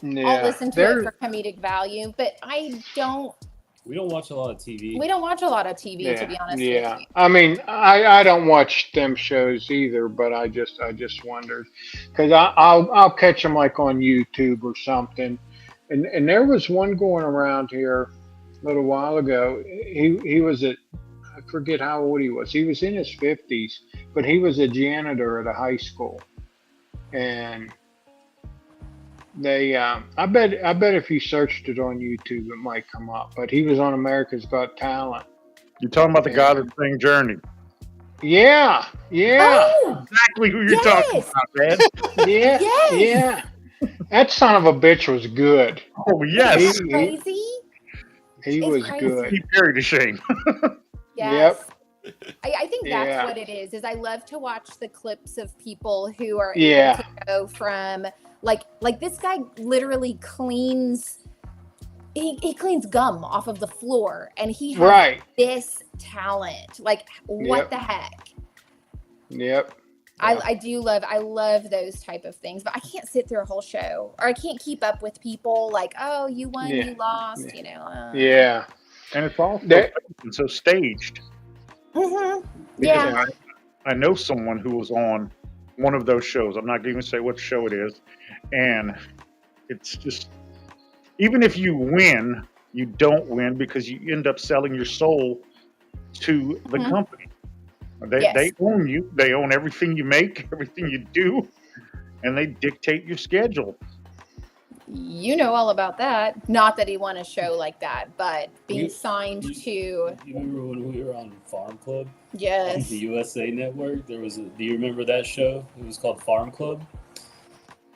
I'll listen to it for comedic value, but we don't watch a lot of TV. We don't watch a lot of TV, to be honest with you. I mean, I don't watch them shows either, but I just wondered, because I'll catch them like on YouTube or something, and there was one going around here a little while ago. He was I forget how old he was. He was in his 50s, but he was a janitor at a high school, and they I bet if you searched it on YouTube it might come up, but he was on America's Got Talent. You're talking about the guy that sang Journey. Yeah. Oh, Exactly who you're talking about, man. Yeah. That son of a bitch was good. Oh, yes. Crazy. He was crazy. good. He buried a shame. Yes. I think that's what it is I love to watch the clips of people who are able to go from like this guy literally cleans he cleans gum off of the floor and he has this talent. Like what the heck? Yep. I love those type of things, but I can't sit through a whole show, or I can't keep up with people like, oh, you won, you lost, Yeah. And it's all so staged. Mm-hmm. Because I know someone who was on one of those shows. I'm not going to say what show it is. And it's just, even if you win, you don't win because you end up selling your soul to the company. They own you. They own everything you make, everything you do, and they dictate your schedule. You know all about that. Not that he won a show like that, but being signed to. You remember when we were on Farm Club? Yes. On the USA Network. Do you remember that show? It was called Farm Club.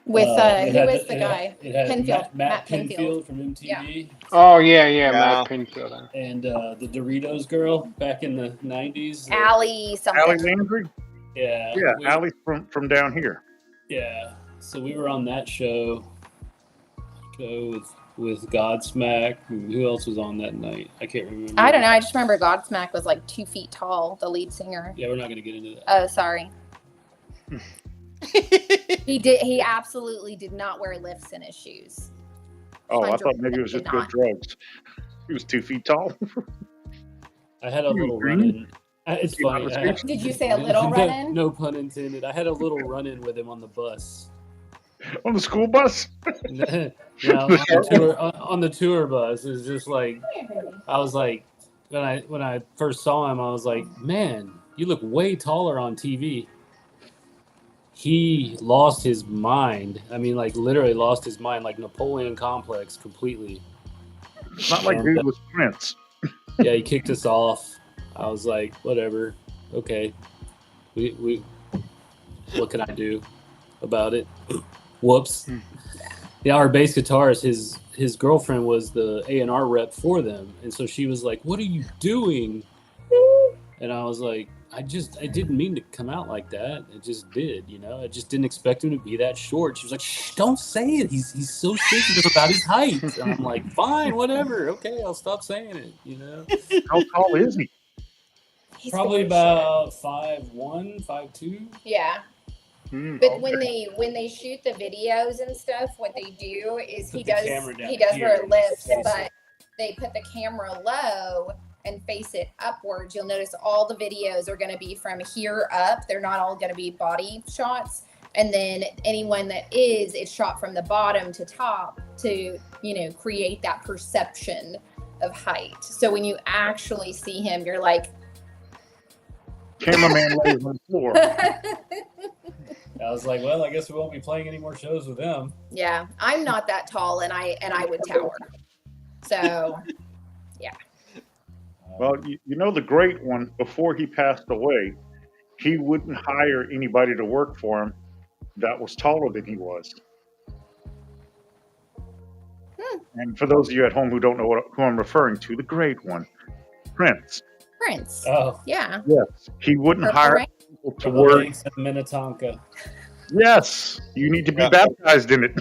With who was the guy? It had Penfield. Matt Penfield from MTV. Yeah. Oh yeah, Matt Penfield. And the Doritos girl back in the 90s. Allie something. Allie Landry? Yeah. Yeah, Allie from down here. Yeah. So we were on that show with Godsmack. Who else was on that night? I can't remember. I don't know. I just remember Godsmack was like 2 feet tall, the lead singer. Yeah, we're not going to get into that. Oh, sorry. He absolutely did not wear lifts in his shoes. Oh, I thought maybe it was just good drugs. He was 2 feet tall. I had a little run-in. It's funny. Did you say a little run-in? No pun intended. I had a little run-in with him on the bus. On the school bus? No, on the tour bus. It was just like, I was like, when I first saw him, I was like, man, you look way taller on TV. He lost his mind. I mean, like literally lost his mind, like Napoleon complex completely. It's not like dude was Prince. Yeah, he kicked us off. I was like, whatever. Okay. We what can I do about it? Whoops. Yeah, our bass guitarist, his girlfriend was the A&R rep for them. And so she was like, what are you doing? And I was like, I didn't mean to come out like that. It just did, you know. I just didn't expect him to be that short. She was like, shh, don't say it. He's so sensitive about his height. And I'm like, fine, whatever. Okay, I'll stop saying it, you know. How tall is he? He's Probably very short. about 5'1", 5'2". Yeah. Hmm. But when they shoot the videos and stuff, what they do is Put he the does camera down wear here. lifts, Face but it. they put the camera low and face it upwards. You'll notice all the videos are going to be from here up. They're not all going to be body shots. And then anyone that is, it's shot from the bottom to top to, you know, create that perception of height. So when you actually see him, you're like, Cameraman lays on the floor. I was like, well, I guess we won't be playing any more shows with them. yeah, I'm not that tall, and I would tower. So Well, you know the great one, before he passed away, he wouldn't hire anybody to work for him that was taller than he was. And for those of you at home who don't know who I'm referring to, the great one, Prince. Prince. Oh, Yeah. Yes, he wouldn't Purple hire Rain? people to for the work. lakes and Minnetonka. Yes, you need to be Yeah. baptized in it.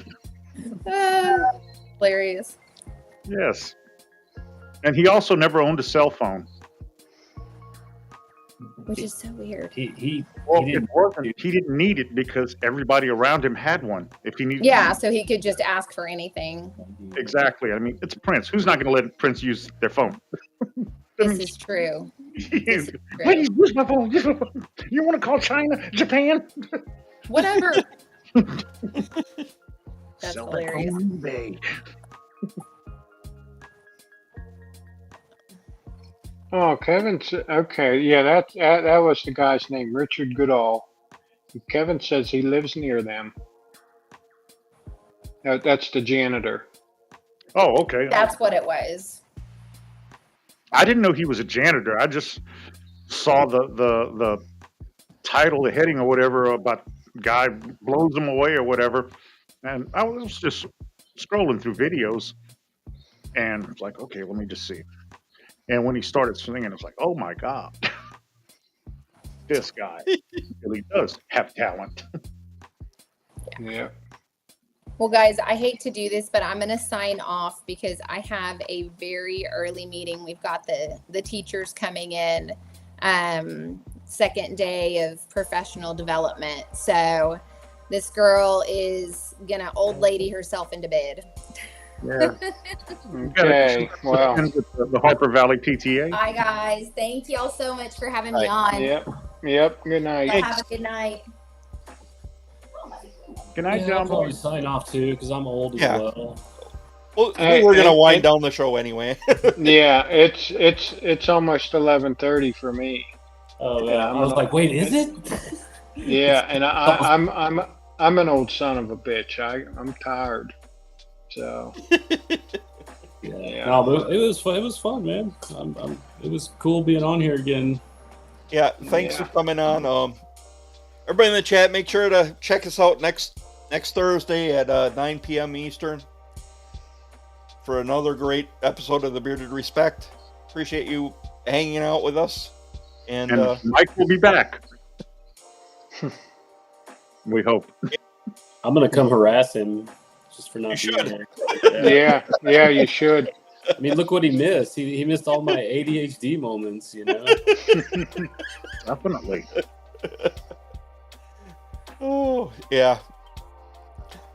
Hilarious. Yes. And he also never owned a cell phone. Which is so weird. He Well, didn't. it wasn't. He didn't need it because everybody around him had one. If he needed, Yeah, so he could just ask for anything. exactly. I mean, it's Prince. Who's not going to let Prince use their phone? This is true. This is true. Please use my phone. Use my phone. You want to call China, Japan? Whatever. That's Sell that hilarious. on eBay. Oh, Kevin. Okay, yeah, that was the guy's name, Richard Goodall. Kevin says he lives near them. That's the janitor. Oh, okay. That's what it was. I didn't know he was a janitor. I just saw the title, the heading or whatever about guy blows him away or whatever, and I was just scrolling through videos, and I was like, okay, let me just see. And when he started singing, I was like, oh my god, this guy really does have talent. Yeah. Well, guys, I hate to do this, but I'm going to sign off because I have a very early meeting. We've got the teachers coming in, second day of professional development. So this girl is going to old lady herself into bed. Yeah. Okay. Well. The Harper Valley PTA. Bye, guys. Thank y'all so much for having me on. Yep. Yep. Good night. Y'all have a good night. Good night, Yeah, I'll John. probably sign off too because I'm old as Yeah. well. Well, Hey, we're gonna hey, wind hey. down the show anyway. Yeah. It's almost 11:30 for me. Oh Yeah, yeah, I'm I was an- like, wait, is it? Yeah, and I'm an old son of a bitch. I'm tired. So yeah. No, but it was fun. It was fun, man. It was cool being on here again. Yeah, thanks Yeah. for coming on. Everybody in the chat, make sure to check us out next Thursday at 9 p.m. Eastern for another great episode of The Bearded Respect. Appreciate you hanging out with us. And Mike will be back. We hope. I'm gonna come harass him just for not You being should. here. Yeah, you should. I mean, look what he missed. He missed all my ADHD moments, you know. Definitely. oh, yeah.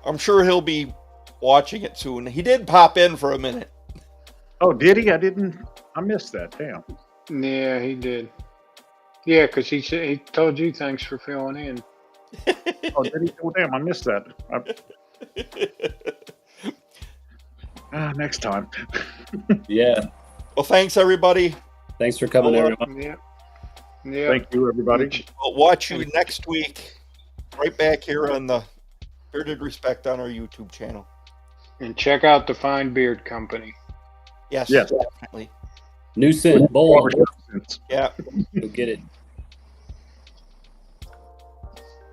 I'm sure he'll be watching it soon. He did pop in for a minute. Oh, did he? I missed that. Damn. Yeah, he did. Yeah, because he told you thanks for filling in. Oh, did he? Oh, damn, I missed that. Next time. Yeah. Well, thanks, everybody. Thanks for coming, Well, everyone. Yeah. Yeah. Thank you, everybody. We'll watch you next week, right back here on the Bearded Respect on our YouTube channel. And check out the Fine Beard Company. Yes, Yes. definitely. New scent, bold. Yeah. Go get it.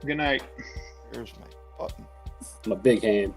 Good night. Here's my button. My big hand.